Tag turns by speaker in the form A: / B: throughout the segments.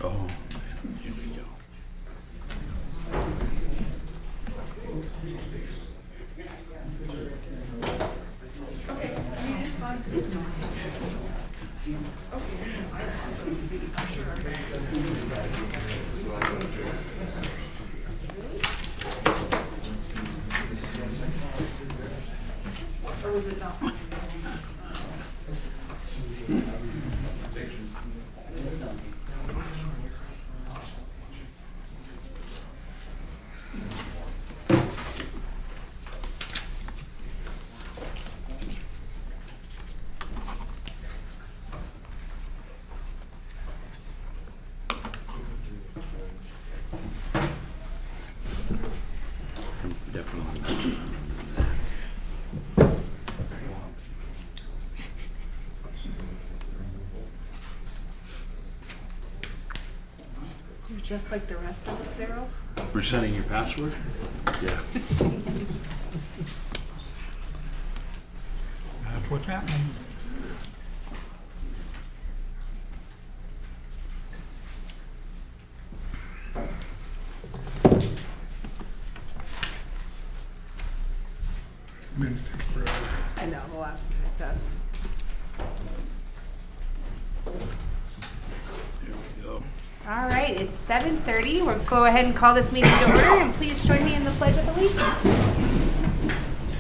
A: Oh, man, here we go.
B: Or was it not?
A: Definitely.
B: You're just like the rest of us, Daryl.
A: Resetting your password? Yeah.
C: That's what's happening. Minute takes forever.
B: I know, the last minute does.
A: Here we go.
B: All right, it's 7:30. We'll go ahead and call this meeting to order, and please join me in the Pledge of Allegiance.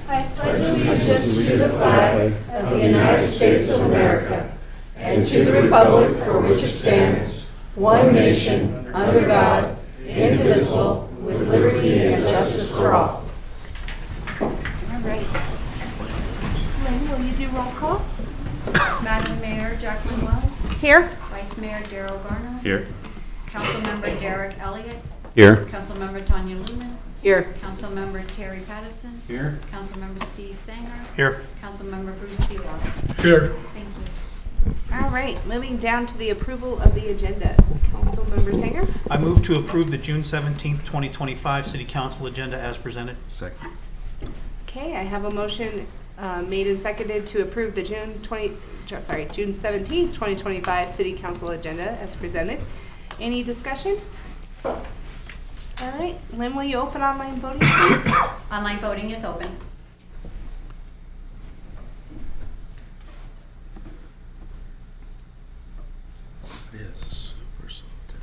B: I pledge
D: allegiance to the flag of the United States of America and to the republic for which it stands, one nation, under God, indivisible, with liberty and justice for all.
B: All right. Lynn, will you do roll call?
E: Madam Mayor Jacqueline Wells,
B: Here.
E: Vice Mayor Daryl Garner,
A: Here.
E: Councilmember Derek Elliott,
A: Here.
E: Councilmember Tanya Lumen,
D: Here.
E: Councilmember Terry Patterson,
A: Here.
E: Councilmember Steve Sanger,
C: Here.
E: Councilmember Bruce Seawald.
C: Here.
E: Thank you.
B: All right, moving down to the approval of the agenda. Councilmember Sanger.
C: I move to approve the June 17th, 2025 City Council agenda as presented.
A: Second.
B: Okay, I have a motion made and seconded to approve the June 17th, 2025 City Council agenda as presented. Any discussion? All right, Lynn, will you open online voting, please?
E: Online voting is open.
A: It is super slow today.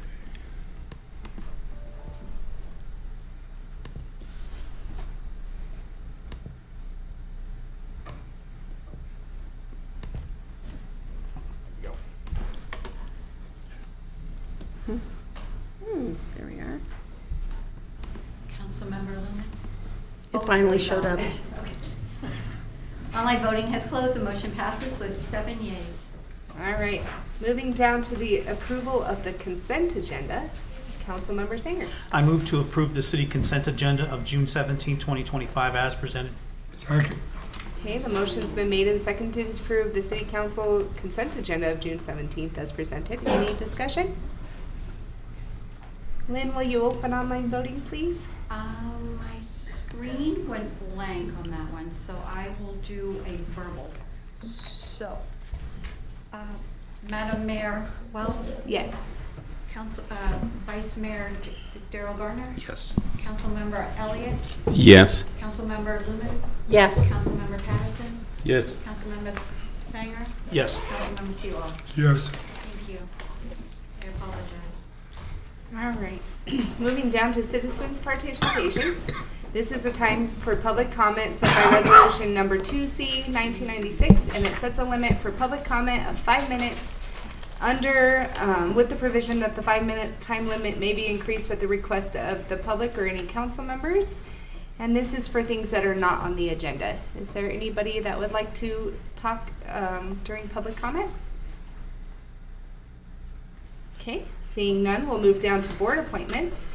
A: Go.
D: There we are.
E: Councilmember Lumen.
D: It finally showed up.
E: Okay. Online voting has closed. The motion passes with 7 yeas.
B: All right, moving down to the approval of the consent agenda. Councilmember Sanger.
C: I move to approve the city consent agenda of June 17th, 2025 as presented. Second.
B: Okay, the motion's been made and seconded to approve the City Council consent agenda of June 17th as presented. Any discussion? Lynn, will you open online voting, please?
E: My screen went blank on that one, so I will do a verbal. So, Madam Mayor Wells,
B: Yes.
E: Vice Mayor Daryl Garner,
A: Yes.
E: Councilmember Elliott,
A: Yes.
E: Councilmember Lumen,
D: Yes.
E: Councilmember Patterson,
A: Yes.
E: Councilmember Sanger,
C: Yes.
E: Councilmember Seawald.
C: Yes.
E: Thank you. I apologize.
B: All right. Moving down to citizens' participation. This is a time for public comment set by resolution number 2C 1996, and it sets a limit for public comment of 5 minutes under, with the provision that the 5-minute time limit may be increased at the request of the public or any council members. And this is for things that are not on the agenda. Is there anybody that would like to talk during public comment? Okay, seeing none, we'll move down to board appointments.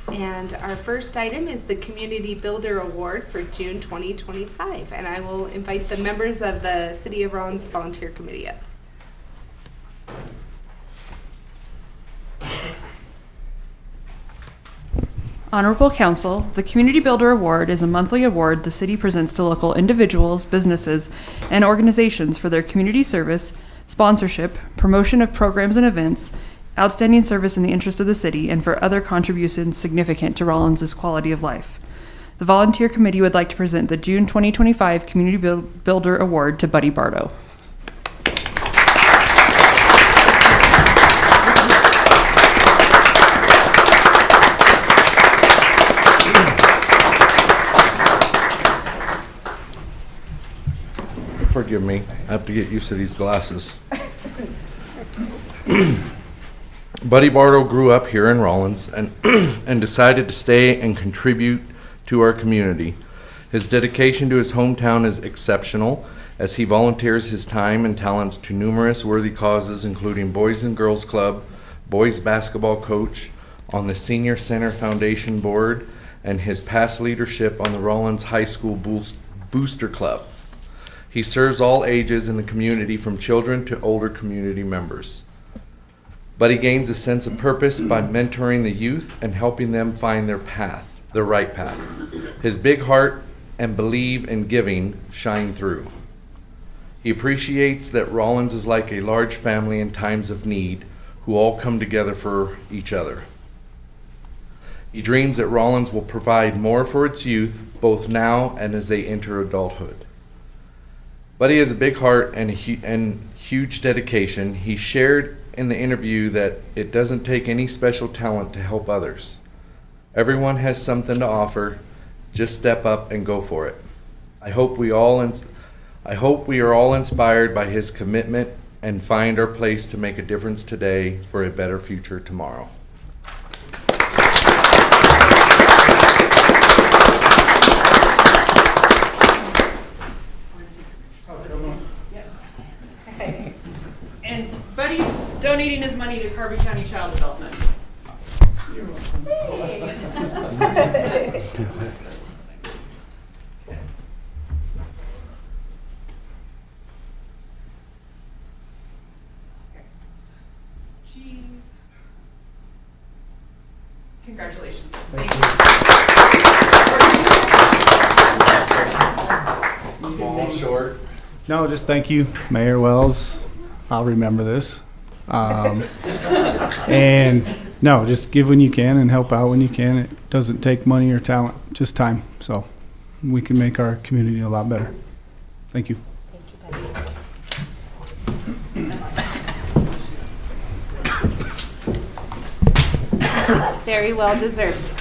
B: And our first item is the Community Builder Award for June 2025. And I will invite the members of the City of Rawlins Volunteer Committee up.
F: Honorable Council, the Community Builder Award is a monthly award the city presents to local individuals, businesses, and organizations for their community service, sponsorship, promotion of programs and events, outstanding service in the interest of the city, and for other contributions significant to Rawlins' quality of life. The Volunteer Committee would like to present the June 2025 Community Builder Award to Buddy Bardo.
A: Forgive me, I have to get used to these glasses. Buddy Bardo grew up here in Rawlins and, and decided to stay and contribute to our community. His dedication to his hometown is exceptional as he volunteers his time and talents to numerous worthy causes, including Boys and Girls Club, boys basketball coach, on the Senior Center Foundation Board, and his past leadership on the Rawlins High School Booster Club. He serves all ages in the community, from children to older community members. Buddy gains a sense of purpose by mentoring the youth and helping them find their path, the right path. His big heart and belief in giving shine through. He appreciates that Rawlins is like a large family in times of need, who all come together for each other. He dreams that Rawlins will provide more for its youth, both now and as they enter adulthood. Buddy has a big heart and huge dedication. He shared in the interview that it doesn't take any special talent to help others. Everyone has something to offer. Just step up and go for it. I hope we are all inspired by his commitment and find our place to make a difference today for a better future tomorrow.
F: And Buddy's donating his money to Carbon County Child Development. Jeez. Congratulations. Thank you.
A: Small, short.
G: No, just thank you, Mayor Wells. I'll remember this. And no, just give when you can and help out when you can. It doesn't take money or talent, just time. So we can make our community a lot better. Thank you.
B: Very well deserved.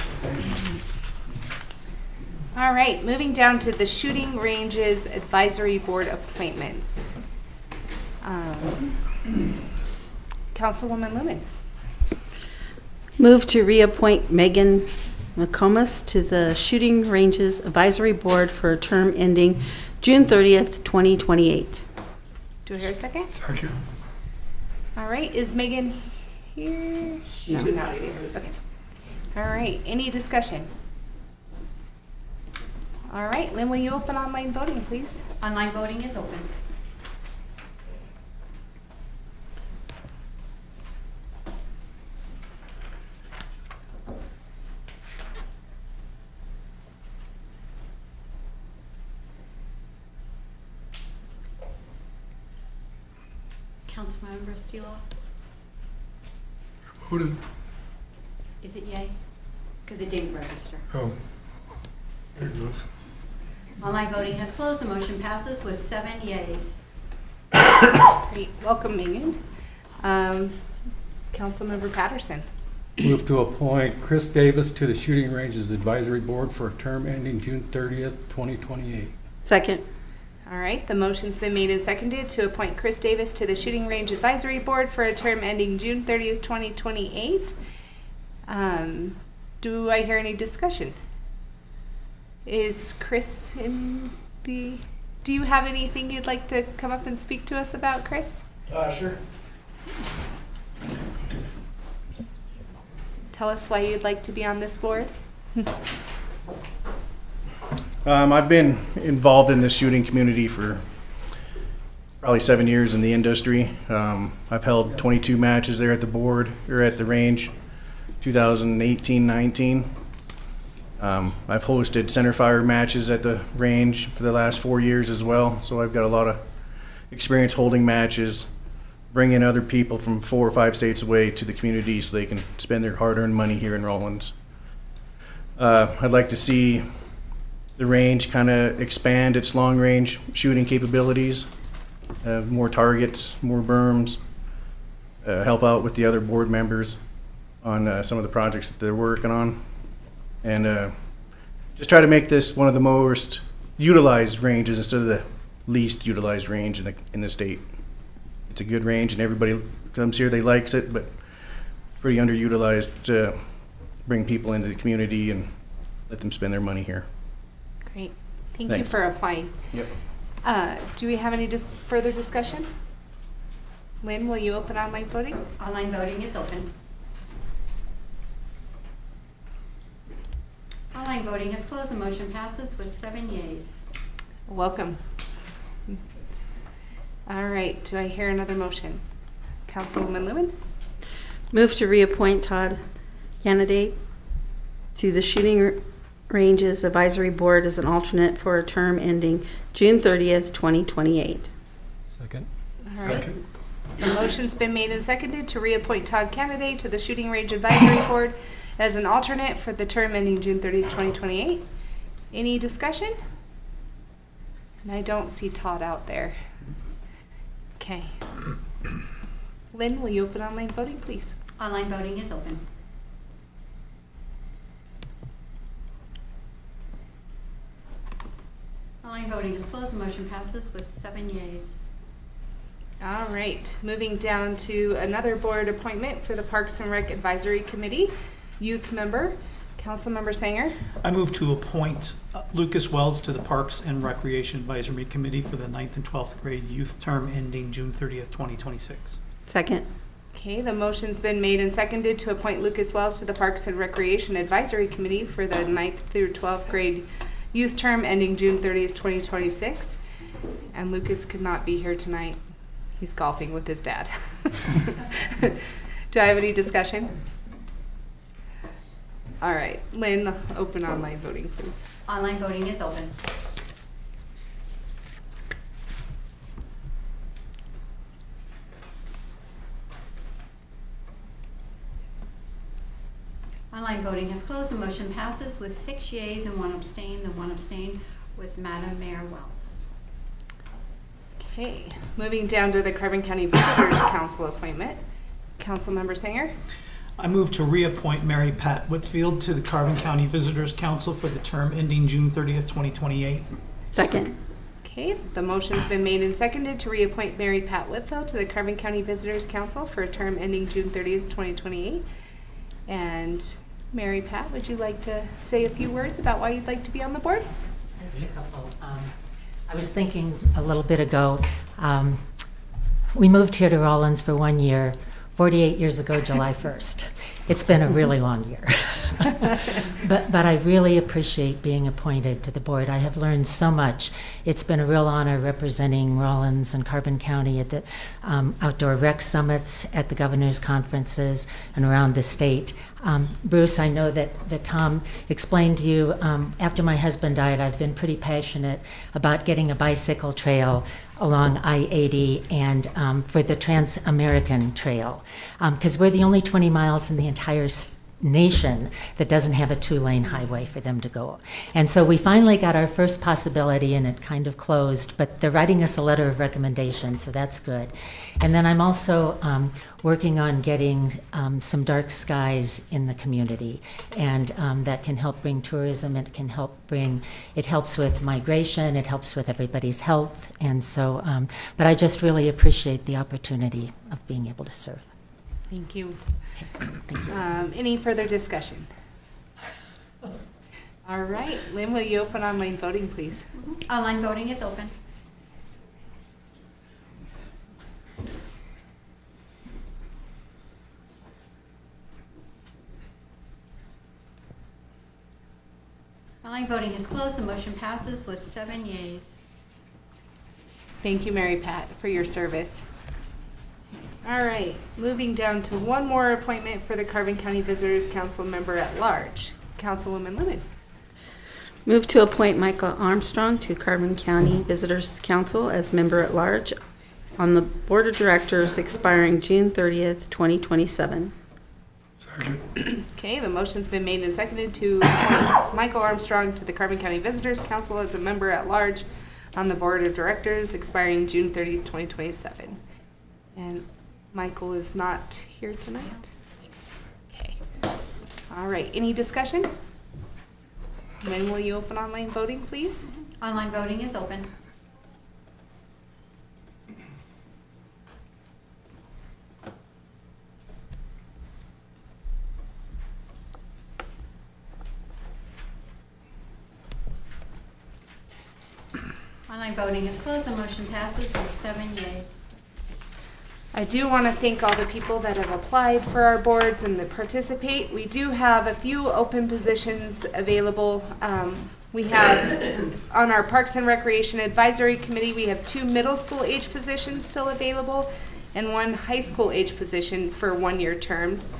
B: All right, moving down to the Shooting Ranges Advisory Board appointments. Councilwoman Lumen.
D: Move to reappoint Megan McComas to the Shooting Ranges Advisory Board for a term ending June 30th, 2028.
B: Do I hear a second?
G: Second.
B: All right, is Megan here? She's not here. Okay. All right, any discussion? All right, Lynn, will you open online voting, please?
E: Online voting is open. Councilmember Steele?
G: Voted.
E: Is it yay? Because it didn't register.
G: Oh. There it goes.
E: Online voting has closed. The motion passes with 7 yeas.
B: Great, welcome, Megan. Councilmember Patterson.
H: Move to appoint Chris Davis to the Shooting Ranges Advisory Board for a term ending June 30th, 2028.
D: Second.
B: All right, the motion's been made and seconded to appoint Chris Davis to the Shooting Range Advisory Board for a term ending June 30th, 2028. Do I hear any discussion? Is Chris in the... Do you have anything you'd like to come up and speak to us about, Chris?
I: Sure.
B: Tell us why you'd like to be on this board.
I: I've been involved in the shooting community for probably 7 years in the industry. I've held 22 matches there at the board, or at the range, 2018-19. I've hosted centerfire matches at the range for the last 4 years as well, so I've got a lot of experience holding matches, bringing other people from 4 or 5 states away to the community so they can spend their hard-earned money here in Rawlins. I'd like to see the range kind of expand its long-range shooting capabilities, more targets, more berms, help out with the other board members on some of the projects that they're working on, and just try to make this one of the most utilized ranges instead of the least utilized range in the state. It's a good range, and everybody comes here, they likes it, but pretty underutilized to bring people into the community and let them spend their money here.
B: Great. Thank you
I: Thanks.
B: for applying.
I: Yep.
B: Do we have any further discussion? Lynn, will you open online voting?
E: Online voting is open. Online voting is closed. The motion passes with 7 yeas.
B: Welcome. All right, do I hear another motion? Councilwoman Lewin?
D: Move to reappoint Todd Candidate to the Shooting Ranges Advisory Board as an alternate for a term ending June 30th, 2028.
H: Second.
B: All right. The motion's been made and seconded to reappoint Todd Candidate to the Shooting Range Advisory Board as an alternate for the term ending June 30th, 2028. Any discussion? And I don't see Todd out there. Okay. Lynn, will you open online voting, please?
E: Online voting is open. Online voting is closed. The motion passes with 7 yeas.
B: All right, moving down to another board appointment for the Parks and Rec Advisory Committee. Youth member, Councilmember Sanger.
C: I move to appoint Lucas Wells to the Parks and Recreation Advisory Committee for the 9th and 12th grade youth term ending June 30th, 2026.
D: Second.
B: Okay, the motion's been made and seconded to appoint Lucas Wells to the Parks and Recreation Advisory Committee for the 9th through 12th grade youth term ending June 30th, 2026. And Lucas could not be here tonight. He's golfing with his dad. Do I have any discussion? All right, Lynn, open online voting, please.
E: Online voting is open. Online voting is closed. The motion passes with 6 yeas and 1 abstain. The 1 abstain was Madam Mayor Wells.
B: Okay, moving down to the Carbon County Visitors Council appointment. Councilmember Sanger.
C: I move to reappoint Mary Pat Whitfield to the Carbon County Visitors Council for the term ending June 30th, 2028.
D: Second.
B: Okay, the motion's been made and seconded to reappoint Mary Pat Whitfield to the Carbon County Visitors Council for a term ending June 30th, 2028. And Mary Pat, would you like to say a few words about why you'd like to be on the board?
J: Just a couple. I was thinking a little bit ago, we moved here to Rawlins for 1 year, 48 years ago, July 1st. It's been a really long year. But I really appreciate being appointed to the board. I have learned so much. It's been a real honor representing Rawlins and Carbon County at the outdoor rec summits, at the governor's conferences, and around the state. Bruce, I know that Tom explained to you, after my husband died, I've been pretty passionate about getting a bicycle trail along I-80 and for the Trans-American Trail, because we're the only 20 miles in the entire nation that doesn't have a 2-lane highway for them to go. And so we finally got our first possibility, and it kind of closed, but they're writing us a letter of recommendation, so that's good. And then I'm also working on getting some dark skies in the community, and that can help bring tourism. It helps with migration, it helps with everybody's health, and so, but I just really appreciate the opportunity of being able to serve.
B: Thank you.
J: Thank you.
B: Any further discussion? All right, Lynn, will you open online voting, please?
E: Online voting is open. Online voting is closed. The motion passes with 7 yeas.
B: Thank you, Mary Pat, for your service. All right, moving down to one more appointment for the Carbon County Visitors Council member at large, Councilwoman Lemon.
D: Move to appoint Michael Armstrong to Carbon County Visitors Council as member at large on the Board of Directors expiring June 30th, 2027.
B: Okay, the motion's been made and seconded to appoint Michael Armstrong to the Carbon County Visitors Council as a member at large on the Board of Directors expiring June 30th, 2027. And Michael is not here tonight? Okay. All right, any discussion? Then will you open online voting, please?
E: Online voting is open. Online voting is closed. The motion passes with 7 yeas.
B: I do want to thank all the people that have applied for our boards and that participate. We do have a few open positions available. We have on our Parks and Recreation Advisory Committee, we have 2 middle school age positions still available and 1 high school age position for 1-year terms.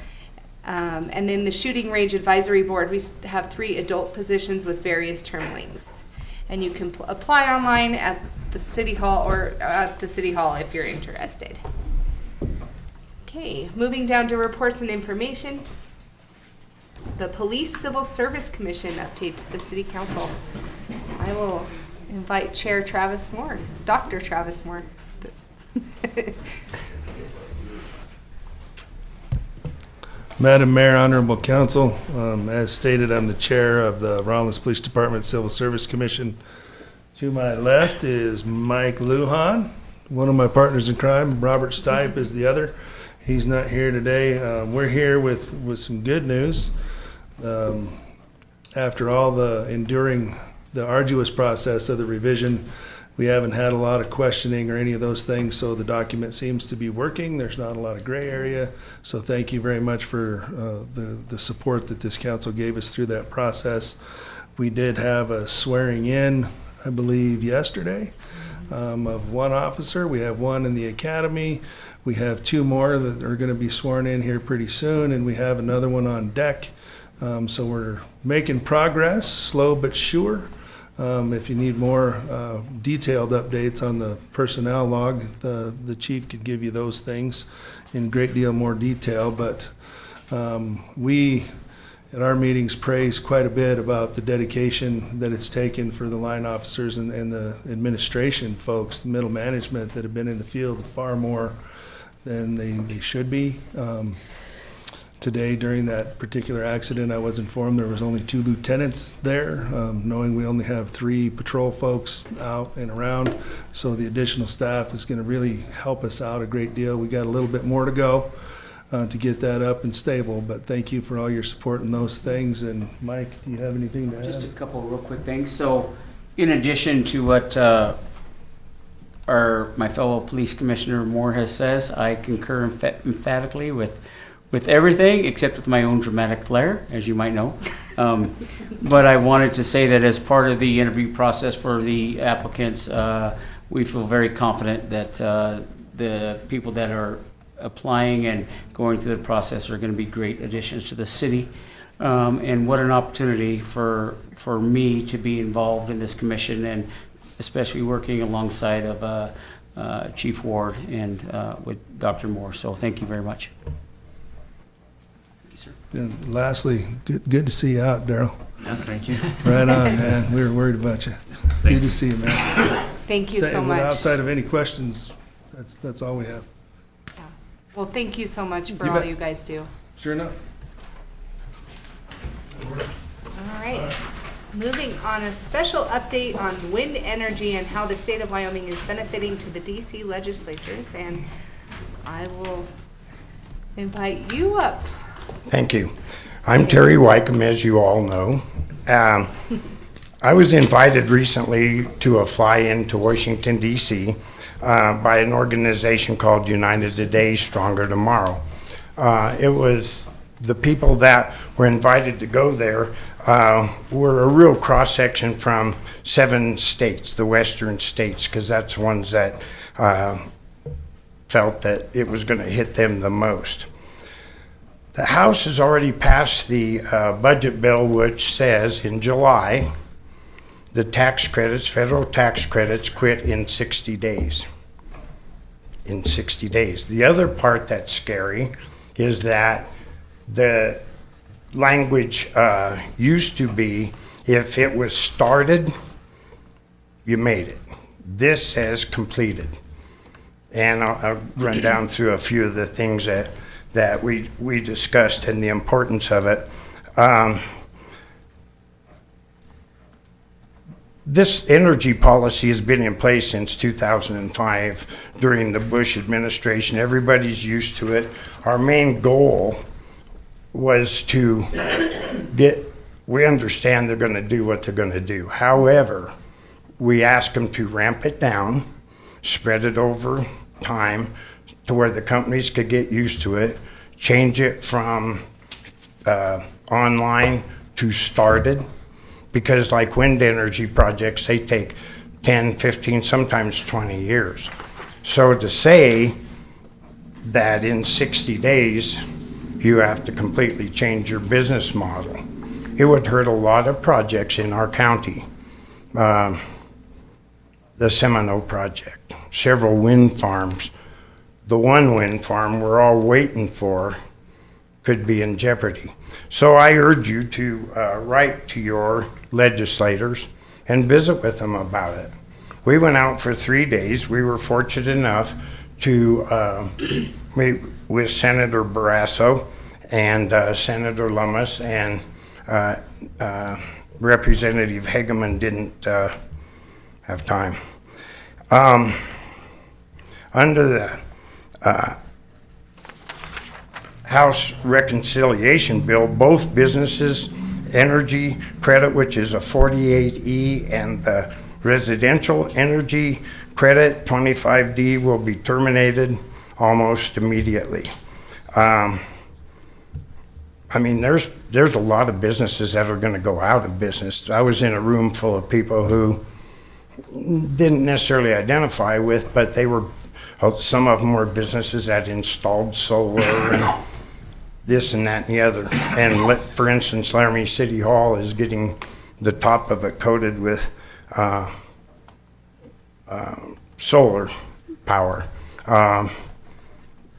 B: And then the Shooting Range Advisory Board, we have 3 adult positions with various term lengths. And you can apply online at the City Hall or at the City Hall if you're interested. Okay, moving down to reports and information. The Police Civil Service Commission update to the City Council. I will invite Chair Travis Moore, Dr. Travis Moore.
K: Madam Mayor, Honorable Council, as stated, I'm the chair of the Rawlins Police Department Civil Service Commission. To my left is Mike Lujan, one of my partners in crime. Robert Stipe is the other. He's not here today. We're here with some good news. After all the enduring, the arduous process of the revision, we haven't had a lot of questioning or any of those things, so the document seems to be working. There's not a lot of gray area. So thank you very much for the support that this council gave us through that process. We did have a swearing in, I believe, yesterday of 1 officer. We have 1 in the academy. We have 2 more that are going to be sworn in here pretty soon, and we have another one on deck. So we're making progress, slow but sure. If you need more detailed updates on the personnel log, the chief could give you those things in a great deal more detail. But we, at our meetings, praise quite a bit about the dedication that it's taken for the line officers and the administration folks, the middle management that have been in the field far more than they should be. Today, during that particular accident, I was informed there was only 2 lieutenants there, knowing we only have 3 patrol folks out and around. So the additional staff is going to really help us out a great deal. We got a little bit more to go to get that up and stable, but thank you for all your support in those things. And Mike, do you have anything to add?
L: Just a couple real quick things. So in addition to what my fellow police commissioner Moore has says, I concur emphatically with everything except with my own dramatic flair, as you might know. But I wanted to say that as part of the interview process for the applicants, we feel very confident that the people that are applying and going through the process are going to be great additions to the city. And what an opportunity for me to be involved in this commission, and especially working alongside of Chief Ward and with Dr. Moore. So thank you very much.
K: And lastly, good to see you out, Daryl.
M: Yes, thank you.
K: Right on, man. We were worried about you. Good to see you, man.
B: Thank you so much.
K: Outside of any questions, that's all we have.
B: Yeah. Well, thank you so much for
K: You
B: all
K: bet.
B: you guys do.
K: Sure enough.
B: All right. Moving on, a special update on wind energy and how the state of Wyoming is benefiting to the DC legislatures. And I will invite you up.
N: Thank you. I'm Terry Wycombe, as you all know. I was invited recently to a fly-in to Washington, D.C. By an organization called United Today, Stronger Tomorrow. It was the people that were invited to go there we're a real cross-section from 7 states, the western states, because that's ones that felt that it was going to hit them the most. The House has already passed the budget bill, which says in July, the tax credits, federal tax credits, quit in 60 days. In 60 days. The other part that's scary is that the language used to be, if it was started, you made it. This says completed. And I'll run down through a few of the things that we discussed and the importance of it. This energy policy has been in place since 2005 during the Bush administration. Everybody's used to it. Our main goal was to we understand they're going to do what they're going to do. However, we asked them to ramp it down, spread it over time to where the companies could get used to it, change it from online to started, because like wind energy projects, they take 10, 15, sometimes 20 years. So to say that in 60 days, you have to completely change your business model, it would hurt a lot of projects in our county. The Seminole project, several wind farms. The one wind farm we're all waiting for could be in jeopardy. So I urge you to write to your legislators and visit with them about it. We went out for 3 days. We were fortunate enough to meet with Senator Barrasso and Senator Lummis, and Representative Hageman didn't have time. Under the House Reconciliation Bill, both businesses, energy credit, which is a 48E, and the residential energy credit, 25D, will be terminated almost immediately. I mean, there's a lot of businesses that are going to go out of business. I was in a room full of people who didn't necessarily identify with, but they were, some of them were businesses that installed solar and this and that and the other. And for instance, Laramie City Hall is getting the top of it coated with solar power.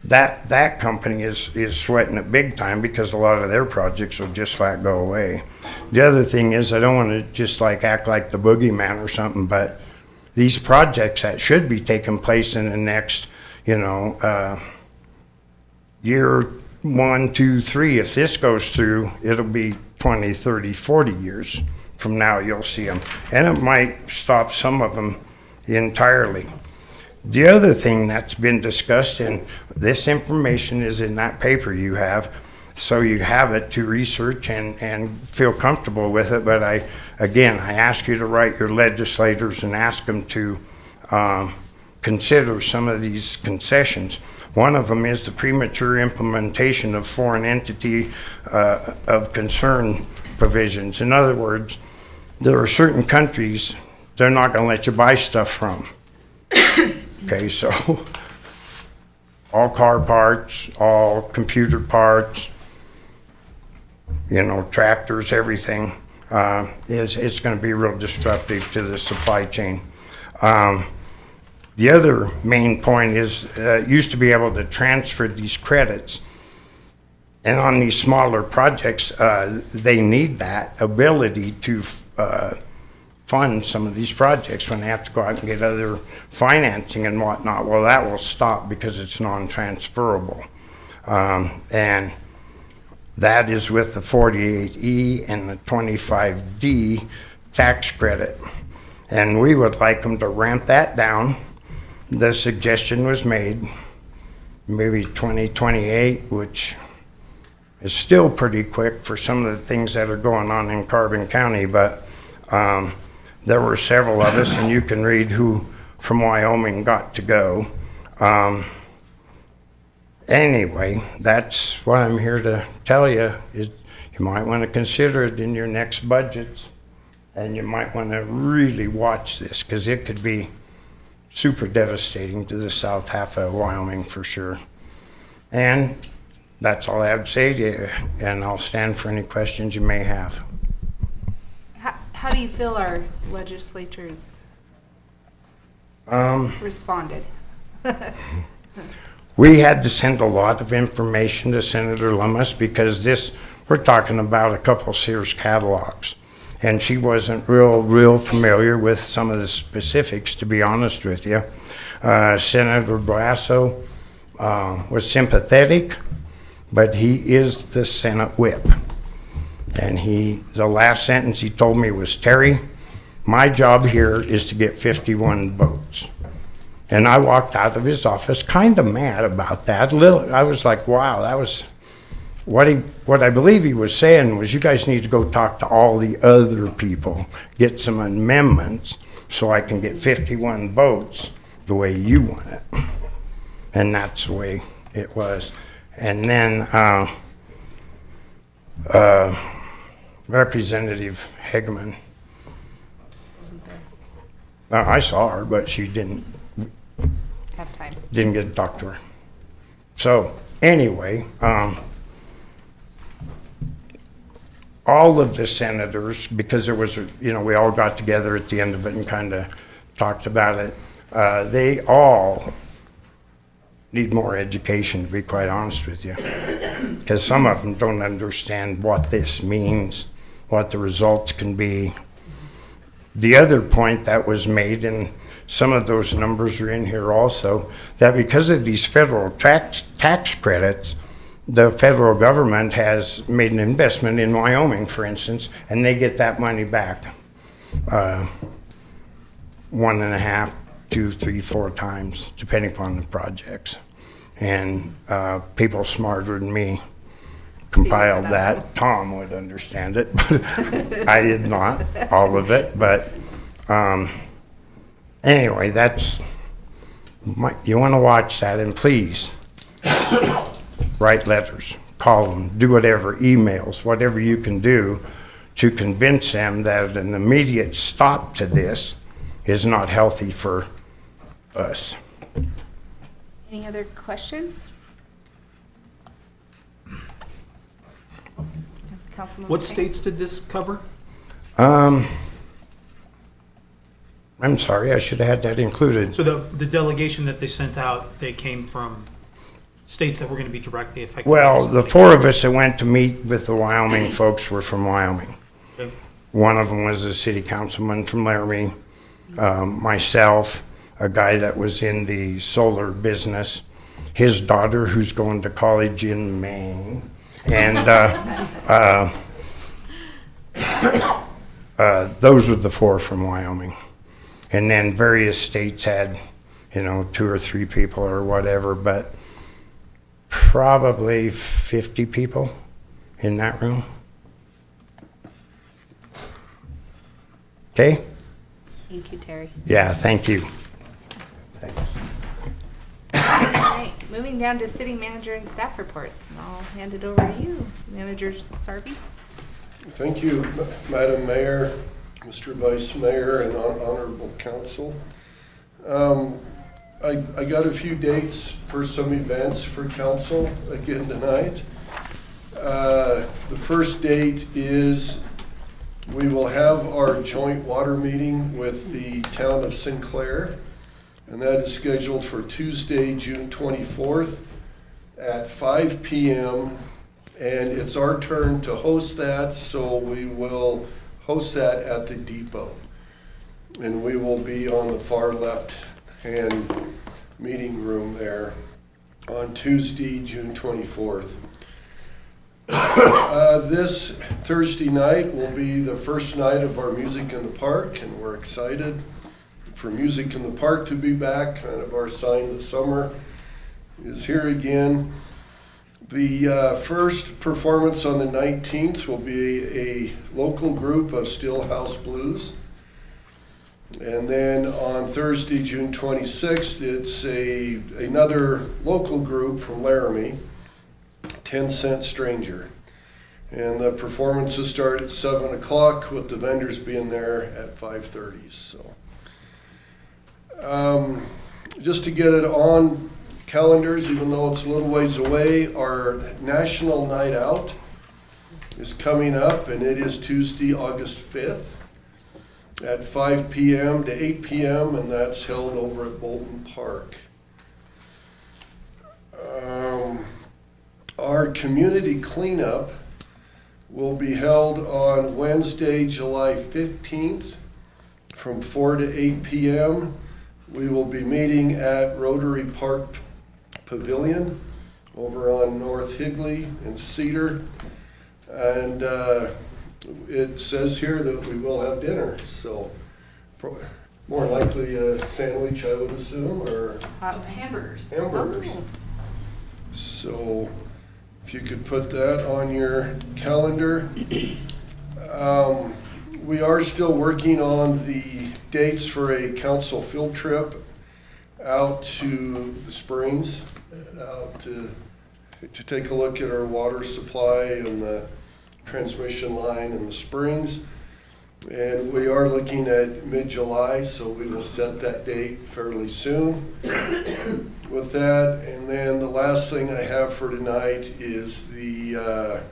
N: That company is sweating it big time because a lot of their projects will just flat go away. The other thing is, I don't want to just like act like the boogeyman or something, but these projects that should be taking place in the next, year 1, 2, 3, if this goes through, it'll be 20, 30, 40 years from now you'll see them. And it might stop some of them entirely. The other thing that's been discussed, and this information is in that paper you have, so you have it to research and feel comfortable with it, but I ask you to write your legislators and ask them to consider some of these concessions. One of them is the premature implementation of foreign entity of concern provisions. In other words, there are certain countries they're not going to let you buy stuff from. Okay, so all car parts, all computer parts, tractors, everything, it's going to be real disruptive to the supply chain. The other main point is used to be able to transfer these credits, and on these smaller projects, they need that ability to fund some of these projects when they have to go out and get other financing and whatnot. Well, that will stop because it's non-transferable. And that is with the 48E and the 25D tax credit. And we would like them to ramp that down. The suggestion was made, maybe 2028, which is still pretty quick for some of the things that are going on in Carbon County, but there were several of us, and you can read who from Wyoming got to go. Anyway, that's what I'm here to tell you. Is, You might want to consider it in your next budgets, and you might want to really watch this, because it could be super devastating to the south half of Wyoming for sure. And that's all I have to say to you, and I'll stand for any questions you may have.
B: How do you feel our legislatures responded?
N: We had to send a lot of information to Senator Lummis because we're talking about a couple Sears catalogs. And she wasn't real familiar with some of the specifics, to be honest with you. Senator Brasso was sympathetic, but he is the Senate whip. And the last sentence he told me was, Terry, my job here is to get 51 votes. And I walked out of his office kind of mad about that. I was like, wow, that was what I believe he was saying was, you guys need to go talk to all the other people, get some amendments so I can get 51 votes the way you want it. And that's the way it was. And then Representative Hegeman, I saw her, but she didn't
B: Have time.
N: Didn't get to talk to her. So anyway, all of the senators, because there was, we all got together at the end of it and kind of talked about it. They all need more education, to be quite honest with you, because some of them don't understand what this means, what the results can be. The other point that was made, and some of those numbers are in here also, that because of these federal tax credits, the federal government has made an investment in Wyoming, for instance, and they get that money back 1.5, 2, 3, 4 times, depending upon the projects. And people smarter than me compiled that. Tom would understand it, but I did not, all of it. But anyway, you want to watch that, and please write letters, call them, do whatever, emails, whatever you can do to convince them that an immediate stop to this is not healthy for us.
B: Any other questions? Councilman
C: What
B: McCain?
C: states did this cover?
N: I'm sorry, I should have had that included.
C: So the delegation that they sent out, they came from states that were going to be directly affected?
N: Well, the 4 of us that went to meet with the Wyoming folks were from Wyoming.
C: Okay.
N: One of them was a city councilman from Laramie, myself, a guy that was in the solar business, his daughter who's going to college in Maine, and those were the 4 from Wyoming. And then various states had, 2 or 3 people or whatever, but probably 50 people in that room. Okay?
B: Thank you, Terry.
N: Yeah, thank you. Thanks.
B: All right, moving down to city manager and staff reports. And I'll hand it over to you, Manager Sarby.
M: Thank you, Madam Mayor, Mr. Vice Mayor, and Honorable Council. I got a few dates for some events for council again tonight. The first date is we will have our joint water meeting with the town of Sinclair, and that is scheduled for Tuesday, June 24th at 5 p.m. And it's our turn to host that, so we will host that at the depot. And we will be on the far left-hand meeting room there on Tuesday, June 24th. This Thursday night will be the first night of our Music in the Park, and we're excited for Music in the Park to be back. Kind of our sign that summer is here again. The first performance on the 19th will be a local group of Stillhouse Blues. And then on Thursday, June 26th, it's another local group from Laramie, 10 Cent Stranger. And the performances start at 7 o'clock with the vendors being there at 5:30. So just to get it on calendars, even though it's a little ways away, our National Night Out is coming up, and it is Tuesday, August 5th at 5 p.m. to 8 p.m., and that's held over at Bolton Park. Our community cleanup will be held on Wednesday, July 15th from 4 to 8 p.m. We will be meeting at Rotary Park Pavilion over on North Higley and Cedar. And it says here that we will have dinner, so more likely a sandwich, I would assume, or
B: Hamburgers.
M: hamburgers.
B: Oh.
M: So if you could put that on your calendar. We are still working on the dates for a council field trip out to the springs, out to take a look at our water supply and the transmission line in the springs. And we are looking at mid-July, so we will set that date fairly soon with that. And then the last thing I have for tonight is the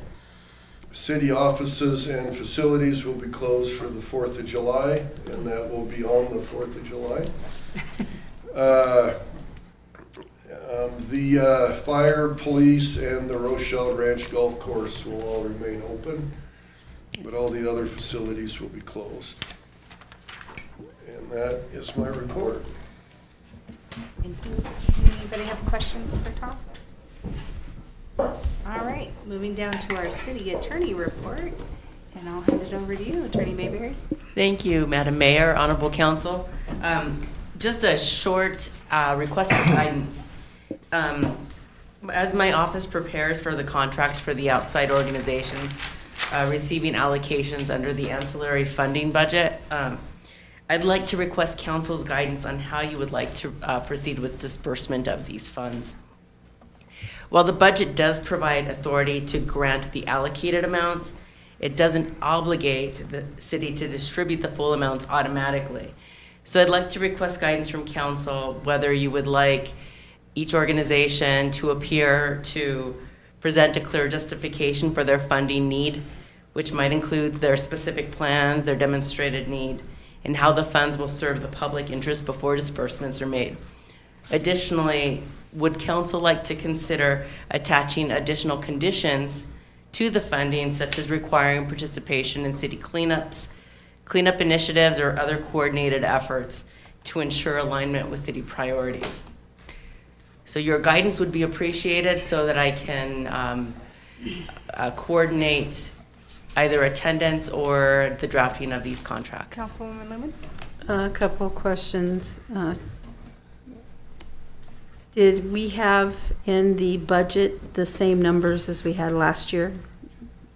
M: city offices and facilities will be closed for the 4th of July, and that will be on the 4th of July. The fire, police, and the Rochelle Ranch Golf Course will all remain open, but all the other facilities will be closed. And that is my report.
B: Anybody have questions for Tom? All right, moving down to our city attorney report, and I'll hand it over to you, Attorney Mayberry.
O: Thank you, Madam Mayor, Honorable Council. Just a short request for guidance. As my office prepares for the contracts for the outside organizations receiving allocations under the ancillary funding budget, I'd like to request council's guidance on how you would like to proceed with disbursement of these funds. While the budget does provide authority to grant the allocated amounts, it doesn't obligate the city to distribute the full amounts automatically. So I'd like to request guidance from council whether you would like each organization to appear to present a clear justification for their funding need, which might include their specific plans, their demonstrated need, and how the funds will serve the public interest before disbursements are made. Additionally, would council like to consider attaching additional conditions to the funding, such as requiring participation in city cleanups, cleanup initiatives, or other coordinated efforts to ensure alignment with city priorities? So your guidance would be appreciated so that I can coordinate either attendance or the drafting of these contracts.
B: Councilwoman Lumen?
D: A couple questions. Did we have in the budget the same numbers as we had last year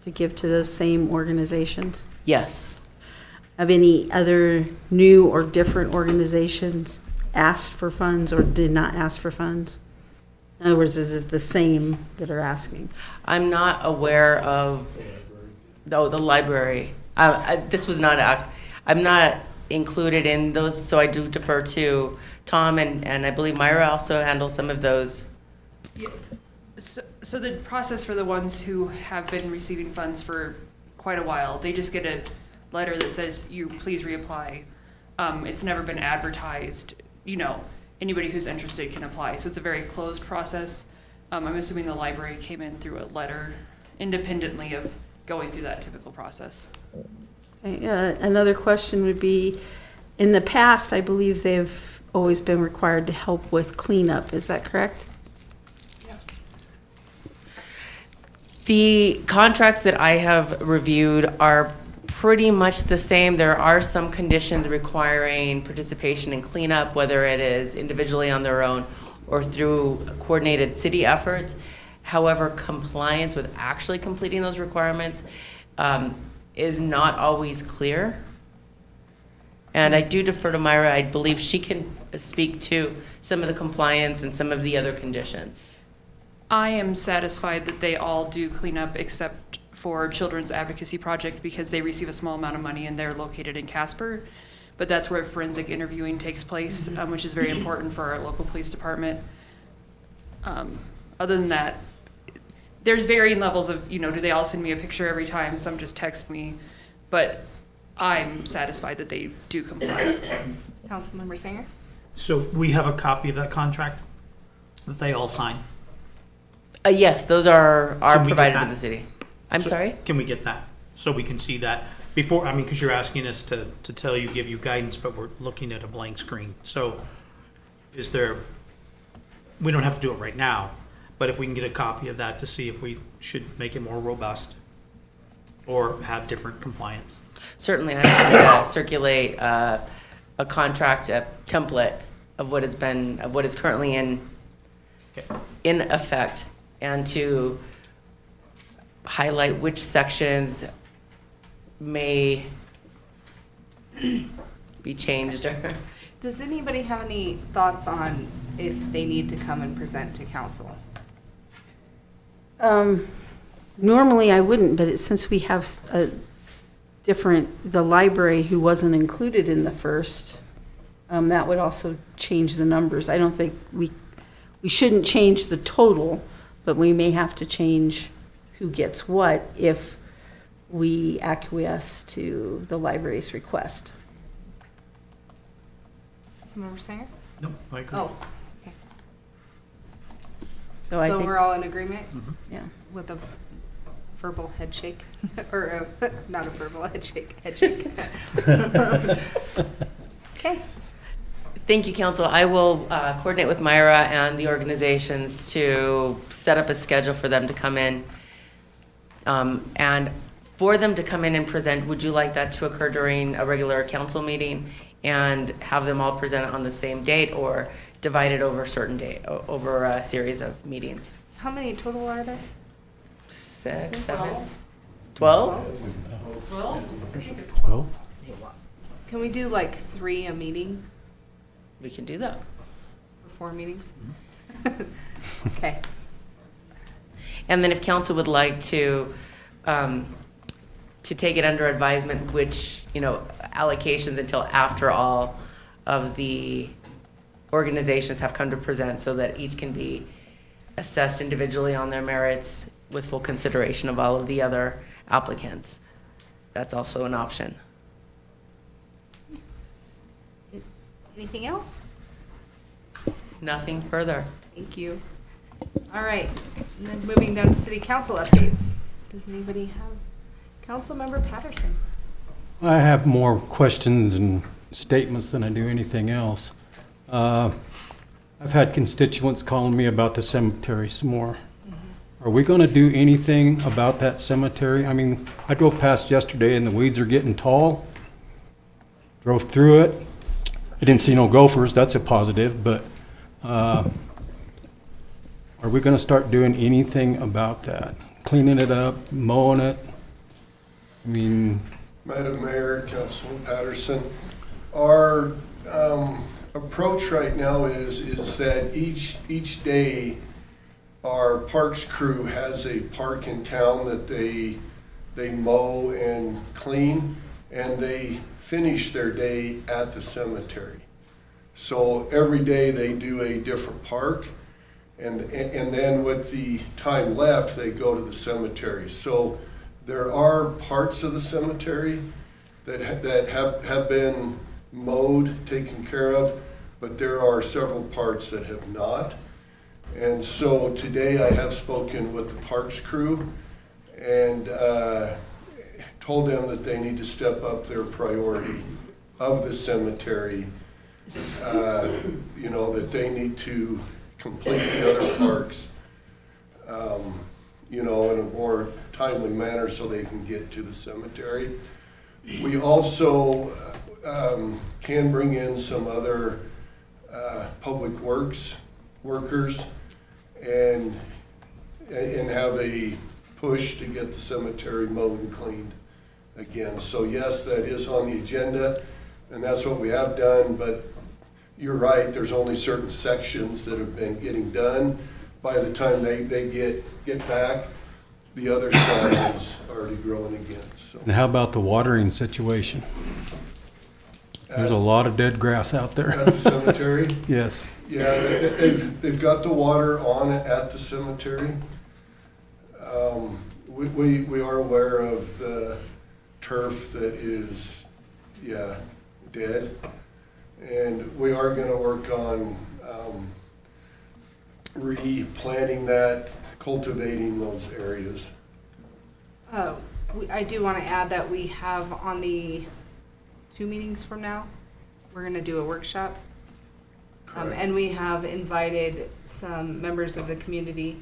D: to give to those same organizations?
O: Yes.
D: Have any other new or different organizations asked for funds or did not ask for funds? In other words, is it the same that are asking?
O: I'm not aware of, the library. This was not, I'm not included in those, so I do defer to Tom, and I believe Myra also handles some of those.
F: Yeah. So the process for the ones who have been receiving funds for quite a while, they just get a letter that says, you please reapply. It's never been advertised, anybody who's interested can apply. So it's a very closed process. I'm assuming the library came in through a letter independently of going through that typical process.
D: Okay, another question would be, in the past, I believe they've always been required to help with cleanup. Is that correct?
F: Yes.
O: The contracts that I have reviewed are pretty much the same. There are some conditions requiring participation in cleanup, whether it is individually on their own or through coordinated city efforts. However, compliance with actually completing those requirements is not always clear. And I do defer to Myra. I believe she can speak to some of the compliance and some of the other conditions.
F: I am satisfied that they all do clean up except for Children's Advocacy Project because they receive a small amount of money and they're located in Casper. But that's where forensic interviewing takes place, which is very important for our local police department. Other than that, there's varying levels of, do they all send me a picture every time? Some just text me. But I'm satisfied that they do comply.
B: Councilmember Sanger?
C: So we have a copy of that contract that they all sign.
O: Yes, those are
C: Can we get
O: provided to
C: that?
O: the city. I'm sorry?
C: Can we get that? So we can see that before, because you're asking us to tell you, give you guidance, but we're looking at a blank screen. So is there, we don't have to do it right now, but if we can get a copy of that to see if we should make it more robust or have different compliance.
O: Certainly, I'm going to circulate a contract, a template of what is currently in effect, and to highlight which sections may be changed.
B: Does anybody have any thoughts on if they need to come and present to council?
D: Normally I wouldn't, but since we have the library who wasn't included in the first, that would also change the numbers. I don't think we shouldn't change the total, but we may have to change who gets what if we acquiesce to the library's request.
B: Councilmember Sanger?
C: No, I agree.
B: Oh, okay.
D: So I
B: So
D: think,
B: we're all in agreement
D: yeah.
B: with a verbal head shake? Or not a verbal head shake, head shake. Okay.
O: Thank you, Council. I will coordinate with Myra and the organizations to set up a schedule for them to come in. And for them to come in and present, would you like that to occur during a regular council meeting and have them all present on the same date, or divided over a certain date, over a series of meetings?
B: How many total are there?
O: 6, 7, 12?
H: 12?
B: Can we do like 3 a meeting
O: We can do that.
B: for 4 meetings? Okay.
O: And then if council would like to take it under advisement, which, allocations until after all of the organizations have come to present, so that each can be assessed individually on their merits with full consideration of all of the other applicants. That's also an option.
B: Anything else?
O: Nothing further.
B: Thank you. All right, and then moving down to city council updates. Does anybody have? Councilmember Patterson.
H: I have more questions and statements than I do anything else. I've had constituents calling me about the cemetery some more. Are we going to do anything about that cemetery? I mean, I drove past yesterday and the weeds are getting tall. Drove through it. I didn't see no gophers, that's a positive, but are we going to start doing anything about that? Cleaning it up, mowing it? I mean,
M: Madam Mayor, Councilman Patterson, our approach right now is that each day our parks crew has a park in town that they mow and clean, and they finish their day at the cemetery. So every day they do a different park, and then with the time left, they go to the cemetery. So there are parts of the cemetery that have been mowed, taken care of, but there are several parts that have not. And so today I have spoken with the parks crew and told them that they need to step up their priority of the cemetery, that they need to complete the other parks, in a more timely manner so they can get to the cemetery. We also can bring in some other public works workers and have a push to get the cemetery mowed and cleaned again. So yes, that is on the agenda, and that's what we have done, but you're right, there's only certain sections that have been getting done. By the time they get back, the other side is already growing again, so.
H: And how about the watering situation? There's a lot of dead grass out there.
M: At the cemetery?
H: Yes.
M: Yeah, they've got the water on at the cemetery. We are aware of the turf that is, dead. And we are gonna work on, replanting that, cultivating those areas.
B: I do want to add that we have on the 2 meetings from now, we're going to do a workshop. And we have invited some members of the community,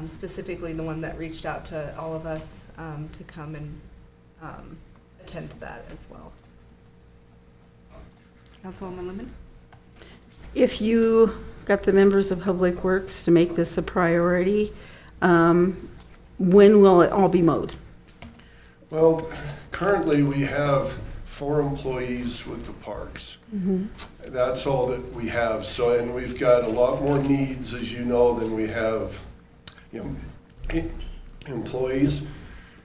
B: specifically the one that reached out to all of us, to come and attend to that as well. Councilwoman Lemon?
D: If you got the members of Public Works to make this a priority, when will it all be mowed?
M: Well, currently we have 4 employees with the parks. That's all that we have. So, and we've got a lot more needs, as you know, than we have, employees.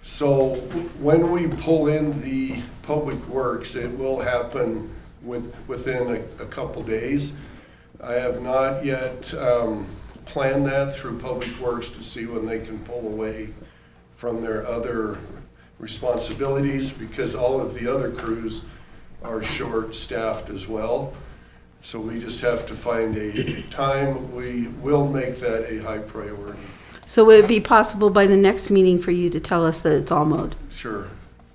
M: So when we pull in the Public Works, it will happen within a couple days. I have not yet planned that through Public Works to see when they can pull away from their other responsibilities, because all of the other crews are short-staffed as well. So we just have to find a time. We will make that a high priority.
D: So would it be possible by the next meeting for you to tell us that it's all mowed?
M: Sure.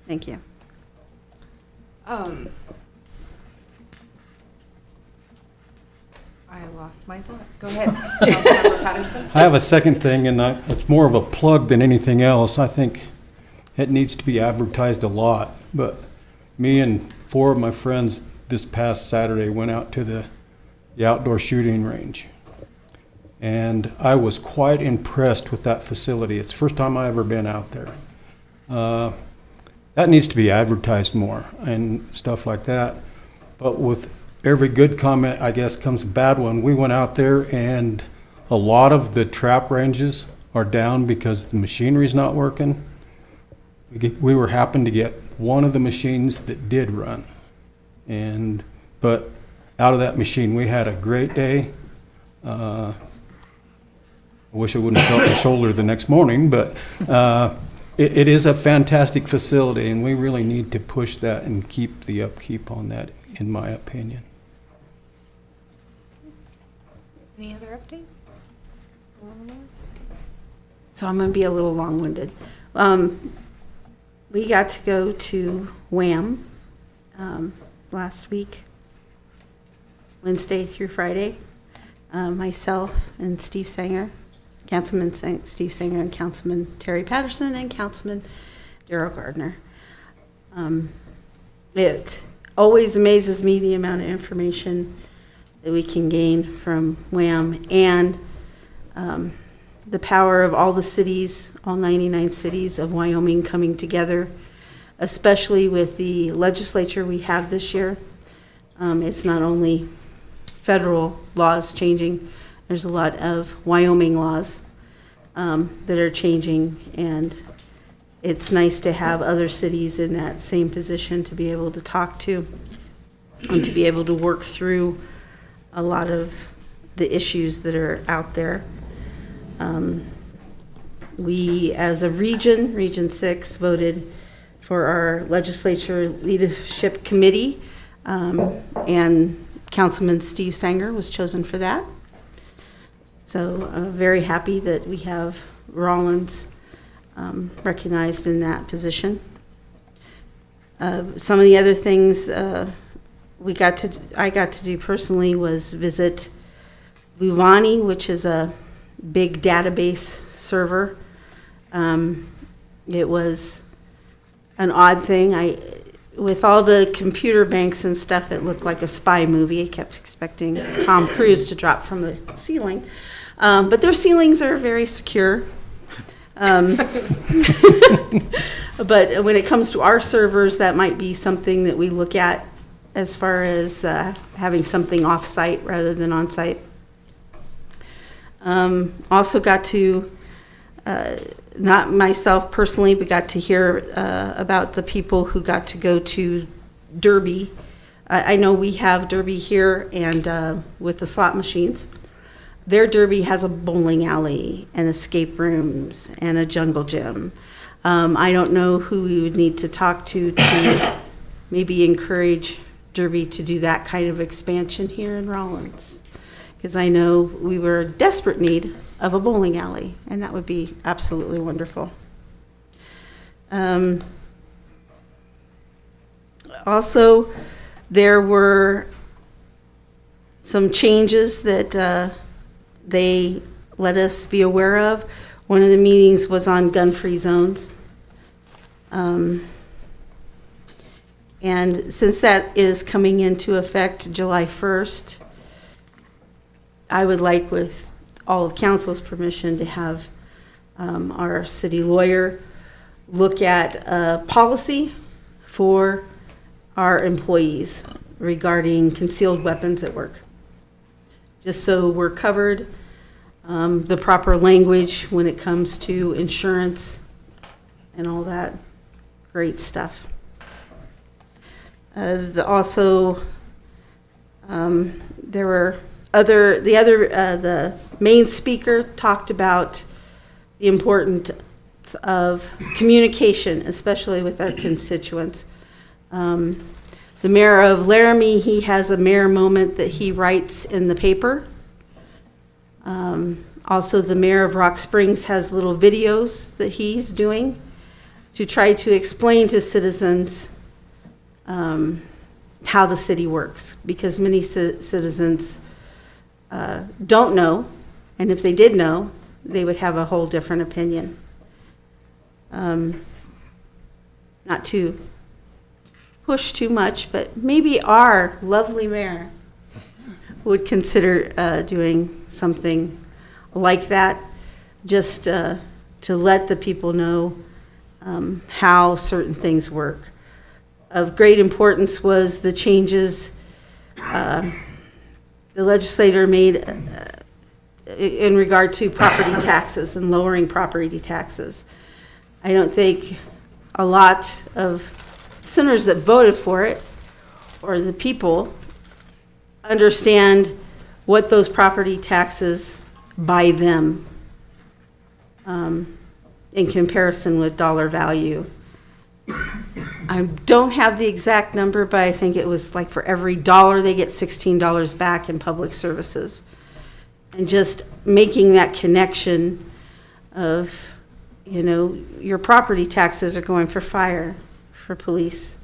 D: Thank you.
B: I lost my thought. Go ahead, Councilmember Patterson.
H: I have a second thing, and it's more of a plug than anything else. I think it needs to be advertised a lot, but me and 4 of my friends this past Saturday went out to the outdoor shooting range. And I was quite impressed with that facility. It's the first time I ever been out there. That needs to be advertised more and stuff like that. But with every good comment, I guess, comes a bad one. We went out there and a lot of the trap ranges are down because the machinery's not working. We were happened to get one of the machines that did run. But out of that machine, we had a great day. I wish I wouldn't have felt the shoulder the next morning, but it is a fantastic facility, and we really need to push that and keep the upkeep on that, in my opinion.
B: Any other updates?
D: So I'm going to be a little long-winded. We got to go to WHAM last week, Wednesday through Friday. Myself and Steve Sanger, Councilman Steve Sanger, and Councilman Terry Patterson, and Councilman Darrell Gardner. It always amazes me the amount of information that we can gain from WHAM, and the power of all the cities, all 99 cities of Wyoming coming together, especially with the legislature we have this year. It's not only federal laws changing, there's a lot of Wyoming laws that are changing, and it's nice to have other cities in that same position to be able to talk to and to be able to work through a lot of the issues that are out there. We, as a region, Region 6, voted for our legislature leadership committee, and Councilman Steve Sanger was chosen for that. So very happy that we have Rawlins recognized in that position. Some of the other things I got to do personally was visit Luvani, which is a big database server. It was an odd thing. With all the computer banks and stuff, it looked like a spy movie. I kept expecting Tom Cruise to drop from the ceiling. But their ceilings are very secure. But when it comes to our servers, that might be something that we look at as far as having something off-site rather than on-site. Also got to not myself personally, but got to hear about the people who got to go to Derby. I know we have Derby here and with the slot machines. Their Derby has a bowling alley and escape rooms and a jungle gym. I don't know who we would need to talk to maybe encourage Derby to do that kind of expansion here in Rawlins. Because I know we were in desperate need of a bowling alley, and that would be absolutely wonderful. Also, there were some changes that they let us be aware of. One of the meetings was on gun-free zones. And since that is coming into effect July 1st, I would like, with all of council's permission, to have our city lawyer look at a policy for our employees regarding concealed weapons at work. Just so we're covered, the proper language when it comes to insurance and all that great stuff. Also, there were the main speaker talked about the importance of communication, especially with our constituents. The mayor of Laramie, he has a mayor moment that he writes in the paper. Also, the mayor of Rock Springs has little videos that he's doing to try to explain to citizens how the city works, because many citizens don't know, and if they did know, they would have a whole different opinion. Not to push too much, but maybe our lovely mayor would consider doing something like that, just to let the people know how certain things work. Of great importance was the changes the legislator made in regard to property taxes and lowering property taxes. I don't think a lot of senators that voted for it, or the people, understand what those property taxes buy them in comparison with dollar value. I don't have the exact number, but I think it was like for every dollar they get $16 back in public services. And just making that connection of, you know, your property taxes are going for fire, for police,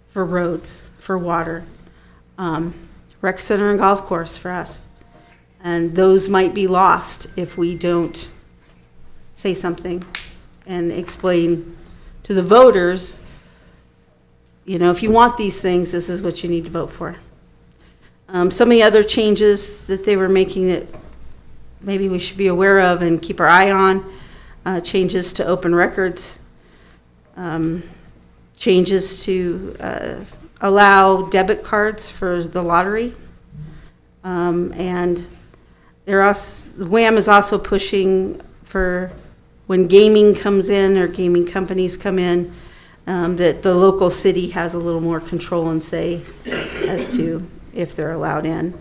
D: for roads, for water, rec center and golf course for us. And those might be lost if we don't say something and explain to the voters, you know, if you want these things, this is what you need to vote for. Some of the other changes that they were making that maybe we should be aware of and keep our eye on, changes to open records, changes to allow debit cards for the lottery, and WHAM is also pushing for when gaming comes in or gaming companies come in, that the local city has a little more control and say as to if they're allowed in.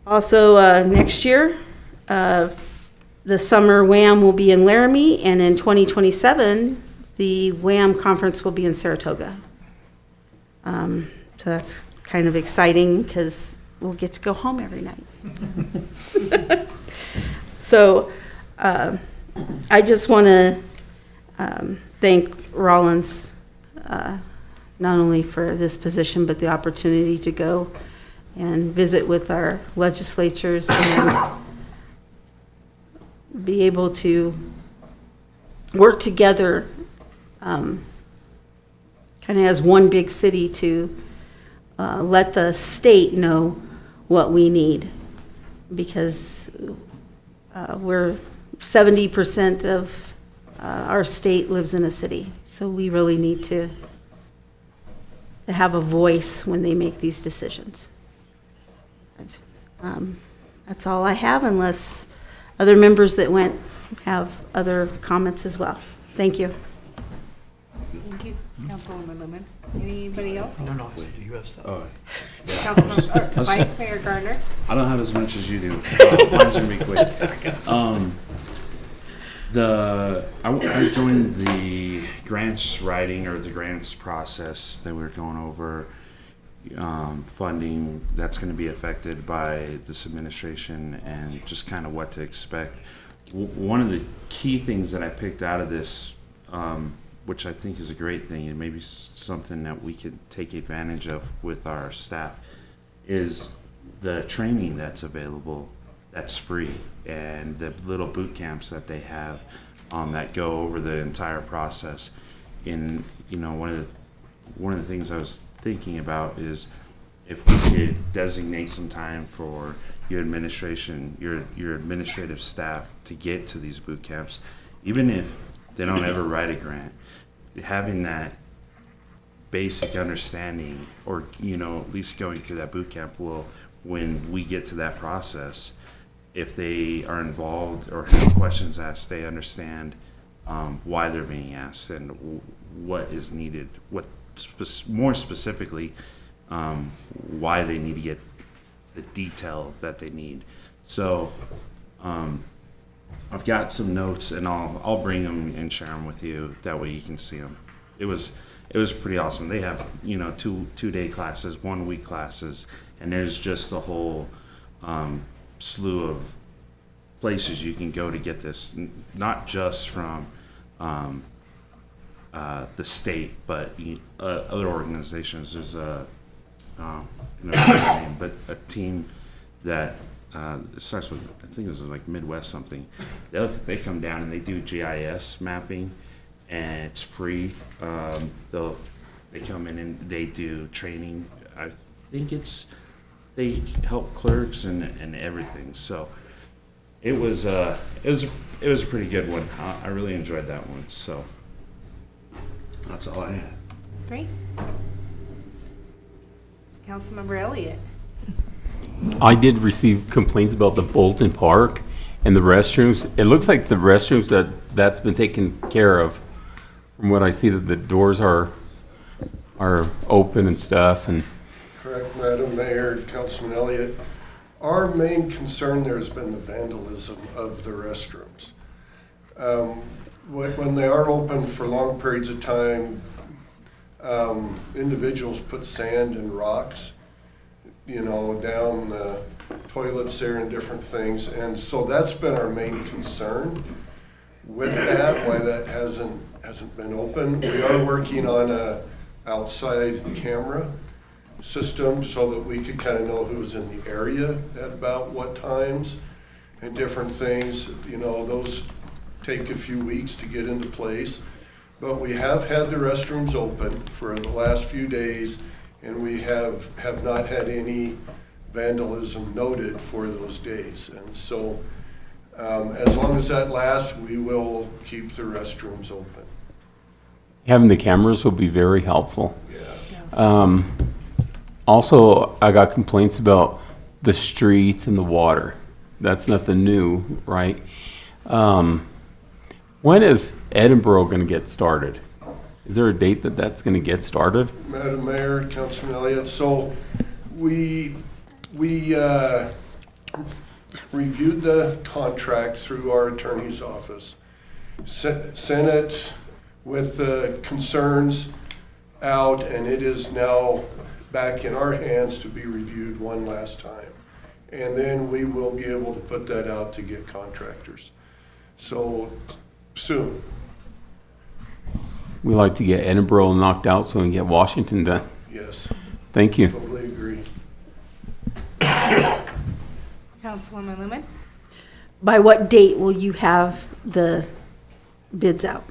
D: Also, next year, the summer WHAM will be in Laramie, and in 2027, the WHAM conference will be in Saratoga. So that's kind of exciting because we'll get to go home every night. So I just want to thank Rawlins not only for this position, but the opportunity to go and visit with our legislatures and be able to work together kind of as one big city to let the state know what we need, because we're 70% of our state lives in a city, so we really need to have a voice when they make these decisions. That's all I have, unless other members that went have other comments as well. Thank you.
B: Thank you, Councilwoman Lumen. Anybody else?
C: No, I said you have stuff.
P: Oh,
B: Councilman, or Vice Mayor Gardner?
P: I don't have as much as you do. Mine's gonna be quick. I joined the grants writing or the grants process that we were going over, funding that's going to be affected by this administration and just kind of what to expect. One of the key things that I picked out of this, which I think is a great thing and maybe something that we could take advantage of with our staff, is the training that's available that's free, and the little boot camps that they have that go over the entire process. In one of the things I was thinking about is if we could designate some time for your administration, your administrative staff to get to these boot camps, even if they don't ever write a grant, having that basic understanding, or at least going through that boot camp will, when we get to that process, if they are involved or have questions asked, they understand why they're being asked and what is needed, more specifically, why they need to get the detail that they need. So I've got some notes, and I'll bring them and share them with you. That way you can see them. It was pretty awesome. They have 2-day classes, 1-week classes, and there's just a whole slew of places you can go to get this, not just from the state, but other organizations. There's but a team that starts with, I think this is like Midwest something. They come down and they do GIS mapping, and it's free. They come in and they do training. I think they help clerks and everything. So it was a pretty good one. I really enjoyed that one. So that's all I had.
B: Great. Councilmember Elliott.
Q: I did receive complaints about the Bolton Park and the restrooms. It looks like the restrooms that's been taken care of. From what I see, that the doors are open and stuff. And
M: Correct, Madam Mayor, Councilman Elliott. Our main concern there has been the vandalism of the restrooms. When they are open for long periods of time, individuals put sand and rocks, down the toilets there and different things. And so that's been our main concern with that, why that hasn't been open. We are working on a outside camera system so that we could kind of know who's in the area at about what times and different things. Those take a few weeks to get into place. But we have had the restrooms open for the last few days, and we have not had any vandalism noted for those days. And so as long as that lasts, we will keep the restrooms open.
Q: having the cameras will be very helpful.
M: Yeah.
Q: Also, I got complaints about the streets and the water. That's nothing new, right? When is Edinburgh going to get started? Is there a date that that's going to get started?
M: Madam Mayor, Councilman Elliott, so we reviewed the contract through our attorney's office, sent it with the concerns out, and it is now back in our hands to be reviewed one last time. And then we will be able to put that out to get contractors. So soon.
Q: We like to get Edinburgh knocked out so we can get Washington done.
M: Yes.
Q: Thank you.
M: Totally agree.
B: Councilwoman Lumen?
D: By what date will you have the bids out?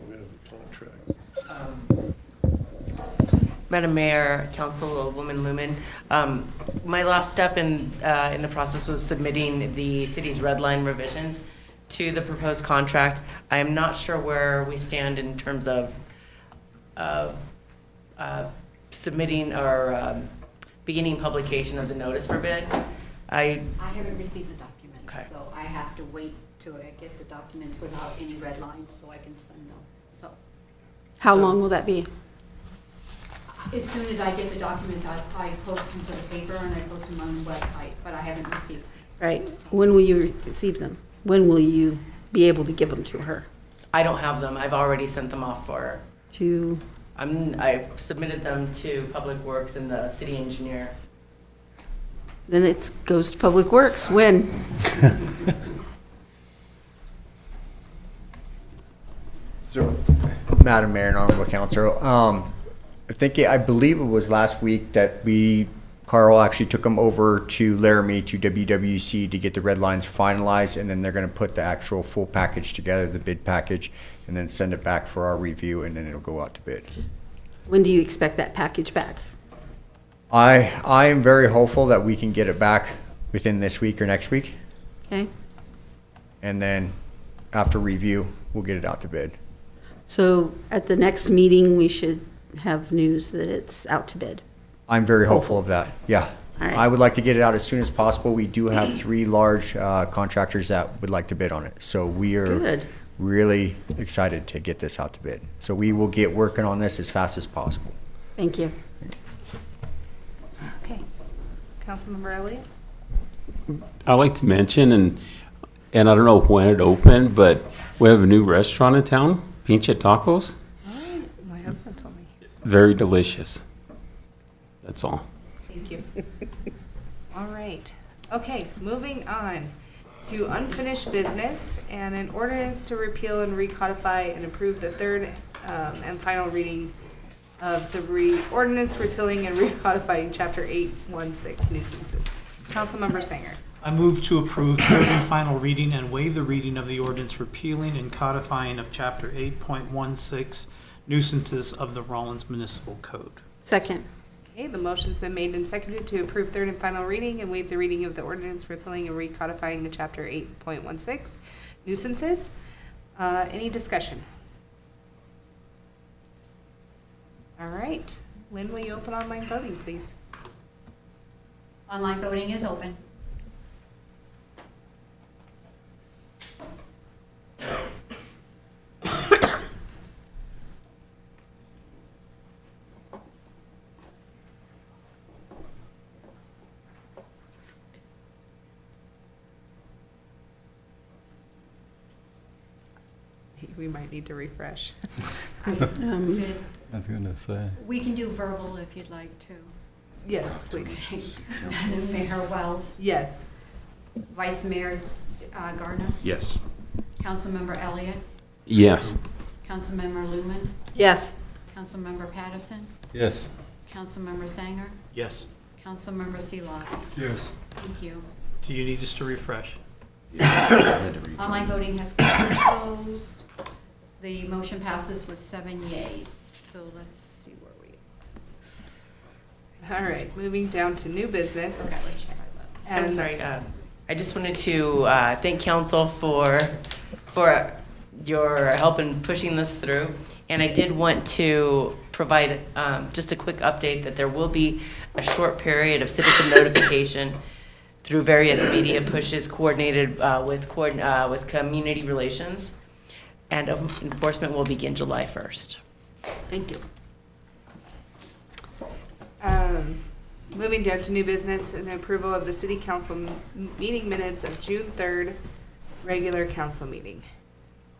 M: We have the contract.
O: Madam Mayor, Councilwoman Lumen, my last step in the process was submitting the city's red line revisions to the proposed contract. I am not sure where we stand in terms of submitting or beginning publication of the notice for bid.
E: I haven't received the document,
O: Okay.
E: so I have to wait to get the documents without any red lines, so I can send them, so.
D: How long will that be?
E: As soon as I get the documents, I post them to the paper and I post them on the website, but I haven't received them.
D: Right. When will you receive them? When will you be able to give them to her?
O: I don't have them. I've already sent them off for her.
D: To,
O: I've submitted them to Public Works and the city engineer.
D: then it goes to Public Works. When?
R: So, Madam Mayor and Honorable Council, I believe it was last week that Carl actually took them over to Laramie to WWC to get the red lines finalized, and then they're going to put the actual full package together, the bid package, and then send it back for our review, and then it'll go out to bid.
D: When do you expect that package back?
R: I am very hopeful that we can get it back within this week or next week,
D: Okay.
R: and then after review, we'll get it out to bid.
D: So at the next meeting, we should have news that it's out to bid.
R: I'm very hopeful of that, yeah.
D: All right.
R: I would like to get it out as soon as possible. We do have 3 large contractors that would like to bid on it. So we are
D: Good.
R: really excited to get this out to bid. So we will get working on this as fast as possible.
D: Thank you.
B: Okay. Councilmember Elliott?
Q: I'd like to mention, and I don't know when it opened, but we have a new restaurant in town, Pincha Tacos.
B: Oh, my husband told me.
Q: Very delicious. That's all.
B: Thank you. All right. Okay, moving on to unfinished business and an ordinance to repeal and recodify and approve the third and final reading of the ordinance repealing and recodifying Chapter 816 nuisances. Councilmember Sanger.
C: I move to approve third and final reading and waive the reading of the ordinance repealing and codifying of Chapter 8.16 nuisances of the Rawlins Municipal Code.
D: Second.
B: Okay, the motion's been made and seconded to approve third and final reading and waive the reading of the ordinance repealing and recodifying the Chapter 8.16 nuisances. Any discussion? All right. Lynn, will you open online voting, please?
E: Online voting is open.
B: We might need to refresh.
E: I
S: was gonna say.
E: We can do verbal if you'd like to.
B: Yes, please.
E: Mayor Wells,
B: Yes.
E: Vice Mayor Gardner,
P: Yes.
E: Councilmember Elliott,
Q: Yes.
E: Councilmember Lumen,
D: Yes.
E: Councilmember Patterson,
S: Yes.
E: Councilmember Sanger,
C: Yes.
E: Councilmember Seelock.
S: Yes.
E: Thank you.
C: Do you need us to refresh?
E: Online voting has closed. The motion passes with 7 yeas. So let's see where we.
B: All right, moving down to new business.
E: Okay, let's check.
O: I'm sorry. I just wanted to thank council for your help in pushing this through. And I did want to provide just a quick update that there will be a short period of citizen notification through various media pushes coordinated with community relations. And enforcement will begin July 1st.
B: Thank you. Moving down to new business and approval of the city council meeting minutes of June 3rd, regular council meeting.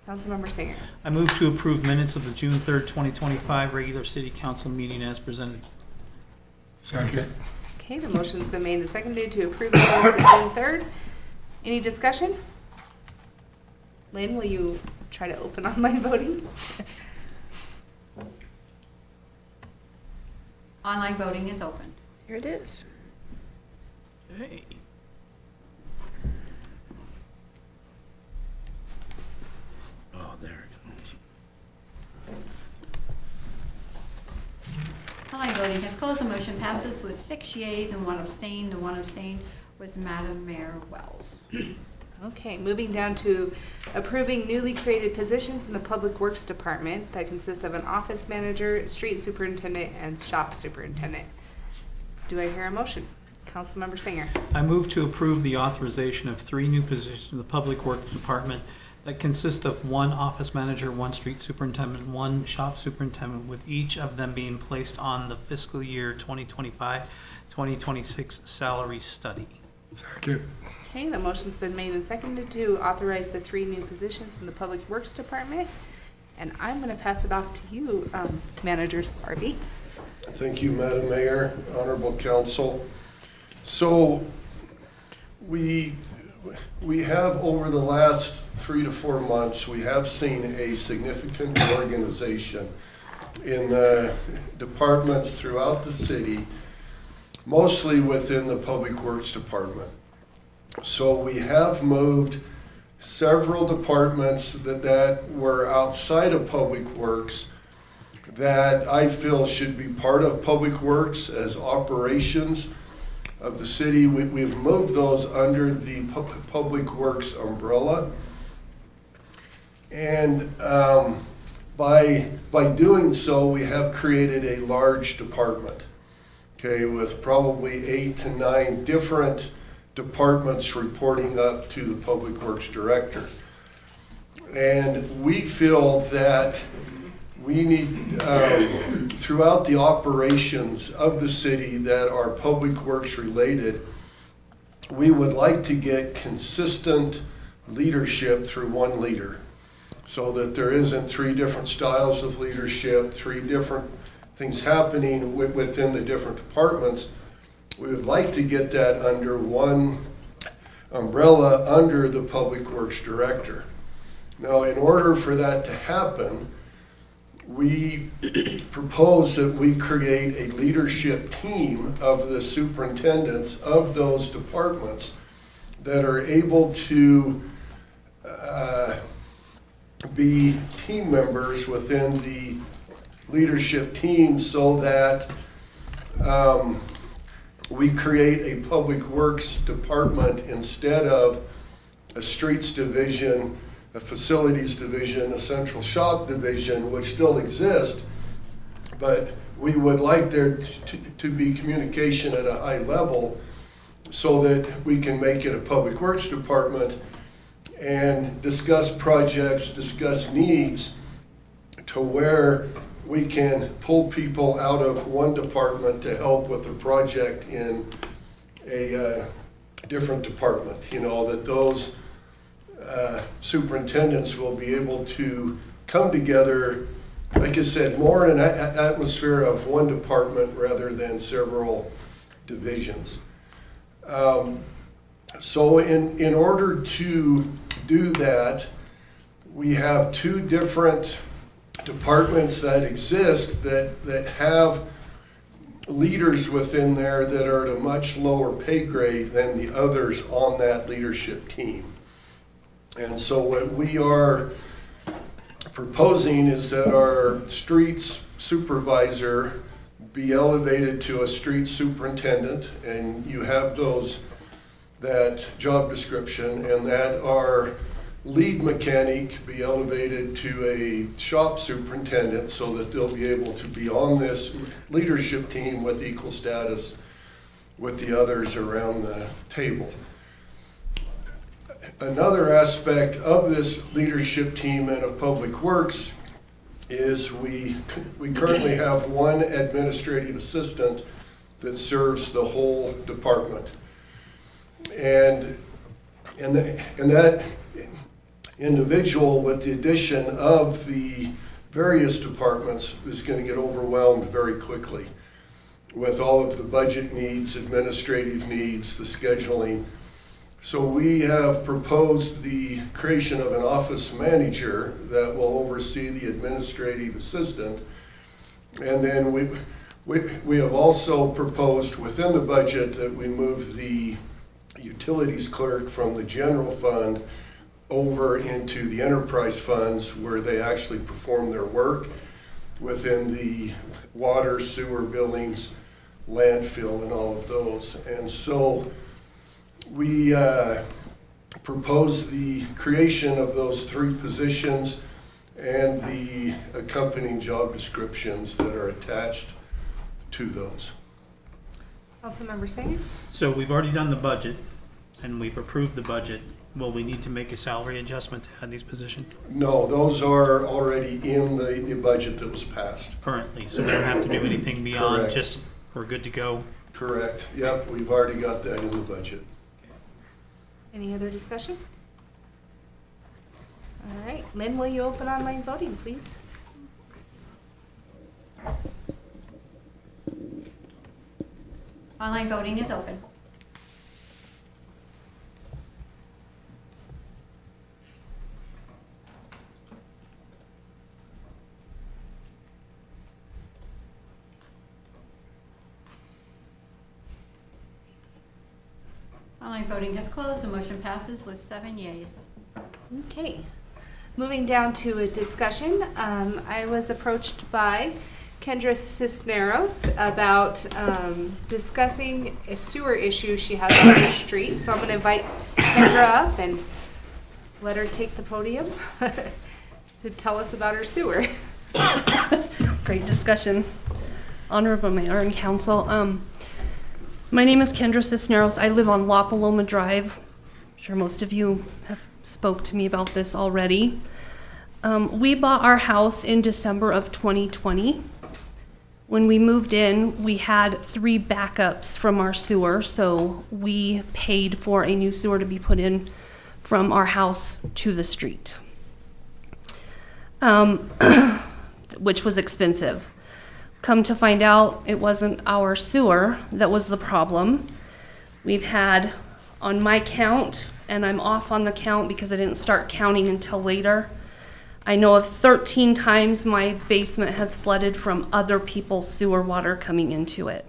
B: Councilmember Singer.
C: I move to approve minutes of the June 3rd, 2025 regular city council meeting as presented.
S: Second.
B: Okay, the motion's been made and seconded to approve the minutes of June 3rd. Any discussion? Lynn, will you try to open online voting?
E: Online voting is open.
D: Here it is.
C: Hey.
P: Oh, there it goes.
E: Online voting has closed. The motion passes with 6 yeas and 1 abstain. The 1 abstain was Madam Mayor Wells.
B: Okay, moving down to approving newly created positions in the Public Works Department that consist of an office manager, street superintendent, and shop superintendent. Do I hear a motion? Councilmember Singer.
C: I move to approve the authorization of 3 new positions in the Public Works Department that consist of 1 office manager, 1 street superintendent, 1 shop superintendent, with each of them being placed on the fiscal year 2025-2026 salary study.
S: Second.
B: Okay, the motion's been made and seconded to authorize the 3 new positions in the Public Works Department. And I'm going to pass it off to you, Manager Sarvey.
M: Thank you, Madam Mayor, Honorable Council. So we have, over the last 3 to 4 months, we have seen a significant organization in departments throughout the city, mostly within the Public Works Department. So we have moved several departments that were outside of Public Works that I feel should be part of Public Works as operations of the city. We've moved those under the Public Works umbrella. And by doing so, we have created a large department, okay, with probably 8 to 9 different departments reporting up to the Public Works Director. And we feel that we need, throughout the operations of the city that are Public Works related, we would like to get consistent leadership through one leader, so that there isn't 3 different styles of leadership, 3 different things happening within the different departments. We would like to get that under one umbrella under the Public Works Director. Now, in order for that to happen, we propose that we create a leadership team of the superintendents of those departments that are able to be team members within the leadership team, so that we create a Public Works Department instead of a streets division, a facilities division, a central shop division, which still exist, but we would like there to be communication at a high level so that we can make it a Public Works Department and discuss projects, discuss needs, to where we can pull people out of one department to help with the project in a different department. You know, that those superintendents will be able to come together, like I said, more in an atmosphere of one department rather than several divisions. So in order to do that, we have 2 different departments that exist that have leaders within there that are at a much lower pay grade than the others on that leadership team. And so what we are proposing is that our streets supervisor be elevated to a street superintendent, and you have that job description, and that our lead mechanic be elevated to a shop superintendent, so that they'll be able to be on this leadership team with equal status with the others around the table. Another aspect of this leadership team and of Public Works is we currently have 1 administrative assistant that serves the whole department. And that individual, with the addition of the various departments, is going to get overwhelmed very quickly with all of the budget needs, administrative needs, the scheduling. So we have proposed the creation of an office manager that will oversee the administrative assistant. And then we have also proposed within the budget that we move the utilities clerk from the general fund over into the enterprise funds, where they actually perform their work within the water, sewer, buildings, landfill, and all of those. And so we propose the creation of those 3 positions and the accompanying job descriptions that are attached to those.
B: Councilmember Sanger?
C: So we've already done the budget, and we've approved the budget. Will we need to make a salary adjustment to add these positions
M: No, those are already in the budget that was passed.
C: currently? So we don't have to do anything beyond
M: Correct.
C: just, we're good to go?
M: Correct. Yep, we've already got that in the budget.
B: Any other discussion? All right, Lynn, will you open online voting, please?
E: Online voting is open. Online voting has closed. The motion passes with 7 yeas.
B: Okay. Moving down to a discussion, I was approached by Kendra Cisneros about discussing a sewer issue she has on her street. So I'm going to invite Kendra up and let her take the podium to tell us about her sewer.
T: Great discussion. Honorable Mayor and Council. My name is Kendra Cisneros. I live on La Paloma Drive. I'm sure most of you have spoke to me about this already. We bought our house in December of 2020. When we moved in, we had 3 backups from our sewer, so we paid for a new sewer to be put in from our house to the street, which was expensive. Come to find out, it wasn't our sewer that was the problem. We've had, on my count, and I'm off on the count because I didn't start counting until later, I know of 13 times my basement has flooded from other people's sewer water coming into it.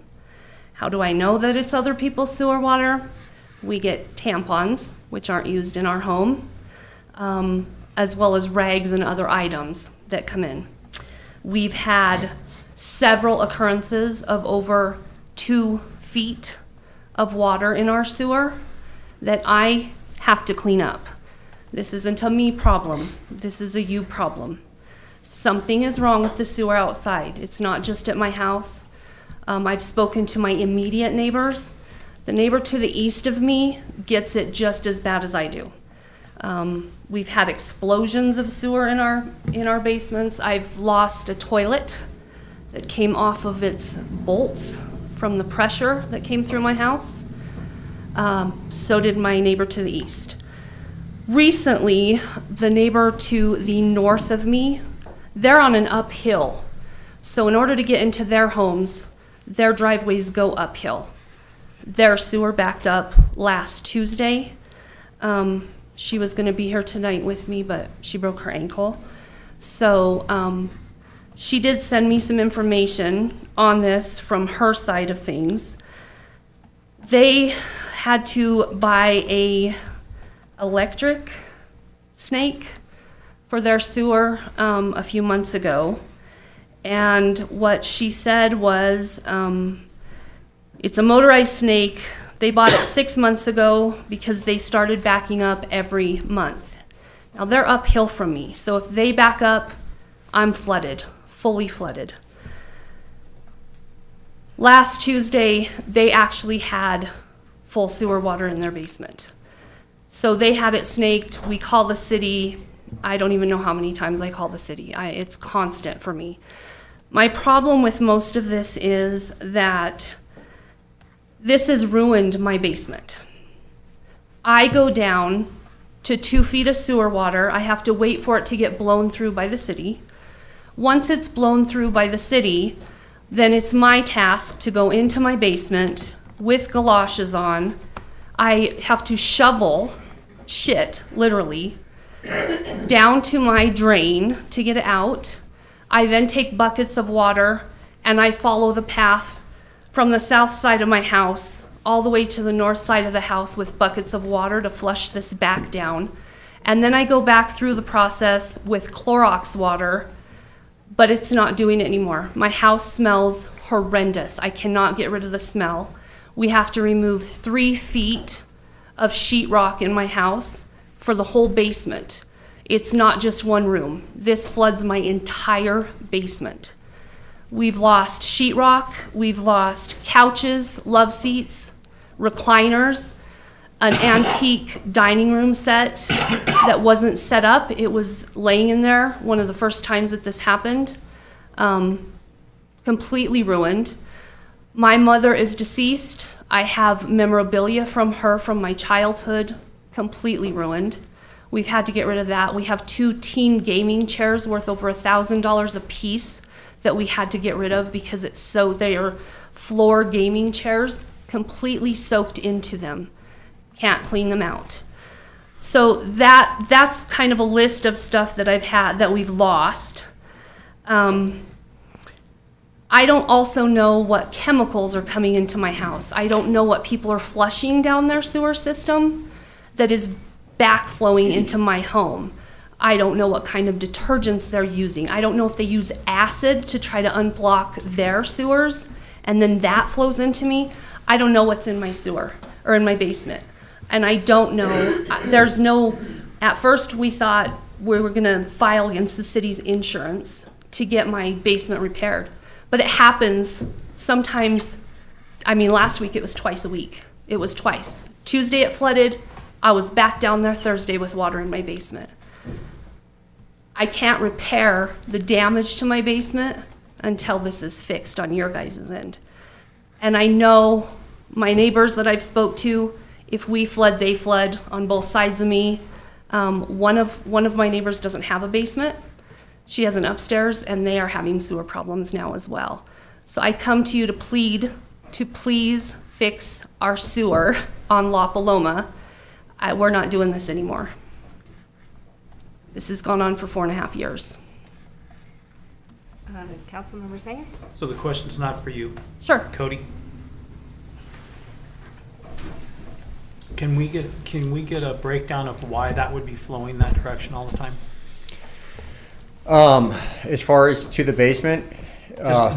T: How do I know that it's other people's sewer water? We get tampons, which aren't used in our home, as well as rags and other items that come in. We've had several occurrences of over 2 feet of water in our sewer that I have to clean up. This isn't a me problem. This is a you problem. Something is wrong with the sewer outside. It's not just at my house. I've spoken to my immediate neighbors. The neighbor to the east of me gets it just as bad as I do. We've had explosions of sewer in our basements. I've lost a toilet that came off of its bolts from the pressure that came through my house. So did my neighbor to the east. Recently, the neighbor to the north of me, they're on an uphill. So in order to get into their homes, their driveways go uphill. Their sewer backed up last Tuesday. She was gonna be here tonight with me, but she broke her ankle. So she did send me some information on this from her side of things. They had to buy a electric snake for their sewer a few months ago. And what she said was, it's a motorized snake. They bought it 6 months ago because they started backing up every month. Now they're uphill from me, so if they back up, I'm flooded, fully flooded. Last Tuesday, they actually had full sewer water in their basement. So they had it snaked. We call the city. I don't even know how many times I call the city. It's constant for me. My problem with most of this is that this has ruined my basement. I go down to 2 feet of sewer water. I have to wait for it to get blown through by the city. Once it's blown through by the city, then it's my task to go into my basement with galoshes on. I have to shovel shit, literally, down to my drain to get it out. I then take buckets of water and I follow the path from the south side of my house all the way to the north side of the house with buckets of water to flush this back down. And then I go back through the process with Clorox water, but it's not doing it anymore. My house smells horrendous. I cannot get rid of the smell. We have to remove 3 feet of sheetrock in my house for the whole basement. It's not just one room. This floods my entire basement. We've lost sheetrock, we've lost couches, love seats, recliners, an antique dining room set that wasn't set up. It was laying in there one of the first times that this happened. Completely ruined. My mother is deceased. I have memorabilia from her from my childhood, completely ruined. We've had to get rid of that. We have 2 teen gaming chairs worth over $1,000 a piece that we had to get rid of because they are floor gaming chairs, completely soaked into them. Can't clean them out. So that's kind of a list of stuff that I've had that we've lost. I don't also know what chemicals are coming into my house. I don't know what people are flushing down their sewer system that is backflowing into my home. I don't know what kind of detergents they're using. I don't know if they use acid to try to unblock their sewers and then that flows into me. I don't know what's in my sewer or in my basement. And I don't know, at first we thought we were gonna file against the city's insurance to get my basement repaired. But it happens sometimes, last week it was twice a week. It was twice. Tuesday it flooded, I was back down there Thursday with water in my basement. I can't repair the damage to my basement until this is fixed on your guys' end. And I know my neighbors that I've spoke to, if we flood, they flood on both sides of me. One of my neighbors doesn't have a basement. She has an upstairs, and they are having sewer problems now as well. So I come to you to please fix our sewer on La Paloma. We're not doing this anymore. This has gone on for 4.5 years.
B: Councilmember Sanger?
C: So the question's not for you.
T: Sure.
C: Cody? Can we get a breakdown of why that would be flowing that direction all the time?
R: As far as to the basement,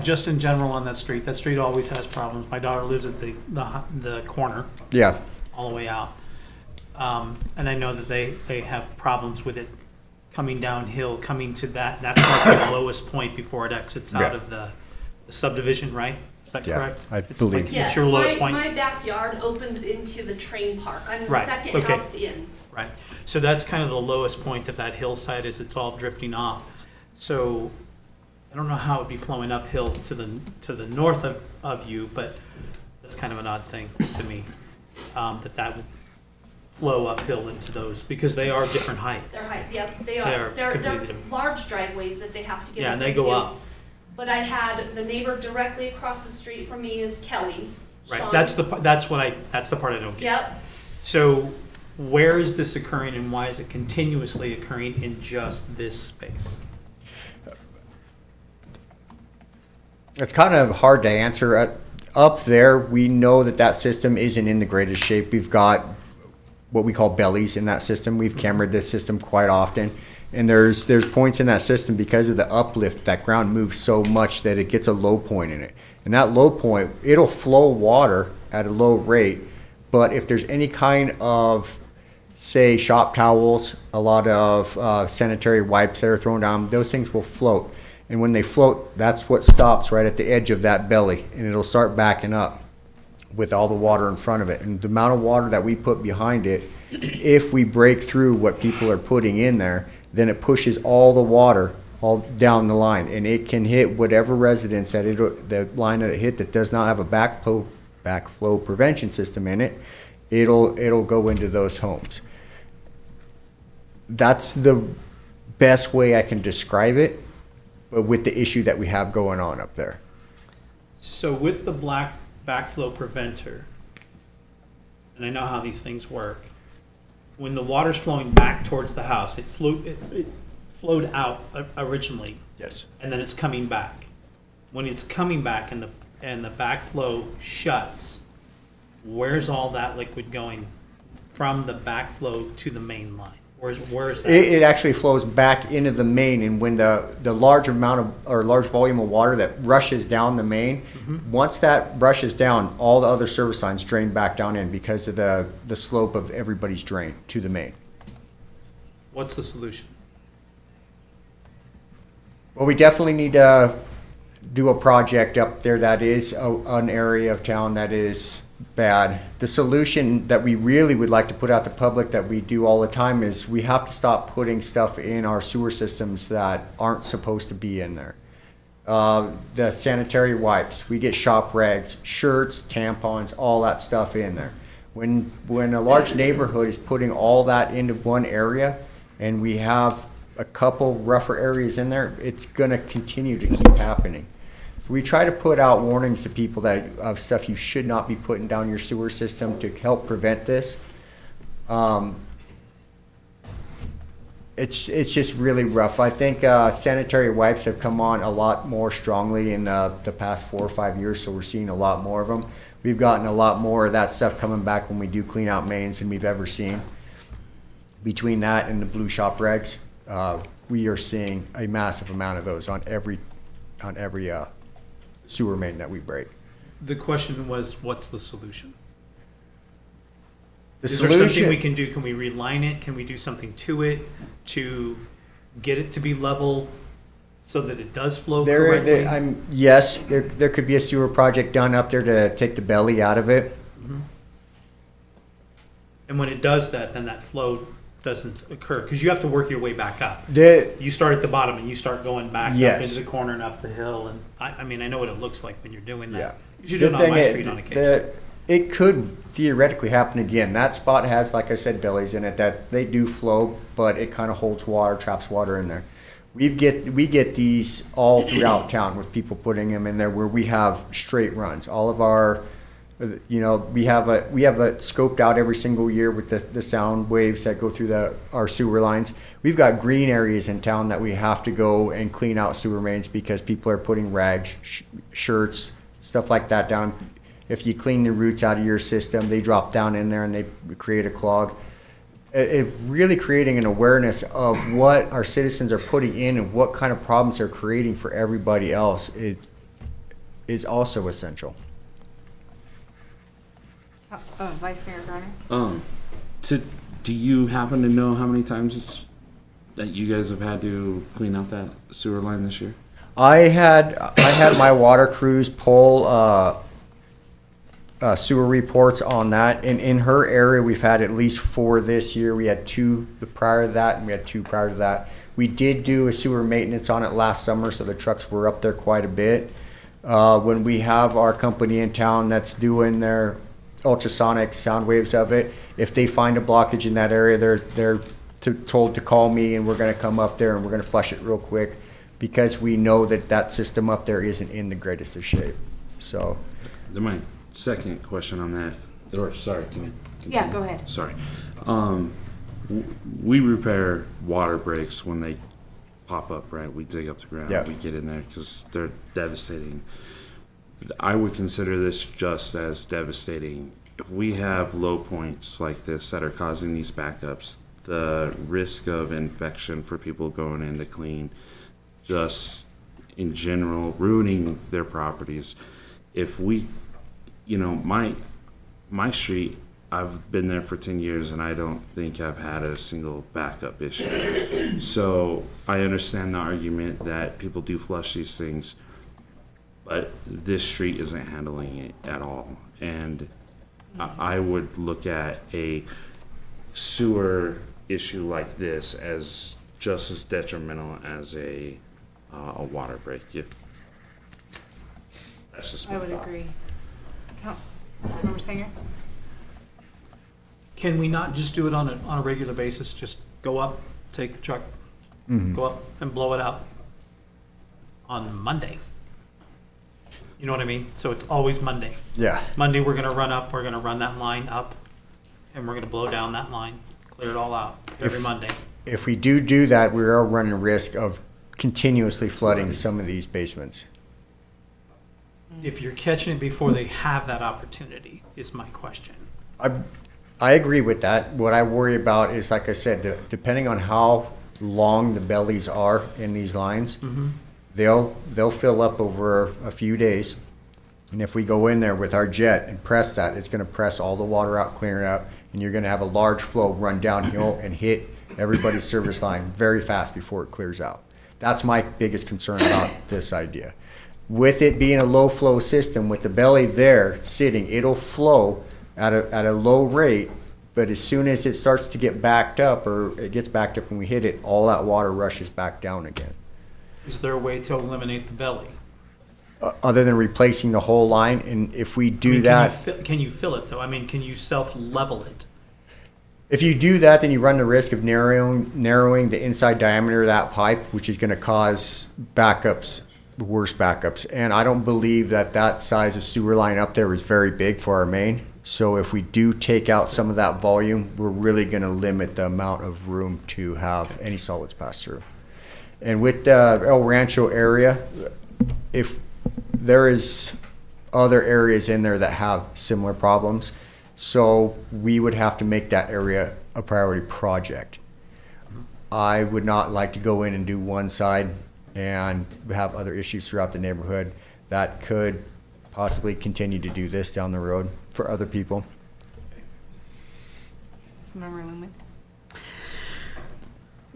C: Just in general on that street. That street always has problems. My daughter lives at the corner.
R: Yeah.
C: All the way out. And I know that they have problems with it coming downhill, coming to that's like the lowest point before it exits out of the subdivision, right? Is that correct?
R: I believe.
C: Like,
T: Yes,
C: it's your lowest point?
T: my backyard opens into the train park. I'm the
C: Right,
T: second
C: okay.
T: house in.
C: Right. So that's kind of the lowest point of that hillside is it's all drifting off. So I don't know how it would be flowing uphill to the north of you, but that's kind of an odd thing to me, that would flow uphill into those, because they are different heights.
T: They're high, yep, they
C: They
T: are.
C: are
T: They're
C: completely different.
T: large driveways that they have to get
C: Yeah,
T: up
C: and they go
T: into.
C: up.
T: But I had the neighbor directly across the street from me is Kelly's.
C: Right,
T: Sean.
C: that's the part I don't get.
T: Yep.
C: So where is this occurring and why is it continuously occurring in just this space?
R: It's kind of hard to answer. Up there, we know that system isn't in the greatest shape. We've got what we call bellies in that system. We've cambered this system quite often. And there's points in that system because of the uplift, that ground moves so much that it gets a low point in it. And that low point, it'll flow water at a low rate, but if there's any kind of, say, shop towels, a lot of sanitary wipes that are thrown down, those things will float. And when they float, that's what stops right at the edge of that belly, and it'll start backing up with all the water in front of it. And the amount of water that we put behind it, if we break through what people are putting in there, then it pushes all the water all down the line, and it can hit whatever residence that the line that it hit that does not have a backflow prevention system in it. It'll go into those homes. That's the best way I can describe it, but with the issue that we have going on up there.
C: So with the black backflow preventer, and I know how these things work, when the water's flowing back towards the house, it flowed out originally.
R: Yes.
C: And then it's coming back. When it's coming back and the backflow shuts, where's all that liquid going from the backflow to the main line? Where's that?
R: It actually flows back into the main, and when the large volume of water that rushes down the main, once that rushes down, all the other service lines drain back down in because of the slope of everybody's drain to the main.
C: What's the solution?
R: Well, we definitely need do a project up there that is an area of town that is bad. The solution that we really would like to put out to public that we do all the time is we have to stop putting stuff in our sewer systems that aren't supposed to be in there. The sanitary wipes, we get shop rags, shirts, tampons, all that stuff in there. When a large neighborhood is putting all that into one area and we have a couple rougher areas in there, it's going to continue to keep happening. So we try to put out warnings to people that of stuff you should not be putting down your sewer system to help prevent this. It's just really rough. I think sanitary wipes have come on a lot more strongly in the past 4 or 5 years, so we're seeing a lot more of them. We've gotten a lot more of that stuff coming back when we do clean out mains than we've ever seen. Between that and the blue shop regs, we are seeing a massive amount of those on every sewer main that we break.
C: The question was, what's the solution?
R: The
C: Is
R: solution,
C: there something we can do? Can we reline it? Can we do something to it to get it to be level so that it does flow correctly?
R: yes, there could be a sewer project done up there to take the belly out of it.
C: Mhm. And when it does that, then that flow doesn't occur because you have to work your way back up. You start at the bottom and you start going back up into the corner and up the hill. And I mean, I know what it looks like when you're doing that. You should do it on my street on occasion.
R: It could theoretically happen again. That spot has, like I said, bellies in it that they do flow, but it kind of holds water, traps water in there. We get these all throughout town with people putting them in there where we have straight runs. All of our, we have it scoped out every single year with the sound waves that go through our sewer lines. We've got green areas in town that we have to go and clean out sewer mains because people are putting rags, shirts, stuff like that down. If you clean the roots out of your system, they drop down in there and they create a clog. It really creating an awareness of what our citizens are putting in and what kind of problems they're creating for everybody else is also essential.
B: Vice Mayor Garner?
P: Do you happen to know how many times that you guys have had to clean out that sewer line this year?
R: I had my water crews pull sewer reports on that, and in her area we've had at least 4 this year. We had 2 the prior to that, and we had 2 prior to that. We did do a sewer maintenance on it last summer, so the trucks were up there quite a bit. When we have our company in town that's doing their ultrasonic sound waves of it, if they find a blockage in that area, they're told to call me, and we're going to come up there and we're going to flush it real quick because we know that system up there isn't in the greatest of shape. So,
P: my second question on that, or sorry, can you continue?
B: Yeah, go ahead.
P: Sorry. We repair water breaks when they pop up, right? We dig up the ground, we get in there because they're devastating. I would consider this just as devastating. If we have low points like this that are causing these backups, the risk of infection for people going in to clean, just in general, ruining their properties. If we, my street, I've been there for 10 years and I don't think I've had a single backup issue. So I understand the argument that people do flush these things, but this street isn't handling it at all. And I would look at a sewer issue like this as just as detrimental as a water break. If that's just my
B: I would
P: thought.
B: agree. Councilmember Singer?
C: Can we not just do it on a regular basis? Just go up, take the truck, go up and blow it out on Monday. You know what I mean? So it's always Monday.
R: Yeah.
C: Monday we're gonna run up, we're gonna run that line up, and we're gonna blow down that line, clear it all out every Monday.
R: If we do that, we are running risk of continuously flooding some of these basements.
C: If you're catching it before they have that opportunity, is my question.
R: I agree with that. What I worry about is, like I said, depending on how long the bellies are in these lines, they'll fill up over a few days. And if we go in there with our jet and press that, it's going to press all the water out, clear it up, and you're going to have a large flow run downhill and hit everybody's service line very fast before it clears out. That's my biggest concern about this idea. With it being a low flow system, with the belly there sitting, it'll flow at a low rate, but as soon as it starts to get backed up, or it gets backed up when we hit it, all that water rushes back down again.
C: Is there a way to eliminate the belly?
R: Other than replacing the whole line, and if we do
C: I mean,
R: that.
C: Can you fill it though? I mean, can you self-level it?
R: If you do that, then you run the risk of narrowing the inside diameter of that pipe, which is going to cause backups, worse backups. And I don't believe that size of sewer line up there is very big for our main. So if we do take out some of that volume, we're really going to limit the amount of room to have any solids pass through. And with the El Rancho area, if there is other areas in there that have similar problems, so we would have to make that area a priority project. I would not like to go in and do one side and have other issues throughout the neighborhood that could possibly continue to do this down the road for other people.
B: Councilmember Lumen.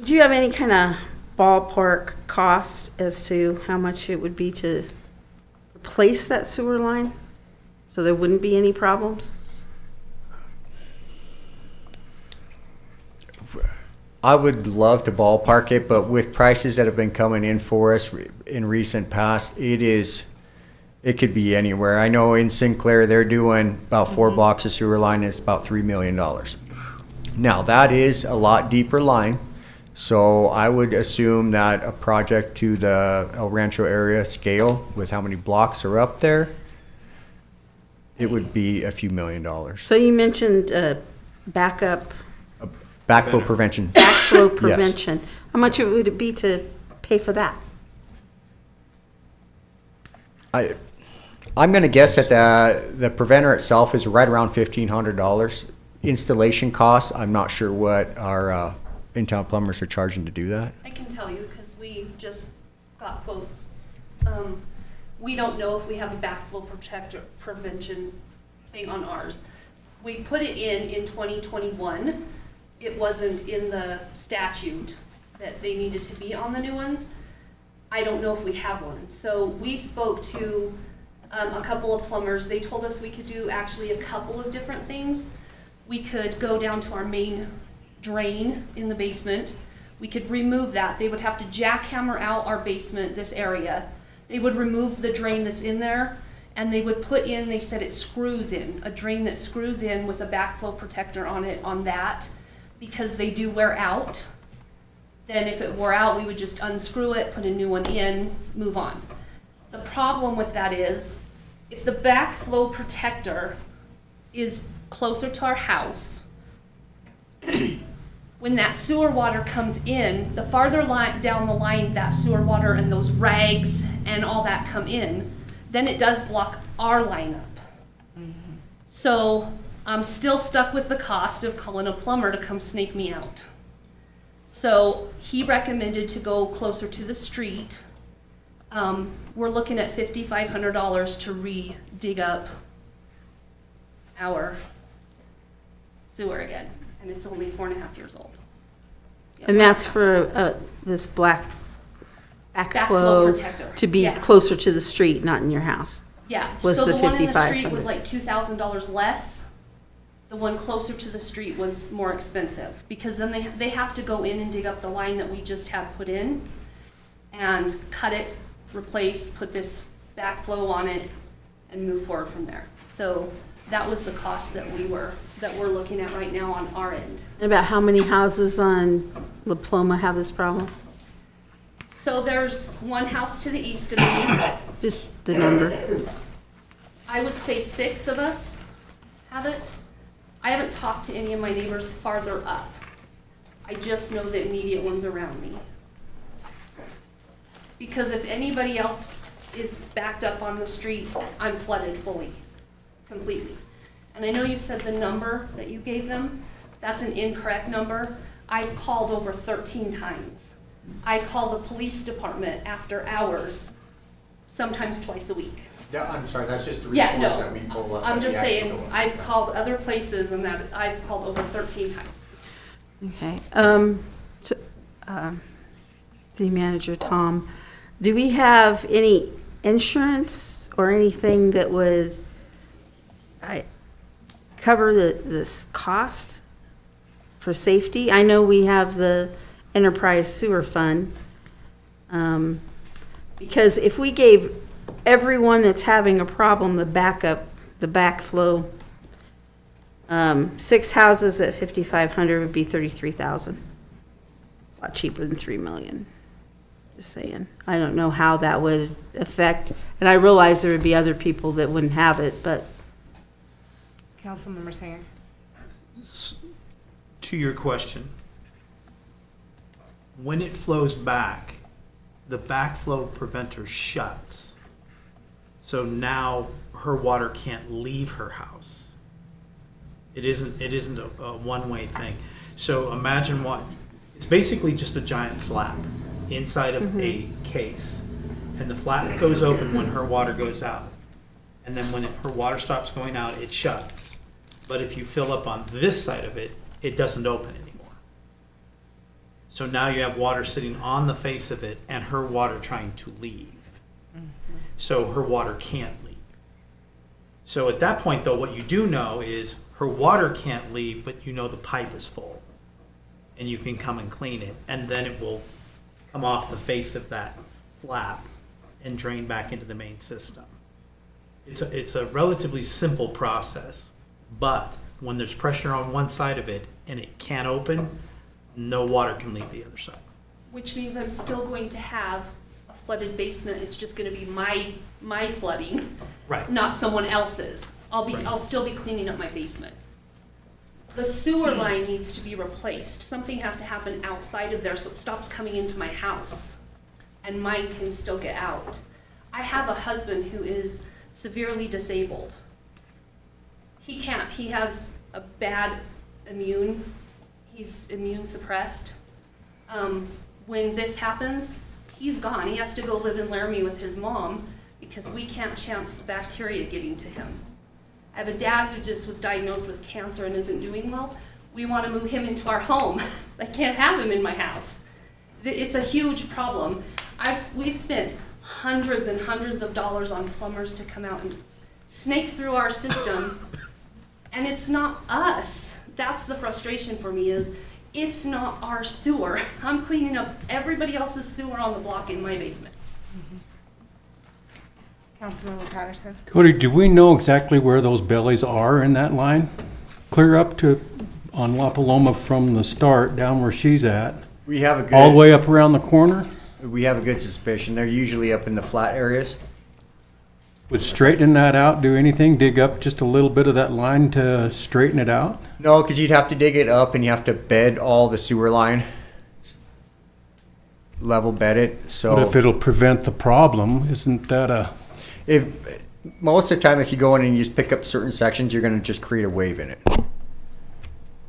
D: Do you have any kind of ballpark cost as to how much it would be to replace that sewer line so there wouldn't be any problems?
R: I would love to ballpark it, but with prices that have been coming in for us in recent past, it could be anywhere. I know in Sinclair, they're doing about 4 blocks of sewer line, and it's about $3 million. Now, that is a lot deeper line, so I would assume that a project to the El Rancho area scale, with how many blocks are up there, it would be a few $1 million.
D: So you mentioned backup.
R: Backflow prevention.
D: Backflow prevention. Yes. How much would it be to pay for that?
R: I'm going to guess that the preventer itself is right around $1,500. Installation costs, I'm not sure what our in-town plumbers are charging to do that.
T: I can tell you because we just got quotes. We don't know if we have a backflow prevention thing on ours. We put it in 2021. It wasn't in the statute that they needed to be on the new ones. I don't know if we have one. So we spoke to a couple of plumbers. They told us we could do actually a couple of different things. We could go down to our main drain in the basement. We could remove that. They would have to jackhammer out our basement, this area. They would remove the drain that's in there, and they would put in, they said it screws in, a drain that screws in with a backflow protector on it, on that, because they do wear out. Then if it wore out, we would just unscrew it, put a new one in, move on. The problem with that is, if the backflow protector is closer to our house, when that sewer water comes in, the farther down the line that sewer water and those rags and all that come in, then it does block our line up. So I'm still stuck with the cost of calling a plumber to come snake me out. So he recommended to go closer to the street. We're looking at $5,500 to dig up our sewer again, and it's only 4.5 years old. Yep.
D: And that's for this backflow
T: protector
D: to be closer to the street, not in your house.
T: Yeah,
D: Was
T: so
D: the
T: the one in the street
D: $5,500.
T: was like $2,000 less. The one closer to the street was more expensive, because then they have to go in and dig up the line that we just had put in and cut it, replace, put this backflow on it, and move forward from there. So that was the cost that we're looking at right now on our end.
D: And about how many houses on La Ploma have this problem?
T: So there's one house to the east of me.
D: Just the number.
T: I would say 6 of us have it. I haven't talked to any of my neighbors farther up. I just know the immediate ones around me. Because if anybody else is backed up on the street, I'm flooded fully, completely. And I know you said the number that you gave them, that's an incorrect number. I've called over 13 times. I call the police department after hours, sometimes twice a week.
R: Yeah, I'm sorry, that's just the
T: Yeah,
R: reports
T: no,
R: that we pull up.
T: I'm just
R: the actual
T: saying,
R: one.
T: I've called other places and that I've called over 13 times.
D: Okay. City Manager Tom, do we have any insurance or anything that would cover this cost for safety? I know we have the enterprise sewer fund. Because if we gave everyone that's having a problem the backflow, 6 houses at 5,500 would be 33,000. A lot cheaper than 3 million. Just saying. I don't know how that would affect, and I realize there would be other people that wouldn't have it, but.
B: Councilmember Singer.
C: To your question, when it flows back, the backflow preventer shuts. So now her water can't leave her house. It isn't a one-way thing. So imagine it's basically just a giant flap inside of a case. And the flap goes open when her water goes out. And then when her water stops going out, it shuts. But if you fill up on this side of it, it doesn't open anymore. So now you have water sitting on the face of it and her water trying to leave. So her water can't leave. So at that point, though, what you do know is her water can't leave, but you know the pipe is full. And you can come and clean it. And then it will come off the face of that flap and drain back into the main system. It's a relatively simple process. But when there's pressure on one side of it and it can't open, no water can leave the other side.
T: Which means I'm still going to have a flooded basement. It's just going to be my flooding,
C: right?
T: Not someone else's. I'll still be cleaning up my basement. The sewer line needs to be replaced. Something has to happen outside of there so it stops coming into my house, and mine can still get out. I have a husband who is severely disabled. He can't. He has a bad immune. He's immune suppressed. When this happens, he's gone. He has to go live in Laramie with his mom because we can't chance the bacteria getting to him. I have a dad who just was diagnosed with cancer and isn't doing well. We want to move him into our home. I can't have him in my house. It's a huge problem. We've spent hundreds and hundreds of dollars on plumbers to come out and snake through our system, and it's not us. That's the frustration for me is it's not our sewer. I'm cleaning up everybody else's sewer on the block in my basement.
B: Councilmember Patterson.
H: Cody, do we know exactly where those bellies are in that line? Clear up to on La Paloma from the start down where she's at.
R: We have a good,
H: all the way up around the corner?
R: We have a good suspicion. They're usually up in the flat areas.
H: Would straightening that out do anything? Dig up just a little bit of that line to straighten it out?
R: No, because you'd have to dig it up and you have to bed all the sewer line, level bed it. So,
H: but if it'll prevent the problem, isn't that a...
R: If most of the time, if you go in and you just pick up certain sections, you're going to just create a wave in it.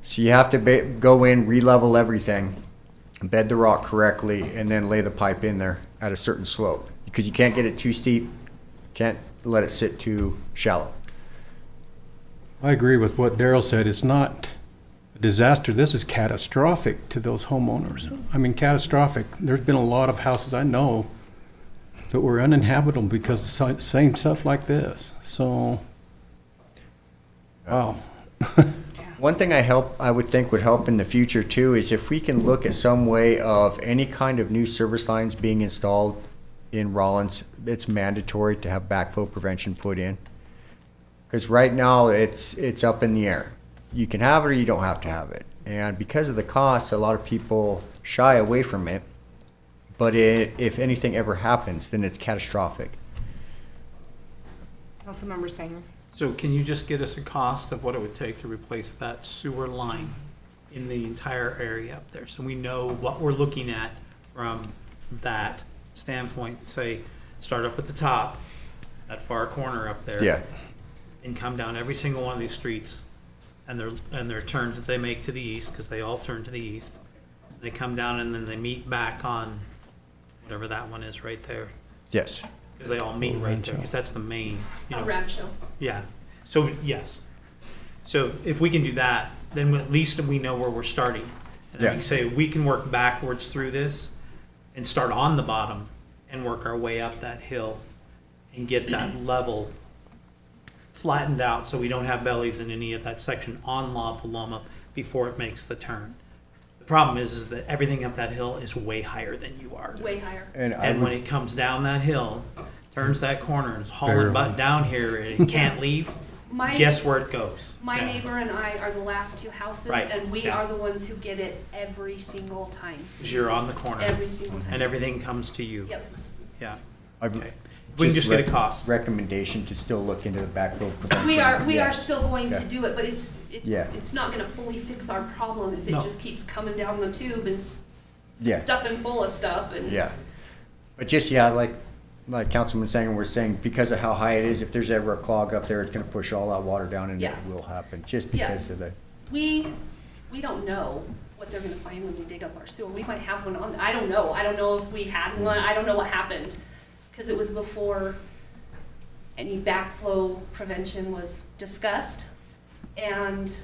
R: So you have to go in, re-level everything, bed the rock correctly, and then lay the pipe in there at a certain slope. Because you can't get it too steep, can't let it sit too shallow.
H: I agree with what Daryl said. It's not a disaster. This is catastrophic to those homeowners. I mean, catastrophic. There's been a lot of houses I know that were uninhabitable because of same stuff like this. So, wow.
R: One thing I would think would help in the future too is if we can look at some way of any kind of new service lines being installed in Rawlins, it's mandatory to have backflow prevention put in. Because right now it's up in the air. You can have it or you don't have to have it. And because of the cost, a lot of people shy away from it. But if anything ever happens, then it's catastrophic.
B: Councilmember Sanger.
C: So can you just get us a cost of what it would take to replace that sewer line in the entire area up there? So we know what we're looking at from that standpoint. Say, start up at the top, that far corner up there.
R: Yeah.
C: And come down every single one of these streets and their turns that they make to the east, because they all turn to the east. They come down and then they meet back on whatever that one is right there.
R: Yes.
C: Because they all meet right there, because that's the main.
T: Rancho.
C: Yeah. So, yes. So if we can do that, then at least we know where we're starting. And then we can say we can work backwards through this and start on the bottom and work our way up that hill and get that level flattened out so we don't have bellies in any of that section on La Paloma before it makes the turn. The problem is that everything up that hill is way higher than you are.
T: Way higher.
C: And when it comes down that hill, turns that corner and it's hauling
H: Barely.
C: butt down here and it can't leave,
T: My-
C: guess where it goes?
T: My neighbor and I are the last two houses,
C: Right,
T: and we
C: yeah.
T: are the ones who get it every single time.
C: 'Cause you're on the corner.
T: Every single time.
C: And everything comes to you.
T: Yep.
C: Yeah.
R: I'd-
C: Okay. If we can just get a cost.
R: Recommendation to still look into the backflow prevention.
T: We are
R: Yes.
T: still going to
R: Okay.
T: do it, but
R: Yeah.
T: it's not gonna fully fix our problem if it
C: No.
T: just keeps coming down the tube and
R: Yeah.
T: stuffing full of stuff and.
R: Yeah. But just, yeah, like Councilman Sanger was saying, because of how high it is, if there's ever a clog up there, it's gonna push all that water down and it
T: Yeah.
R: will happen, just
T: Yeah.
R: because of the.
T: We don't know what they're gonna find when we dig up our sewer. We might have one on, I don't know. I don't know if we had one. I don't know what happened. Cause it was before any backflow prevention was discussed. And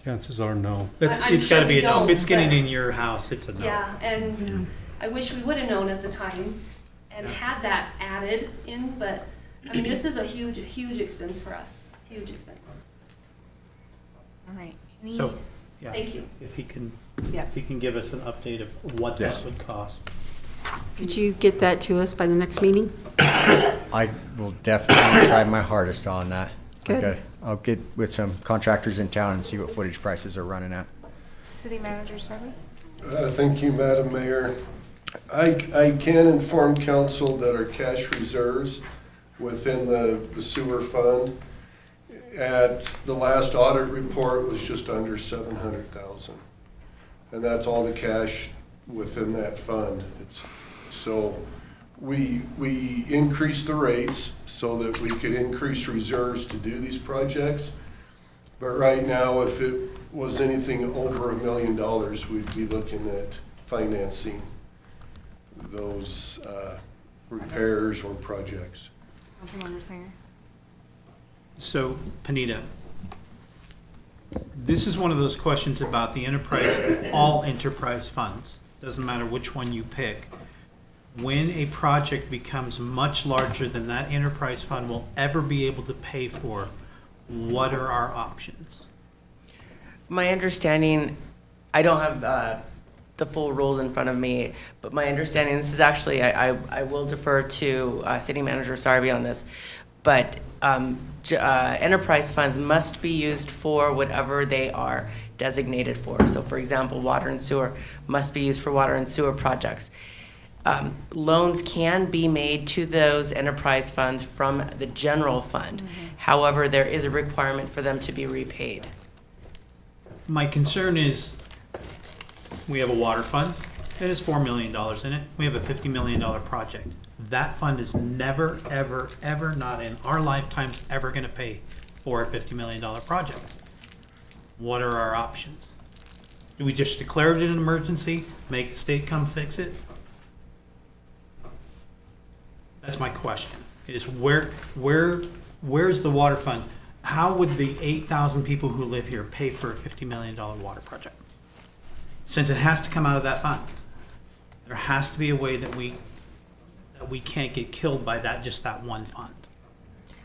H: Chances are no.
T: I'm
C: It's
T: sure
C: gotta be
T: we
C: a no. If
T: don't,
C: it's getting
T: but-
C: in your house, it's a no.
T: yeah, and I wish we would have known at the time and had that added in, but I mean, this is a huge, huge expense for us. Huge expense.
B: All right.
C: So, yeah.
T: Thank you.
C: If he can,
B: Yeah.
C: if he can give us an update of what
R: Yes.
C: that would cost.
D: Could you get that to us by the next meeting?
R: I will definitely try my hardest on that.
D: Good.
R: Okay. I'll get with some contractors in town and see what footage prices are running at.
B: City Manager Sarver?
M: Thank you, Madam Mayor. I can inform council that our cash reserves within the sewer fund at the last audit report was just under 700,000. And that's all the cash within that fund. So we increased the rates so that we could increase reserves to do these projects. But right now, if it was anything over $1 million, we'd be looking at financing those repairs or projects.
B: Councilmember Singer?
C: So, Panita, this is one of those questions about the enterprise, all enterprise funds. Doesn't matter which one you pick. When a project becomes much larger than that enterprise fund will ever be able to pay for, what are our options?
O: My understanding, I don't have the full rules in front of me, but my understanding, this is actually, I will defer to City Manager Sarby on this, but enterprise funds must be used for whatever they are designated for. So for example, water and sewer must be used for water and sewer projects. Loans can be made to those enterprise funds from the general fund. However, there is a requirement for them to be repaid.
C: My concern is, we have a water fund, it has $4 million in it, we have a $50 million project. That fund is never, ever, ever, not in our lifetimes, ever gonna pay for a $50 million project. What are our options? Do we just declare it an emergency, make the state come fix it? That's my question, is where's the water fund? How would the 8,000 people who live here pay for a $50 million water project? Since it has to come out of that fund. There has to be a way that we can't get killed by just that one fund.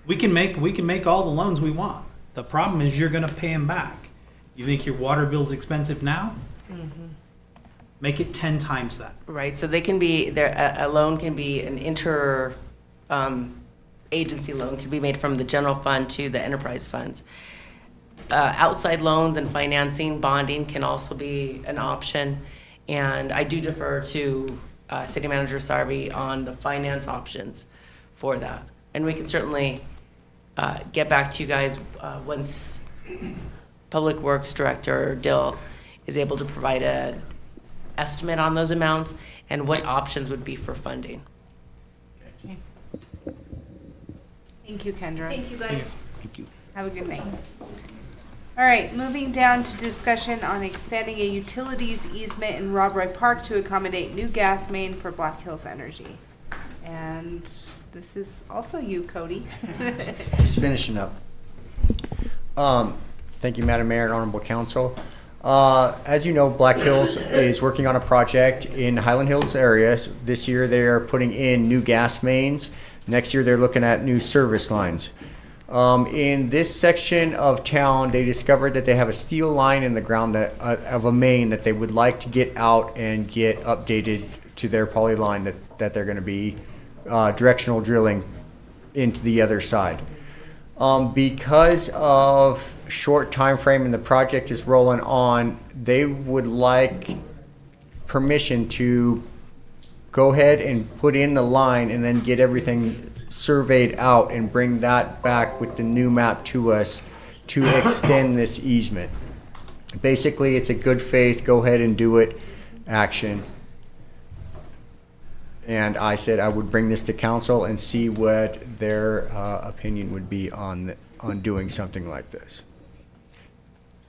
C: We can make all the loans we want. The problem is you're gonna pay them back. You think your water bill's expensive now? Make it 10 times that.
O: Right, so they can be, a loan can be an agency loan, can be made from the general fund to the enterprise funds. Outside loans and financing, bonding can also be an option. And I do defer to City Manager Sarby on the finance options for that. And we can certainly get back to you guys once Public Works Director Dill is able to provide an estimate on those amounts and what options would be for funding.
B: Thank you, Kendra.
T: Thank you, guys.
C: Thank you.
B: Have a good night. All right, moving down to discussion on expanding a utilities easement in Rob Roy Park to accommodate new gas main for Black Hills Energy. And this is also you, Cody.
R: Just finishing up. Thank you, Madam Mayor and Honorable Council. As you know, Black Hills is working on a project in Highland Hills area. So this year they are putting in new gas mains. Next year they're looking at new service lines. In this section of town, they discovered that they have a steel line in the ground that of a main that they would like to get out and get updated to their poly line that they're going to be directional drilling into the other side. Because of short time frame and the project is rolling on, they would like permission to go ahead and put in the line and then get everything surveyed out and bring that back with the new map to us to extend this easement. Basically, it's a good faith, go ahead and do it action. And I said I would bring this to council and see what their opinion would be on doing something like this.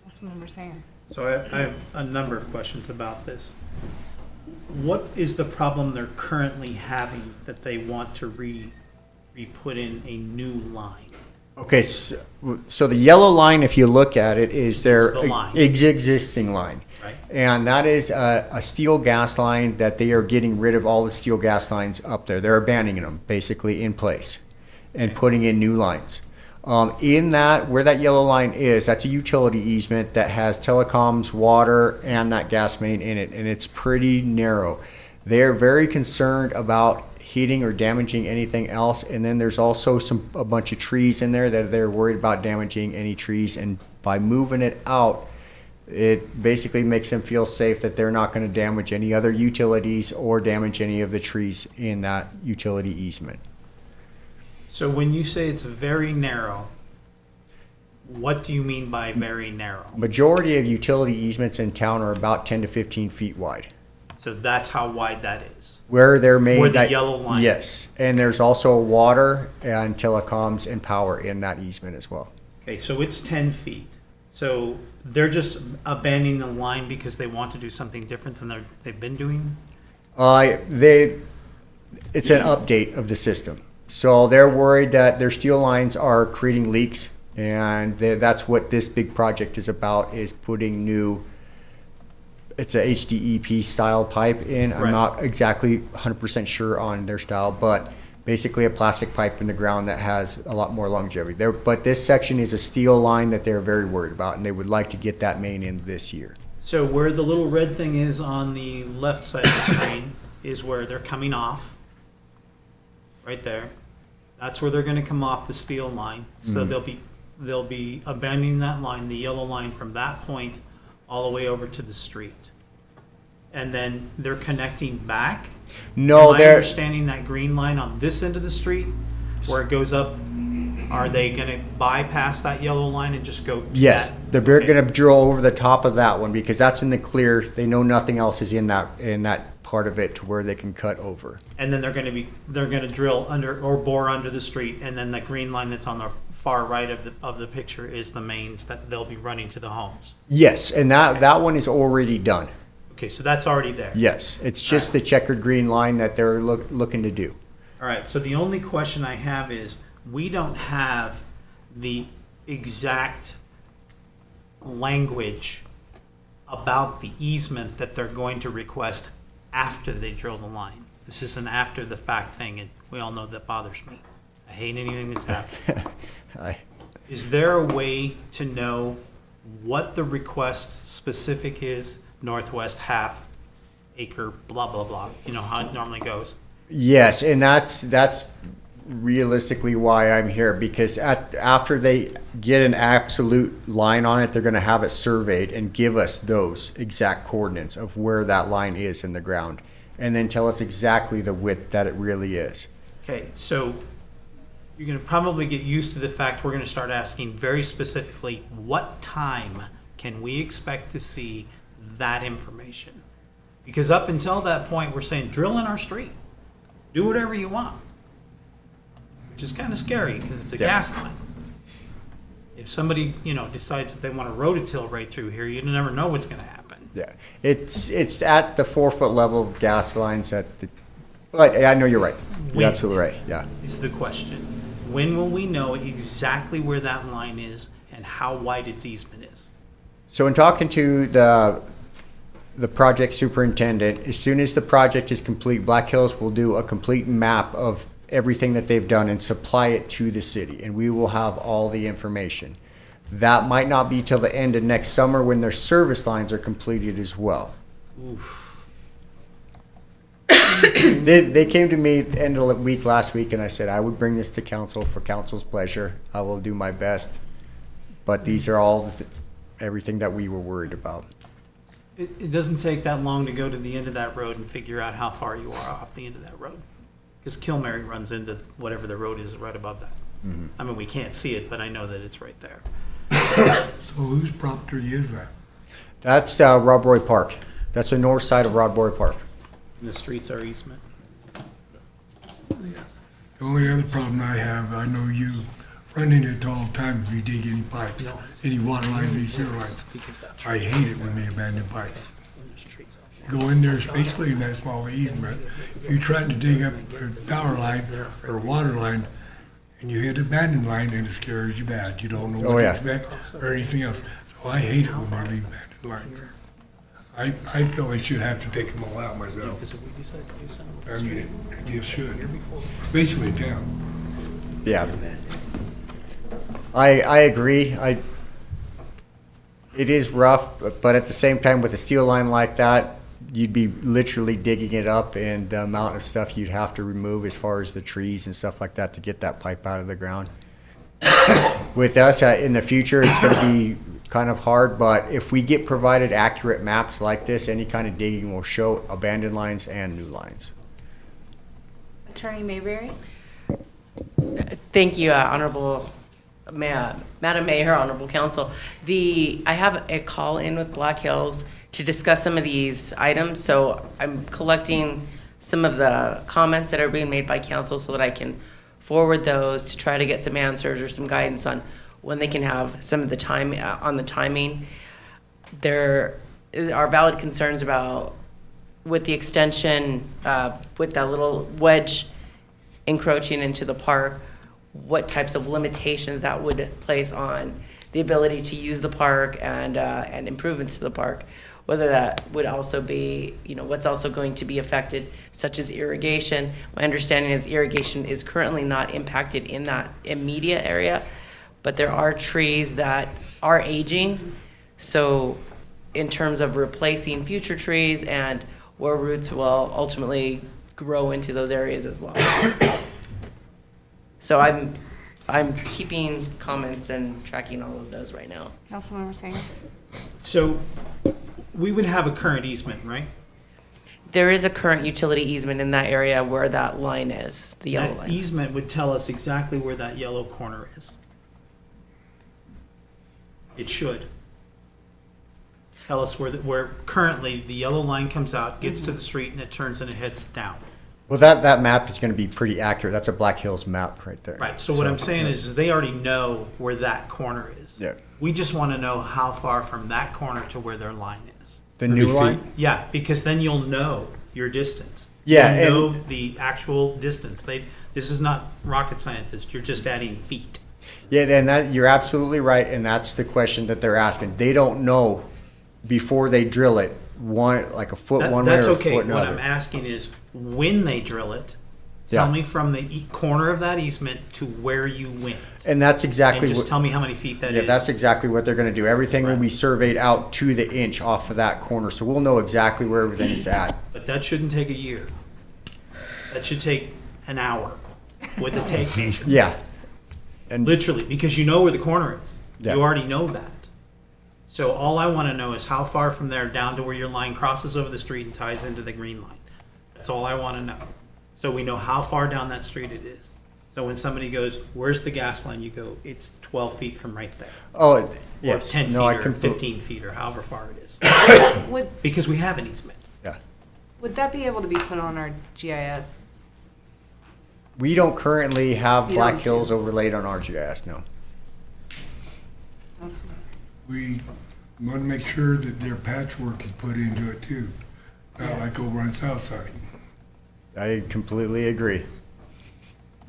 B: Councilmember Sanger.
C: So I have a number of questions about this. What is the problem they're currently having that they want to put in a new line?
R: Okay, so the yellow line, if you look at it, is their
C: the line.
R: existing line.
C: Right.
R: And that is a steel gas line that they are getting rid of all the steel gas lines up there. They're abandoning them basically in place and putting in new lines. In that, where that yellow line is, that's a utility easement that has telecoms, water, and that gas main in it, and it's pretty narrow. They're very concerned about heating or damaging anything else, and then there's also a bunch of trees in there that they're worried about damaging any trees, and by moving it out, it basically makes them feel safe that they're not going to damage any other utilities or damage any of the trees in that utility easement.
C: So when you say it's very narrow, what do you mean by very narrow?
R: Majority of utility easements in town are about 10 to 15 feet wide.
C: So that's how wide that is?
R: Where they're made.
C: Where the yellow line
R: Yes, and there's also water and telecoms and power in that easement as well.
C: Okay, so it's 10 feet. So they're just abandoning the line because they want to do something different than they've been doing?
R: It's an update of the system. So they're worried that their steel lines are creating leaks, and that's what this big project is about, is putting new, it's a HDEP style pipe in. I'm not exactly 100% sure on their style, but basically a plastic pipe in the ground that has a lot more longevity. But this section is a steel line that they're very worried about, and they would like to get that main in this year.
C: So where the little red thing is on the left side of the screen is where they're coming off, right there. That's where they're going to come off the steel line. So they'll be abandoning that line, the yellow line, from that point all the way over to the street. And then they're connecting back.
R: No,
C: Am I
R: they're
C: understanding that green line on this end of the street where it goes up. Are they going to bypass that yellow line and just go to
R: yes,
C: that?
R: they're going to drill over the top of that one because that's in the clear. They know nothing else is in that part of it to where they can cut over.
C: And then they're going to drill under or bore under the street, and then the green line that's on the far right of the picture is the mains that they'll be running to the homes.
R: Yes, and that one is already done.
C: Okay, so that's already there.
R: Yes, it's just the checkered green line that they're looking to do.
C: All right, so the only question I have is, we don't have the exact language about the easement that they're going to request after they drill the line. This is an after the fact thing, and we all know that bothers me. I hate anything that's after. Is there a way to know what the request specific is? Northwest half acre, blah, blah, blah. You know how it normally goes.
R: Yes, and that's realistically why I'm here, because after they get an absolute line on it, they're going to have it surveyed and give us those exact coordinates of where that line is in the ground, and then tell us exactly the width that it really is.
C: Okay, so you're going to probably get used to the fact we're going to start asking very specifically, what time can we expect to see that information? Because up until that point, we're saying drill in our street, do whatever you want, which is kind of scary because it's a gas line. If somebody decides that they want to rototill right through here, you never know what's going to happen.
R: Yeah, it's at the 4-foot level of gas lines but I know you're right. You're absolutely right. Yeah,
C: is the question. When will we know exactly where that line is and how wide its easement is?
R: So in talking to the project superintendent, as soon as the project is complete, Black Hills will do a complete map of everything that they've done and supply it to the city, and we will have all the information. That might not be till the end of next summer when their service lines are completed as well. They came to me end of the week last week, and I said I would bring this to council for council's pleasure. I will do my best, but these are all everything that we were worried about.
C: It doesn't take that long to go to the end of that road and figure out how far you are off the end of that road. Because Kilmary runs into whatever the road is right above that.
R: Mm-hmm.
C: I mean, we can't see it, but I know that it's right there.
S: So whose property is that?
R: That's Rob Roy Park. That's the north side of Rob Roy Park.
C: And the streets are easement.
S: The only other problem I have, I know you run into it all the time if you dig any pipes, any water lines, any sewer lines. I hate it when they abandon pipes. You go in there, especially in that small easement, you're trying to dig up a power line or a water line, and you hit an abandoned line and it scares you bad. You don't know what to expect or anything else. So I hate it when they leave abandoned lines. I feel they should have to take them all out myself. I mean, it just should, especially in town.
R: Yeah. I agree. It is rough, but at the same time, with a steel line like that, you'd be literally digging it up, and the amount of stuff you'd have to remove as far as the trees and stuff like that to get that pipe out of the ground. With us, in the future, it's going to be kind of hard, but if we get provided accurate maps like this, any kind of digging will show abandoned lines and new lines.
B: Attorney Mayberry?
O: Thank you, Honorable Madam Mayor, Honorable Council. I have a call in with Black Hills to discuss some of these items, so I'm collecting some of the comments that are being made by council so that I can forward those to try to get some answers or some guidance on when they can have some of the time on the timing. There are valid concerns about with the extension, with that little wedge encroaching into the park, what types of limitations that would place on the ability to use the park and improvements to the park. Whether that would also be, what's also going to be affected, such as irrigation. My understanding is irrigation is currently not impacted in that immediate area, but there are trees that are aging. So in terms of replacing future trees and where roots will ultimately grow into those areas as well. So I'm keeping comments and tracking all of those right now.
B: Councilmember Sanger?
C: So we would have a current easement, right?
O: There is a current utility easement in that area where that line is, the yellow
C: That
O: line.
C: easement would tell us exactly where that yellow corner is. It should. Tell us where currently the yellow line comes out, gets to the street, and it turns and it heads down.
R: Well, that map is going to be pretty accurate. That's a Black Hills map right there.
C: Right, so what I'm saying is they already know where that corner is.
R: Yeah.
C: We just want to know how far from that corner to where their line is.
R: The new line?
C: Yeah, because then you'll know your distance.
R: Yeah,
C: You'll know the actual distance. This is not rocket scientist. You're just adding feet.
R: Yeah, and you're absolutely right, and that's the question that they're asking. They don't know before they drill it, like a foot one way or a foot another.
C: What I'm asking is when they drill it, tell me from the corner of that easement to where you went.
R: And that's exactly
C: and just tell me how many feet that is.
R: Yeah, that's exactly what they're going to do. Everything will be surveyed out to the inch off of that corner, so we'll know exactly where everything is at.
C: But that shouldn't take a year. That should take an hour with the tape measure.
R: Yeah. And
C: literally, because you know where the corner is.
R: Yeah.
C: You already know that. So all I want to know is how far from there down to where your line crosses over the street and ties into the green line. That's all I want to know. So we know how far down that street it is. So when somebody goes, where's the gas line? You go, it's 12 feet from right there.
R: Oh, yes.
C: Or 10
R: No,
C: feet or 15 feet or however far it is. Because we have an easement.
R: Yeah.
B: Would that be able to be put on our GIS?
R: We don't currently have
B: You
R: Black
B: don't
R: Hills overlaid on our GIS, no.
S: We want to make sure that their patchwork is put into it too, not like over on South Side.
R: I completely agree.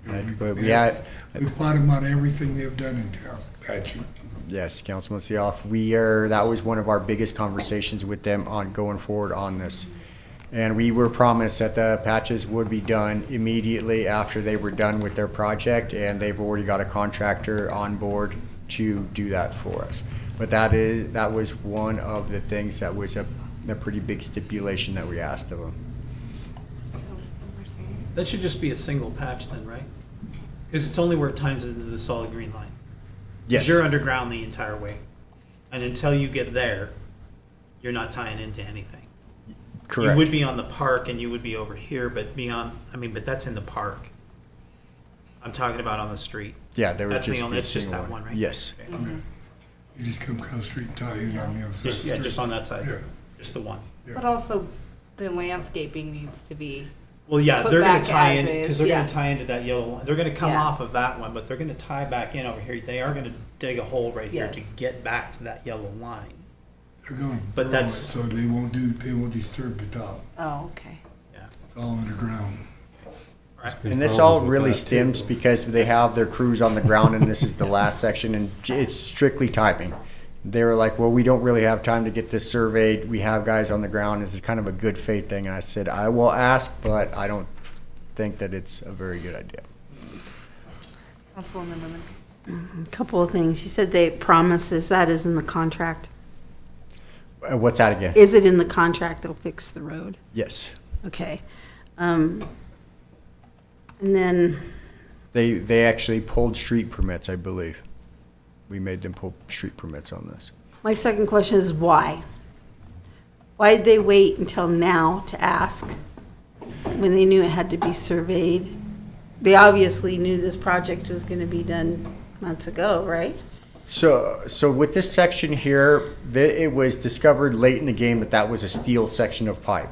R: But
S: We fought them on everything they've done in town, patching.
R: Yes, Councilman Seoff. That was one of our biggest conversations with them on going forward on this. And we were promised that the patches would be done immediately after they were done with their project, and they've already got a contractor on board to do that for us. But that was one of the things that was a pretty big stipulation that we asked of them.
C: That should just be a single patch then, right? Because it's only where it ties into the solid green line. 'Cause
R: Yes.
C: you're underground the entire way. And until you get there, you're not tying into anything.
R: Correct.
C: You would be on the park and you would be over here, but but that's in the park. I'm talking about on the street.
R: Yeah, there would
C: That's
R: just
C: the only,
R: be a
C: it's just
R: single
C: that one, right?
R: Yes.
C: Okay.
S: You just come across the street and tie in on the other side.
C: Just, just on that side.
S: Yeah.
C: Just the one.
B: But also, the landscaping needs to be.
C: Well, yeah,
B: put
C: they're going
B: back
C: to tie
B: as
C: in,
B: is,
C: because they're
B: yeah.
C: going to tie into that yellow line. They're going to come
B: Yeah.
C: off of that one, but they're going to tie back in over here. They are going to dig a hole right here to
B: Yes.
C: get back to that yellow line.
S: They're going to
C: But
S: burrow
C: that's-
S: it so they won't disturb the top.
B: Oh, okay.
S: It's all underground.
R: And this all really stems because they have their crews on the ground, and this is the last section, and it's strictly timing. They were like, well, we don't really have time to get this surveyed. We have guys on the ground. This is kind of a good faith thing. And I said, I will ask, but I don't think that it's a very good idea.
B: Councilwoman Lemon.
D: A couple of things. You said they promises that is in the contract.
R: What's that again?
D: Is it in the contract that'll fix the road?
R: Yes.
D: Okay. And then,
R: They actually pulled street permits, I believe. We made them pull street permits on this.
D: my second question is why? Why did they wait until now to ask when they knew it had to be surveyed? They obviously knew this project was going to be done months ago, right?
R: So with this section here, it was discovered late in the game that was a steel section of pipe.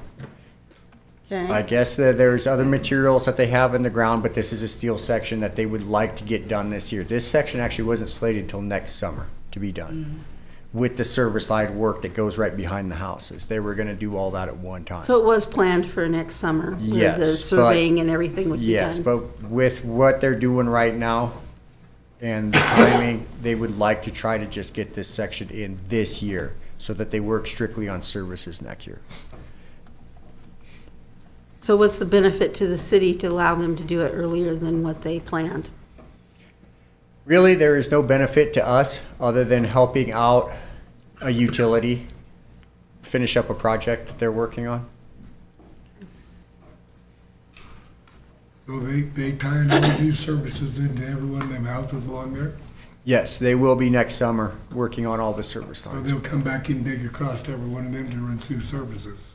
D: Okay.
R: I guess that there's other materials that they have in the ground, but this is a steel section that they would like to get done this year. This section actually wasn't slated until next summer to be done. With the service line work that goes right behind the houses. They were gonna do all that at one time.
D: So it was planned for next summer? where
R: Yes,
D: the
R: but-
D: surveying and everything would be done?
R: Yes, but with what they're doing right now and the timing, they would like to try to just get this section in this year so that they work strictly on services next year.
D: So what's the benefit to the city to allow them to do it earlier than what they planned?
R: Really, there is no benefit to us other than helping out a utility finish up a project that they're working on.
S: So they tie in all these services into every one of them houses along there?
R: Yes, they will be next summer working on all the service
S: So
R: lines.
S: they'll come back and dig across every one of them to run through services?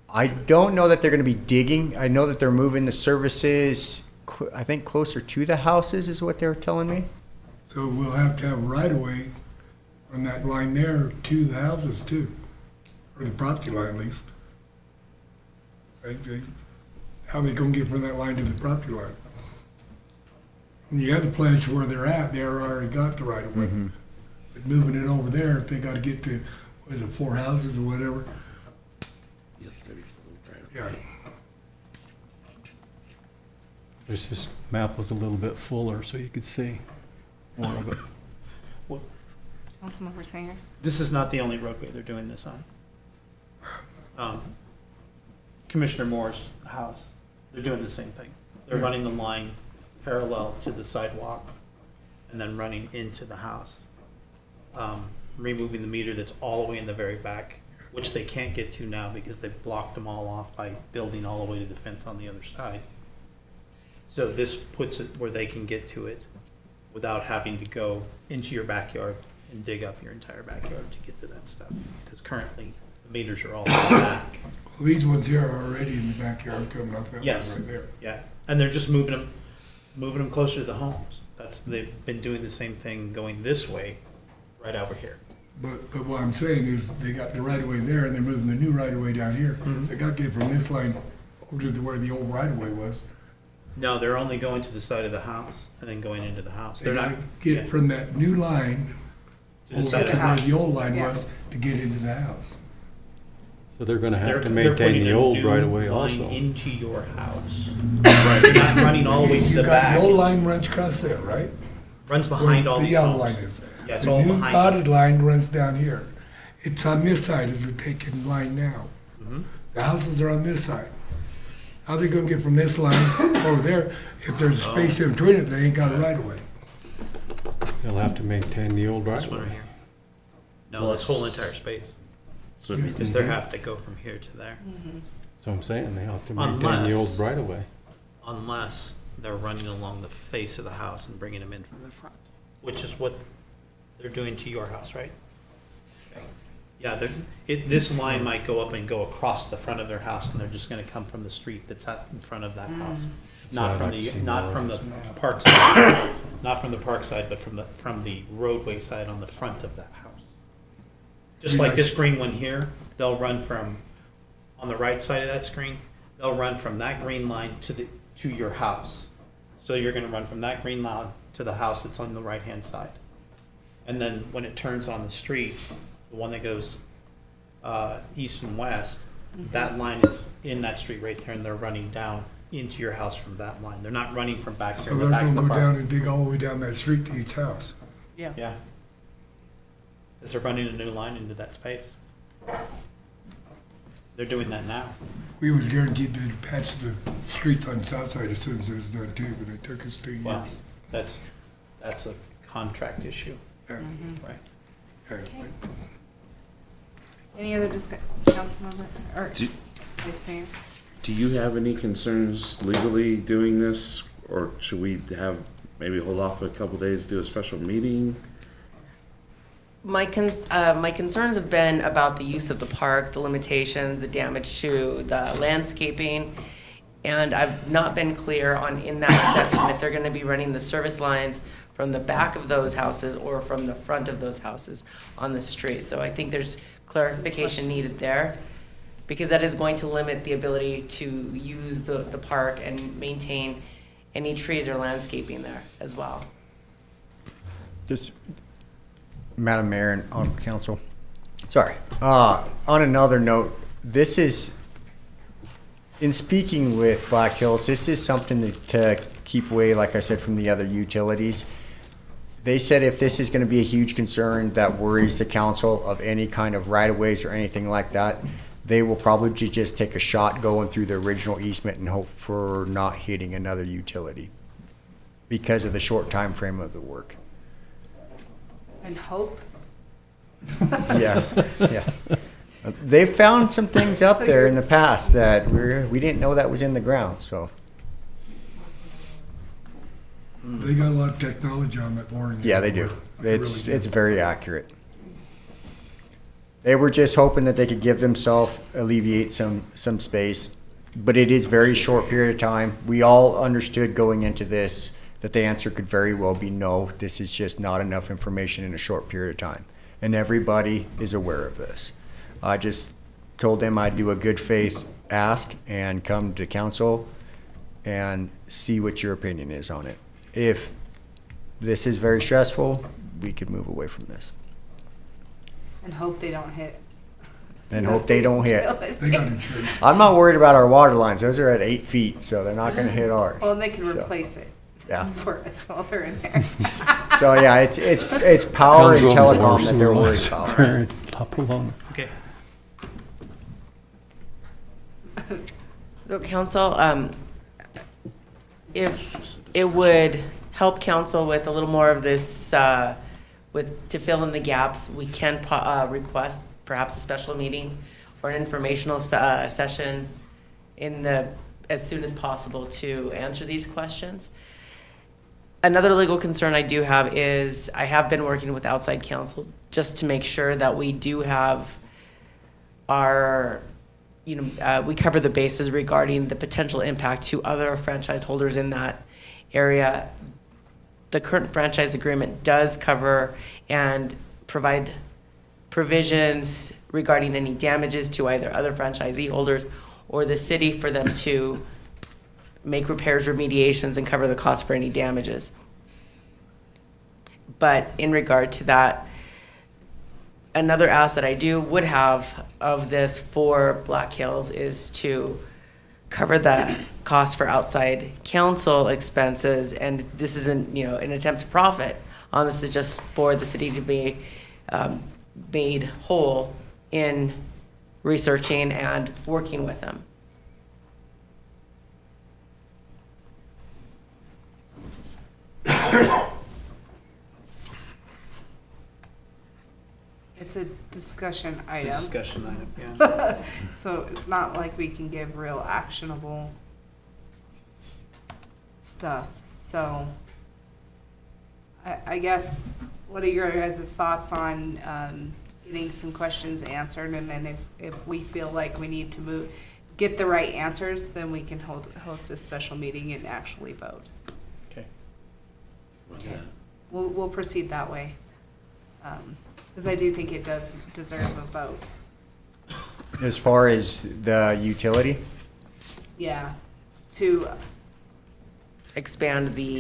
R: I don't know that they're going to be digging. I know that they're moving the services, I think, closer to the houses is what they were telling me.
S: So we'll have to have right of way on that line there to the houses too, or the property line at least. How they gonna get from that line to the property line? When you have the place where they're at, they already got the right of way. But moving it over there, if they gotta get to, what is it, 4 houses or whatever? Yeah.
H: This just map was a little bit fuller so you could see more of it.
B: Councilmember Sanger.
C: This is not the only roadway they're doing this on. Commissioner Moore's house, they're doing the same thing. They're
S: Yeah.
C: running the line parallel to the sidewalk and then running into the house. Removing the meter that's all the way in the very back, which they can't get to now because they've blocked them all off by building all the way to the fence on the other side. So this puts it where they can get to it without having to go into your backyard and dig up your entire backyard to get to that stuff. Because currently, the meters are all in the back.
S: Well, these ones here are already in the backyard coming out that way
C: Yes,
S: right there.
C: yeah, and they're just moving them closer to the homes. They've been doing the same thing going this way, right over here.
S: But what I'm saying is they got the right of way there and they're moving the new right of way down here. They got to get from this line over to where the old right of way was.
C: No, they're only going to the side of the house and then going into the house.
S: They
C: They're
S: got
C: not
S: to get from that new line
C: to the
S: over
C: side
S: to
C: of the
S: where
C: house.
S: the old line
B: Yeah.
S: was to get into the house.
H: So they're gonna have to
C: They're
H: maintain
C: putting
H: the
C: a
H: old
C: new
H: right away
C: line
H: also.
C: into your house. They're not running all the way to
S: You
C: the
S: got
C: back.
S: the old line runs across there, right?
C: Runs behind all
S: the
C: these
S: yellow
C: homes.
S: line is.
C: Yeah, it's
S: The
C: all
S: new
C: behind
S: dotted line runs down here. It's on this side of the taken line now.
C: Mhm.
S: The houses are on this side. How they gonna get from this line over there? If there's space in between it, they ain't got a right of way.
H: They'll have to maintain the old right
C: This
H: of
C: one right
H: way.
C: here. No, this whole entire space.
P: So
C: Because they have to go from here to there.
H: So I'm saying they have to maintain the old
C: Unless-
H: right of way.
C: Unless they're running along the face of the house and bringing them in from the front, which is what they're doing to your house, right? Okay. Yeah, this line might go up and go across the front of their house, and they're just gonna come from the street that's out in front of that house.
H: That's
C: Not
H: what
C: from
H: I'd like to see
C: not
H: more
C: from
H: of
C: the
H: this map.
C: park side, not from the park side, but from the roadway side on the front of that house. Just like this green one here, they'll run from, on the right side of that screen, they'll run from that green line to your house. So you're gonna run from that green line to the house that's on the right-hand side. And then when it turns on the street, the one that goes east and west, that line is in that street right there, and they're running down into your house from that line. They're not running from back there
S: So
C: in the
S: they're
C: back of
S: gonna
C: the
S: go down
C: park.
S: and dig all the way down that street to each house.
O: Yeah.
C: Yeah. As they're running a new line into that space. They're doing that now.
S: We was guaranteed to patch the streets on the south side as soon as it was done too, but it took us 2 years.
C: Well, that's a contract issue,
S: Yeah.
C: right?
S: Yeah,
B: Any other discussion, Councilmember, or
P: Do-
B: Vice Mayor?
P: Do you have any concerns legally doing this, or should we have, maybe hold off a couple days, do a special meeting?
O: My concerns have been about the use of the park, the limitations, the damage to the landscaping. And I've not been clear on, in that section, if they're gonna be running the service lines from the back of those houses or from the front of those houses on the street. So I think there's clarification needed there, because that is going to limit the ability to use the park and maintain any trees or landscaping there as well.
R: Just, Madam Mayor and Honorable Council, sorry. On another note, this is, in speaking with Black Hills, this is something to keep away, like I said, from the other utilities. They said if this is going to be a huge concern that worries the council of any kind of right-of-ways or anything like that, they will probably just take a shot going through the original easement and hope for not hitting another utility because of the short time frame of the work.
B: And hope?
R: Yeah, yeah. They've found some things up
B: So
R: there
B: you're-
R: in the past that we didn't know that was in the ground, so.
S: They got a lot of technology on that boring.
R: Yeah, they do.
S: They
R: It's
S: really do.
R: very accurate. They were just hoping that they could give themselves, alleviate some space, but it is very short period of time. We all understood going into this that the answer could very well be no, this is just not enough information in a short period of time. And everybody is aware of this. I just told them I'd do a good faith ask and come to council and see what your opinion is on it. If this is very stressful, we could move away from this.
B: And hope they don't hit.
R: And hope they don't hit.
S: They got insurance.
R: I'm not worried about our water lines. Those are at 8 feet, so they're not gonna hit ours.
B: Well, they can
R: So,
B: replace it.
R: Yeah.
B: For us while they're in there.
R: So, yeah, it's power and telecom that they're worried about.
H: Top alone.
C: Okay.
O: So council, if it would help council with a little more of this, to fill in the gaps, we can request perhaps a special meeting or an informational session as soon as possible to answer these questions. Another legal concern I do have is I have been working with outside counsel just to make sure that we do have our, we cover the bases regarding the potential impact to other franchise holders in that area. The current franchise agreement does cover and provide provisions regarding any damages to either other franchisee holders or the city for them to make repairs, remediations, and cover the cost for any damages. But in regard to that, another ask that I would have of this for Black Hills is to cover the cost for outside counsel expenses, and this isn't, you know, an attempt to profit on this, is just for the city to be made whole in researching and working with them.
B: It's a discussion
C: It's a
B: item.
C: discussion item, yeah.
B: So it's not like we can give real actionable stuff, so I guess, what are your guys' thoughts on getting some questions answered, and then if we feel like we need to get the right answers, then we can host a special meeting and actually vote.
I: Okay.
B: Okay. We'll proceed that way. Because I do think it does deserve a vote.
R: As far as the utility,
B: Yeah, to
O: expand the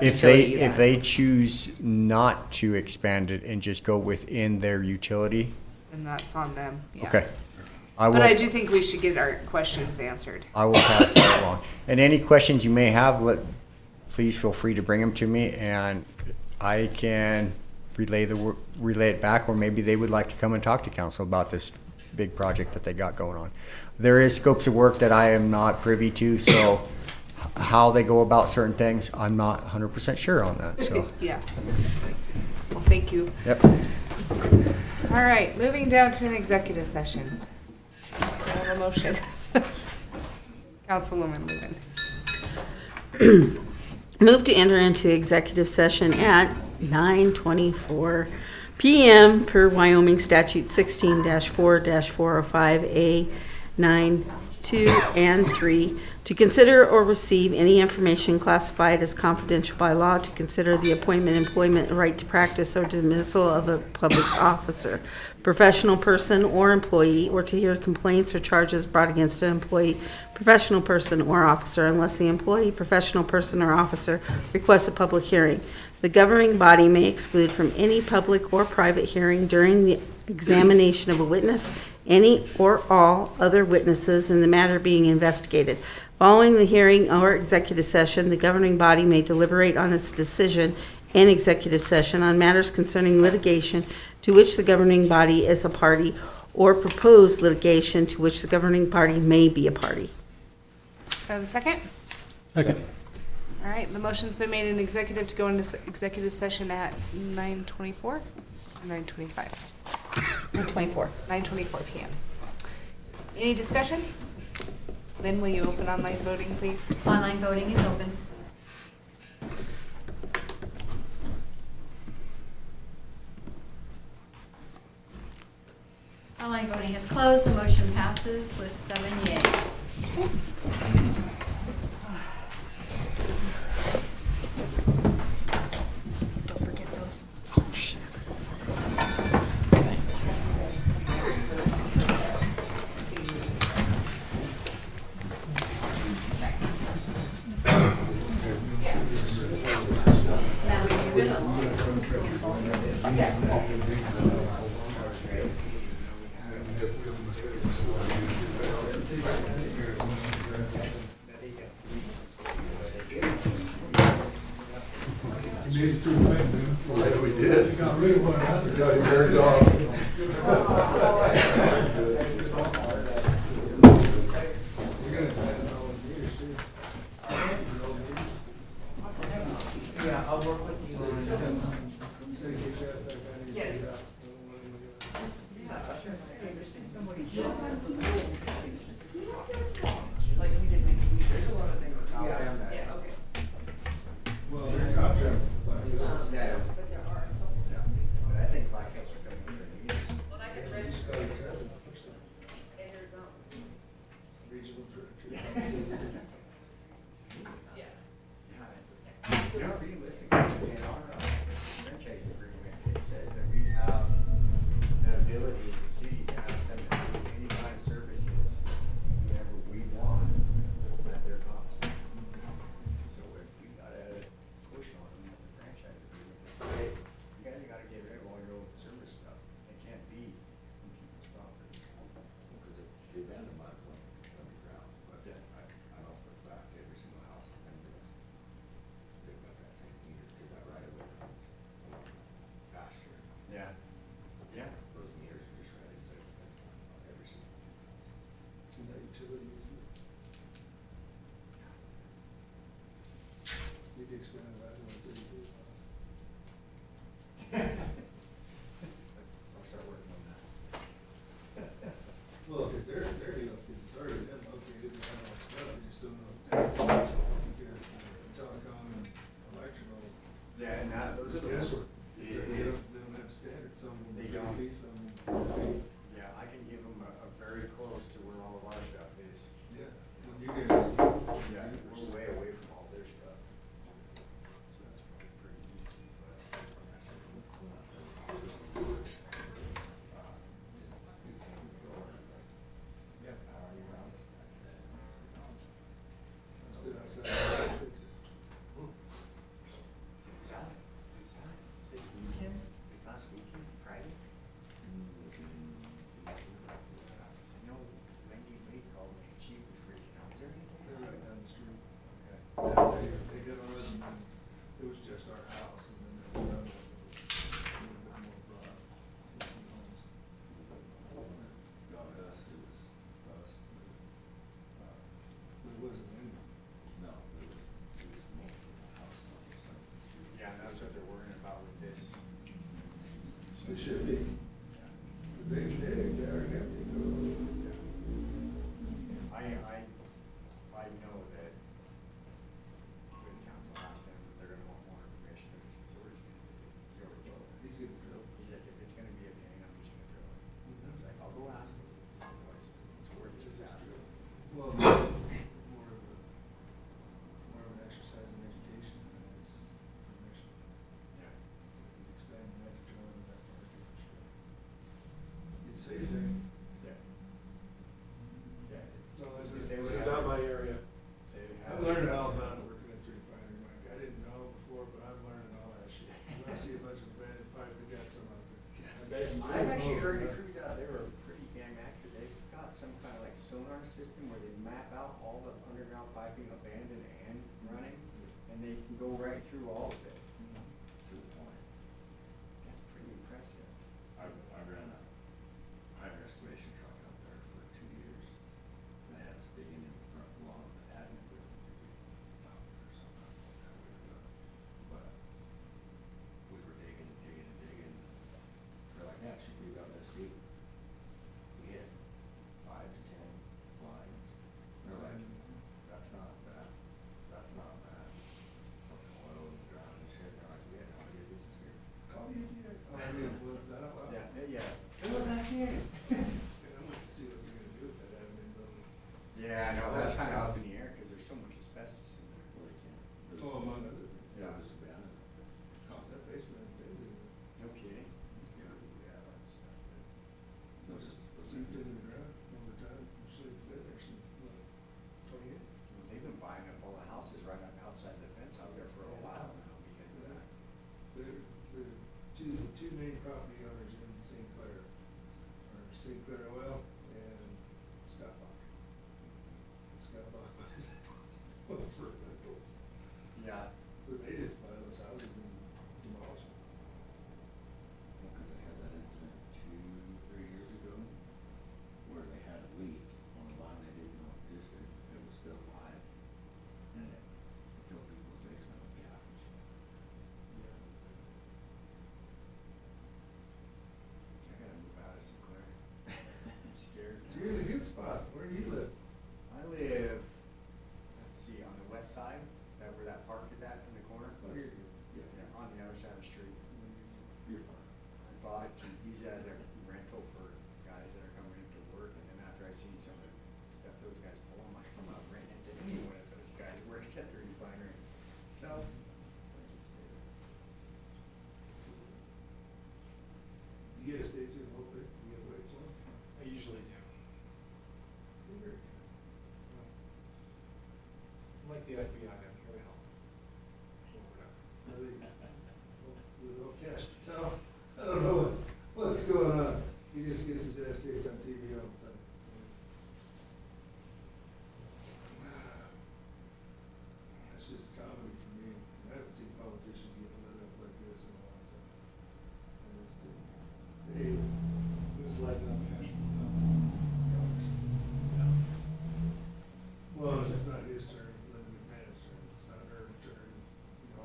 R: if they choose not to expand it and just go within their utility,
B: and that's on them, yeah.
R: okay.
B: But I do think we should get our questions answered.
R: I will pass that along. And any questions you may have, please feel free to bring them to me, and I can relay it back, or maybe they would like to come and talk to council about this big project that they got going on. There is scopes of work that I am not privy to, so how they go about certain things, I'm not 100% sure on that, so.
B: Yeah, exactly. Well, thank you.
R: Yep.
B: All right, moving down to an executive session. I have a motion. Councilwoman Lubin.
D: Move to enter into executive session at 9:24 p.m. per Wyoming Statute 16-4-405A 9, 2, and 3 to consider or receive any information classified as confidential by law, to consider the appointment, employment, right to practice, or dismissal of a public officer, professional person, or employee, or to hear complaints or charges brought against an employee, professional person, or officer, unless the employee, professional person, or officer requests a public hearing. The governing body may exclude from any public or private hearing during the examination of a witness any or all other witnesses in the matter being investigated. Following the hearing or executive session, the governing body may deliberate on its decision in executive session on matters concerning litigation to which the governing body is a party, or proposed litigation to which the governing party may be a party.
B: Do I have a second?
H: Second.
B: All right, the motion's been made in executive to go into executive session at 9:24 or 9:25?
D: 9:24.
B: 9:24 p.m. Any discussion? Lynn, will you open online voting, please?
E: Online voting is open. Online voting is closed. The motion passes with 7 yeas.
B: Don't forget those.
E: Oh, shit.
S: You made it through the night, man.
M: Yeah, we did.
S: You got rid of one another.
M: Yeah, you turned it off.
O: Yeah, I'll work with you on
B: Yes.
O: like we did, there's a lot of things about them that.
B: Yeah, okay.
S: Well, they're not that.
R: Yeah. But I think Black Hills are coming in years.
B: Well, I could register in your zone.
S: Regional director.
B: Yeah.
R: You know, if you listen, in our franchise agreement, it says that we have the ability as a city to ask them to do any kind of services whenever we want at their cost. So if we gotta push on them with the franchise agreement, to say, hey, you guys gotta get rid of all your old service stuff. It can't be on people's property. Because the abandoned mine went underground.
K: expanded, I don't know, 32.
R: I'll start working on that.
K: Well, because they're, you know, because it's already been located, and all that stuff, they just don't know. Because the telecom and electrical.
R: Yeah, and that, those are the
K: guesswork.
R: It
K: They
R: is.
K: don't have standards, some will be
R: They don't.
K: 30 feet, some will be 40 feet.
R: Yeah, I can give them a very close to where all of our stuff is.
K: Yeah, when you guys.
R: Yeah, we're way away from all their stuff. So that's probably pretty easy, yeah, power your house.
K: Stood outside and fixed it.
R: Is that this weekend? This last weekend, Friday? I know Wendy Lee called me, and she was freaking out. Is there anything?
K: They're right down the street.
R: Okay.
K: They got on it, and then it was just our house, and then there was another one that was a little bit more broad.
U: Not us, it was us.
K: But it wasn't any.
U: No, it was multiple houses.
R: Yeah, and that's what they're worrying about with this.
K: It should be. They already got the equipment.
R: I know that with council asked them, they're gonna want more information, and he said, so we're just gonna do it. He's already told them.
K: He's gonna drill.
R: He's like, if it's gonna be a pain, I'm just gonna drill it. And I was like, I'll go ask him. It's worth just asking.
K: Well, more of an exercise in education than it is information.
R: Yeah.
K: He's expanding that to drilling in that part. It's a safe thing.
R: Yeah. Yeah.
K: So
R: This
K: this
R: is
K: is
R: not
K: my area.
R: They
K: I've learned all about it working at the refinery, Mike. I didn't know before, but I'm learning all that shit. When I see a bunch of abandoned pipe, we got some out there.
R: I've actually heard the crews out there are pretty damn accurate. They've got some kind of like sonar system where they map out all the underground piping, abandoned and running, and they can go right through all of it.
U: To this point.
R: That's pretty impressive.
U: I ran a higher excavation truck out there for 2 years. And they had us digging in the front lawn that hadn't been found or something like that. But we were digging and digging and digging. They're like, yeah, should we go this deep? We hit 5 to 10 lines. They're like, that's not bad. That's not bad. Fucking oil in the ground and shit. They're like, we had no idea this was here.
K: Call me idiot. Oh, I mean, was that out loud?
R: Yeah. Fill it back in.
K: And I'm looking to see what they're gonna do with that admin building.
R: Yeah, I know, that's kind of up in the air, because there's so much asbestos in there.
U: Well, they can't.
K: Oh, among other things.
U: Yeah, there's abandoned.
K: Cause that basement has been in it.
R: No kidding.
U: Yeah, that's not good. No, it's just-
K: Seeped into the ground over time. I'm sure it's been there since, what, 20 years?
R: They've been buying up all the houses right outside the fence out there for a while now because of that.
K: The two main property owners in St. Clair are St. Clair Oil and Scott Bach. Scott Bach buys those for rentals.
R: Yeah.
K: But they just buy those houses and demolish them.
U: Because they had that incident 2-3 years ago where they had a leak on a line they didn't know existed. It was still live. And it filled people's basement with gas and shit.
K: Yeah.
R: I gotta move out of St. Clair. I'm scared.
K: You're in a good spot. Where do you live?
R: I live, let's see, on the west side, where that park is at in the corner.
K: Oh, you're good.
R: Yeah, on the other side of the street.
U: You're fine.
R: I bought it to use it as a rental for guys that are coming into work, and then after I seen some of the stuff those guys pull, I'm like, I'm not renting it to anyone if those guys work at the refinery. So, I just did it.
K: You get a stage in the whole thing? You get a wait for it?
V: I usually do.
K: You're very good.
V: I'm like the FBI, I'm here to help. Or whatever.
K: With no cash to tell. I don't know what's going on. He just gets his ass kicked on TV all the time. It's just comedy for me. I haven't seen politicians get lit up like this in a long time. And it's good. Hey,
V: Who's lighting up fashion?
K: well, it's not his turn, it's Linda McMahon's turn. It's not her turn, it's, you know,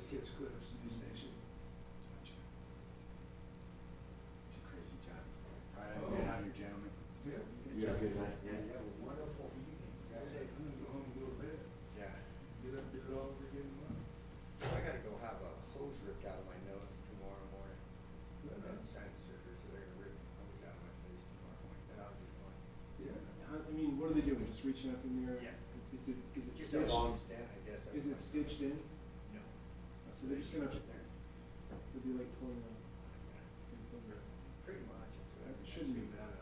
K: just catch clips, News Nation.
R: It's a crazy time. All right, good on you, gentlemen.
K: Yeah.
R: You have a good night.
K: Yeah, you have a wonderful evening. I say, I'm gonna go home and go to bed.
R: Yeah.
K: Get up, do it all over again tomorrow.
R: I gotta go have a hose ripped out of my nose tomorrow morning. That's science surgery, so they're gonna rip a hose out of my face tomorrow morning. That'll be fun.
A: Yeah, I mean, what are they doing? Just reaching up in there?
R: Yeah.
A: Is it
R: Just
A: stitched?
R: a long stent, I guess.
A: Is it stitched in?
R: No.
A: So they're just gonna, they'll be like pulling a finger.
R: Pretty much.
A: It shouldn't be bad.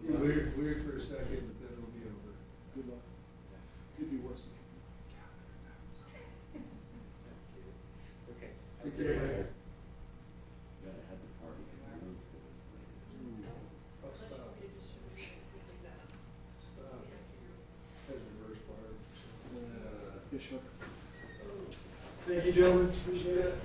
K: Yeah, weird for a second, but then it'll be over.
A: Good luck. Could be worse.
R: Okay.
K: Take care.
U: Gotta have the party.
K: Oh, stop. Stop. That's reverse part.
A: Fish hooks. Thank you, gentlemen. Appreciate it.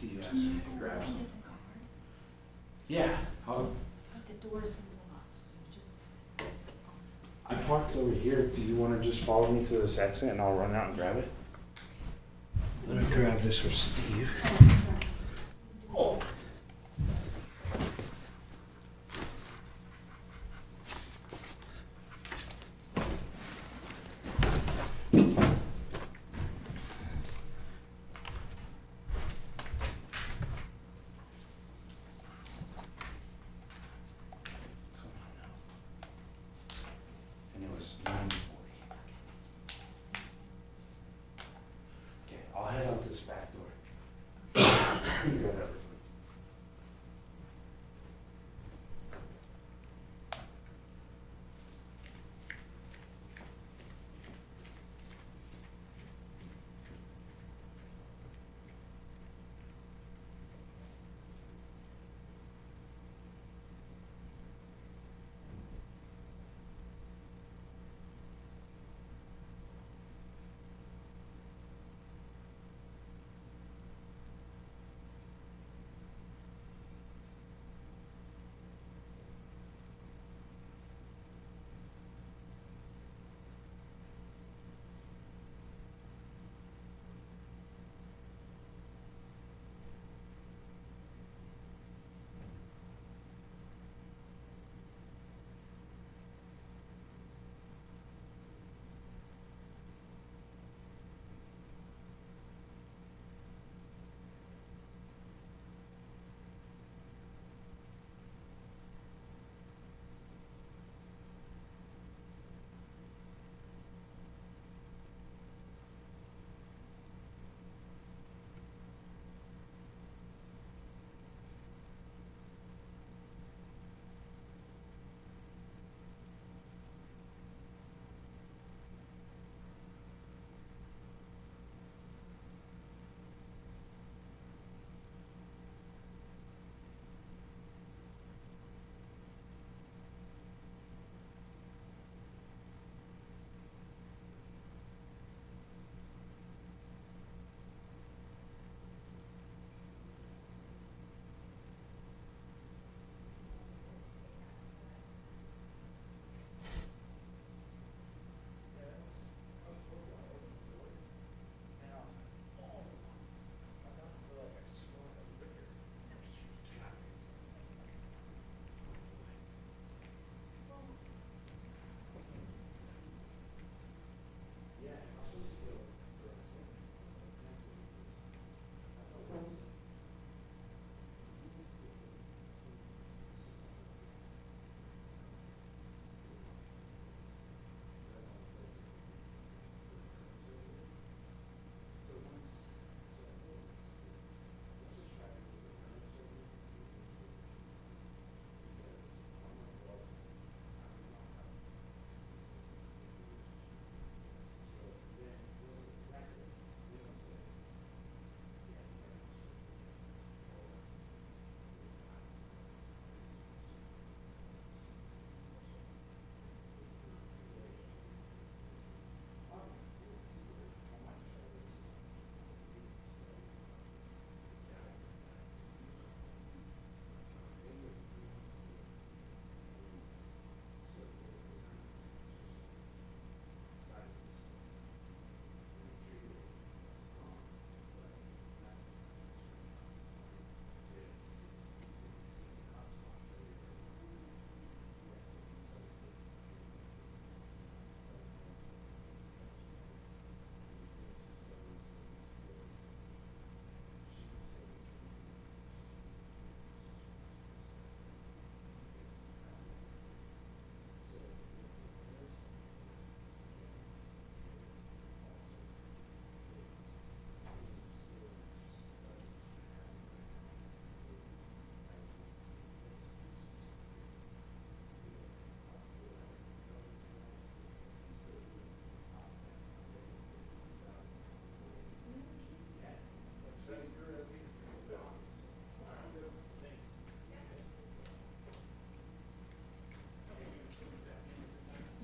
P: Steve asked me to grab something. Yeah,
D: But the door's locked, so just.
P: I parked over here. Do you want to just follow me to this exit and I'll run out and grab it? Let me grab this for Steve. Oh. And it was 9:40. Okay, I'll head out this back door. You got everything.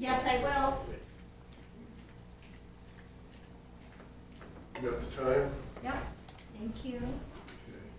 E: Yes, I will.
M: You got the time?
E: Yep. Thank you.
M: Okay.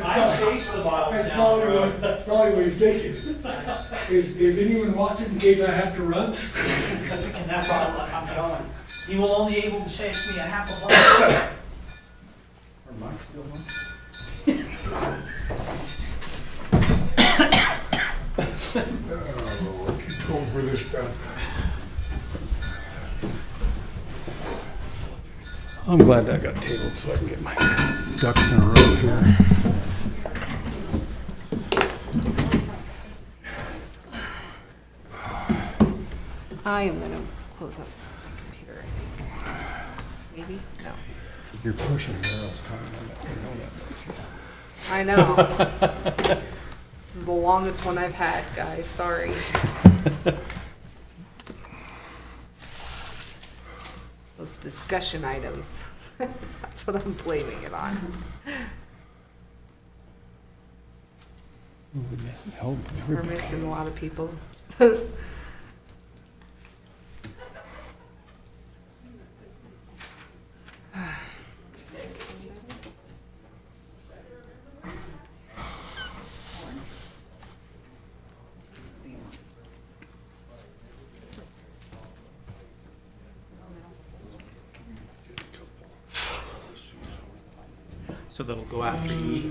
C: I chased the bottles
S: That's
C: down
S: probably
C: the road.
S: that's probably what he's thinking. Is anyone watching in case I have to run?
C: Picking that bottle up, I'm going. He will only able to chase me a half a bottle.
H: Are mics still on?
S: Oh, Lord, get cold for this stuff.
H: I'm glad that got tabled so I can get my ducks in a row here.
B: I am gonna close up my computer, I think. Maybe? No.
H: You're pushing Daryl's time.
B: I know. This is the longest one I've had, guys, sorry. Those discussion items, that's what I'm blaming it on.
H: We're missing, oh,
B: We're
H: everybody.
B: missing a lot of people.
C: So that'll go after E.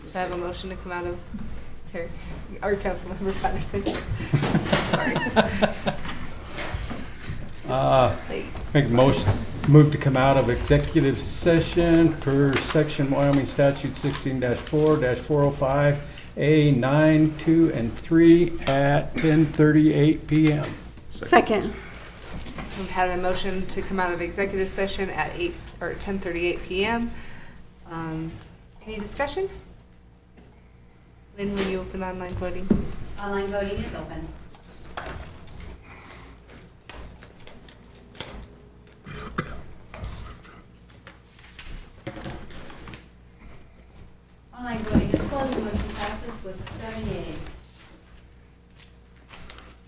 B: Should I have a motion to come out of Terry, our Councilmember Patterson? Sorry.
H: Make a motion, move to come out of executive session per section Wyoming statute 16-4-405, A 9, 2, and 3 at 10:38 PM.
D: Second.
B: We've had a motion to come out of executive session at 10:38 PM. Any discussion? Lynn, will you open online voting?
E: Online voting is open. Online voting is closed. The motion passes with 7 yeas.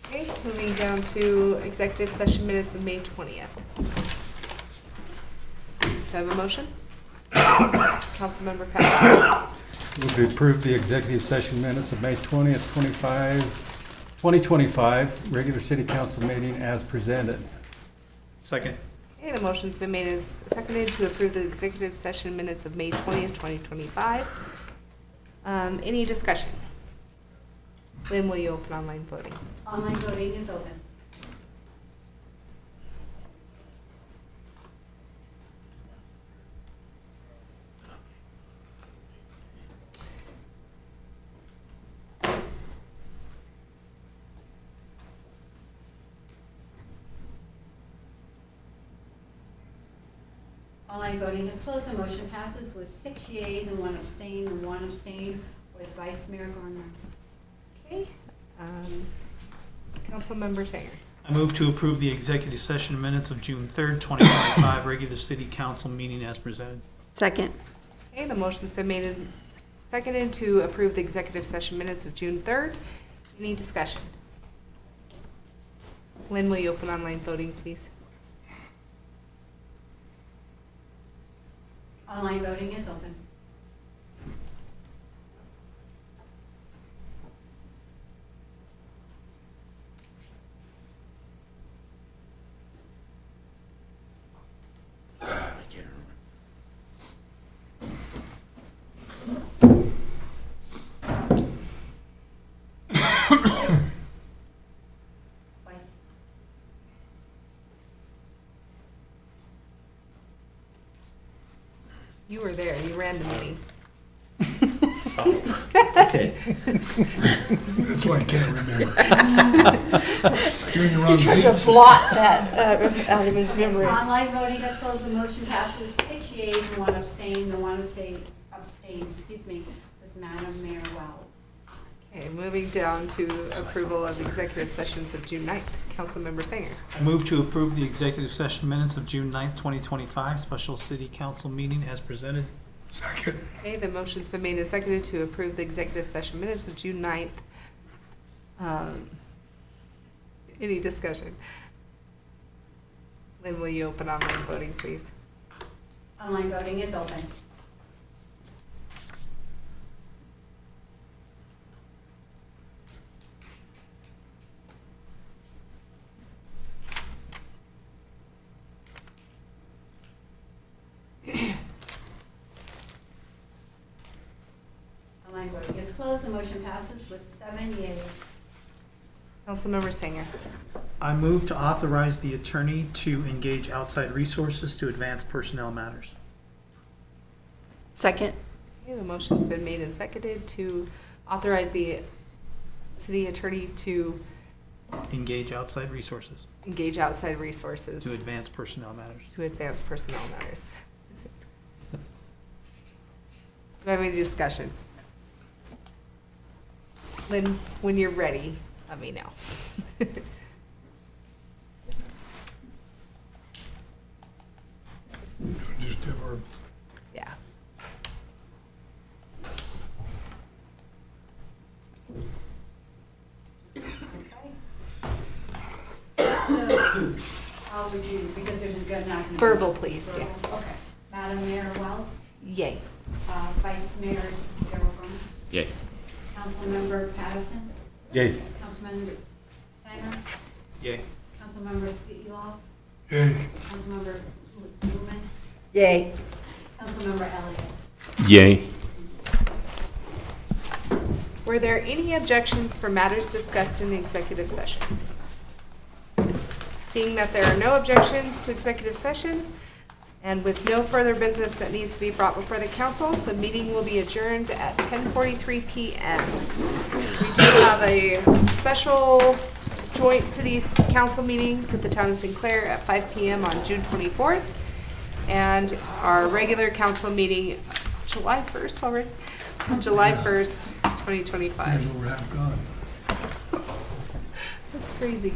B: Okay, moving down to executive session minutes of May 20th. Do I have a motion? Councilmember Patterson.
H: Move to approve the executive session minutes of May 20th, 2025, regular city council meeting as presented.
C: Second.
B: Okay, the motion's been made and seconded to approve the executive session minutes of May 20th, 2025. Any discussion? Lynn, will you open online voting?
E: Online voting is open. Online voting is closed. The motion passes with 6 yeas and 1 abstain, and 1 abstain was Vice Mayor Garner.
B: Okay. Councilmember Sanger.
C: I move to approve the executive session minutes of June 3rd, 2025, regular city council meeting as presented.
D: Second.
B: Okay, the motion's been made and seconded to approve the executive session minutes of June 3rd. Any discussion? Lynn, will you open online voting, please?
E: Online voting is open.
B: You were there, you ran the meeting.
C: Okay.
S: That's why I can't remember. You're in the wrong
D: He tried
S: seat.
D: to blot that out of his memory.
E: Online voting is closed. The motion passes 6 yeas and 1 abstain. The 1 abstain, was Madam Mayor Wells.
B: Okay, moving down to approval of executive sessions of June 9th. Councilmember Sanger.
C: I move to approve the executive session minutes of June 9th, 2025, special city council meeting as presented.
S: Second.
B: Okay, the motion's been made and seconded to approve the executive session minutes of June 9th. Any discussion? Lynn, will you open online voting, please?
E: Online voting is open. Online voting is closed. The motion passes with 7 yeas.
B: Councilmember Singer.
C: I move to authorize the attorney to engage outside resources to advance personnel matters.
D: Second.
B: Okay, the motion's been made and seconded to authorize the city attorney to
C: Engage outside resources
B: engage outside resources
C: to advance personnel matters.
B: to advance personnel matters. Do I have any discussion? Lynn, when you're ready, let me know.
S: Just have our
B: Yeah.
E: So, how would you, because there's not going to be.
B: Verbal, please, yeah.
E: Verbal, okay. Madam Mayor Wells,
B: Yay.
E: Vice Mayor Darrell.
P: Yay.
E: Councilmember Patterson,
Q: Yay.
E: Councilmember Sanger,
C: Yay.
E: Councilmember Steeloff,
S: Yay.
E: Councilmember Lumen,
D: Yay.
E: Councilmember Elliott.
Q: Yay.
B: Were there any objections for matters discussed in the executive session? Seeing that there are no objections to executive session, and with no further business that needs to be brought before the council, the meeting will be adjourned at 10:43 p.m. We do have a special joint city council meeting with the town of St. Clair at 5 p.m. on June 24th, and our regular council meeting July 1st already, July 1st, 2025.
S: Here's what we have gone.
B: That's crazy.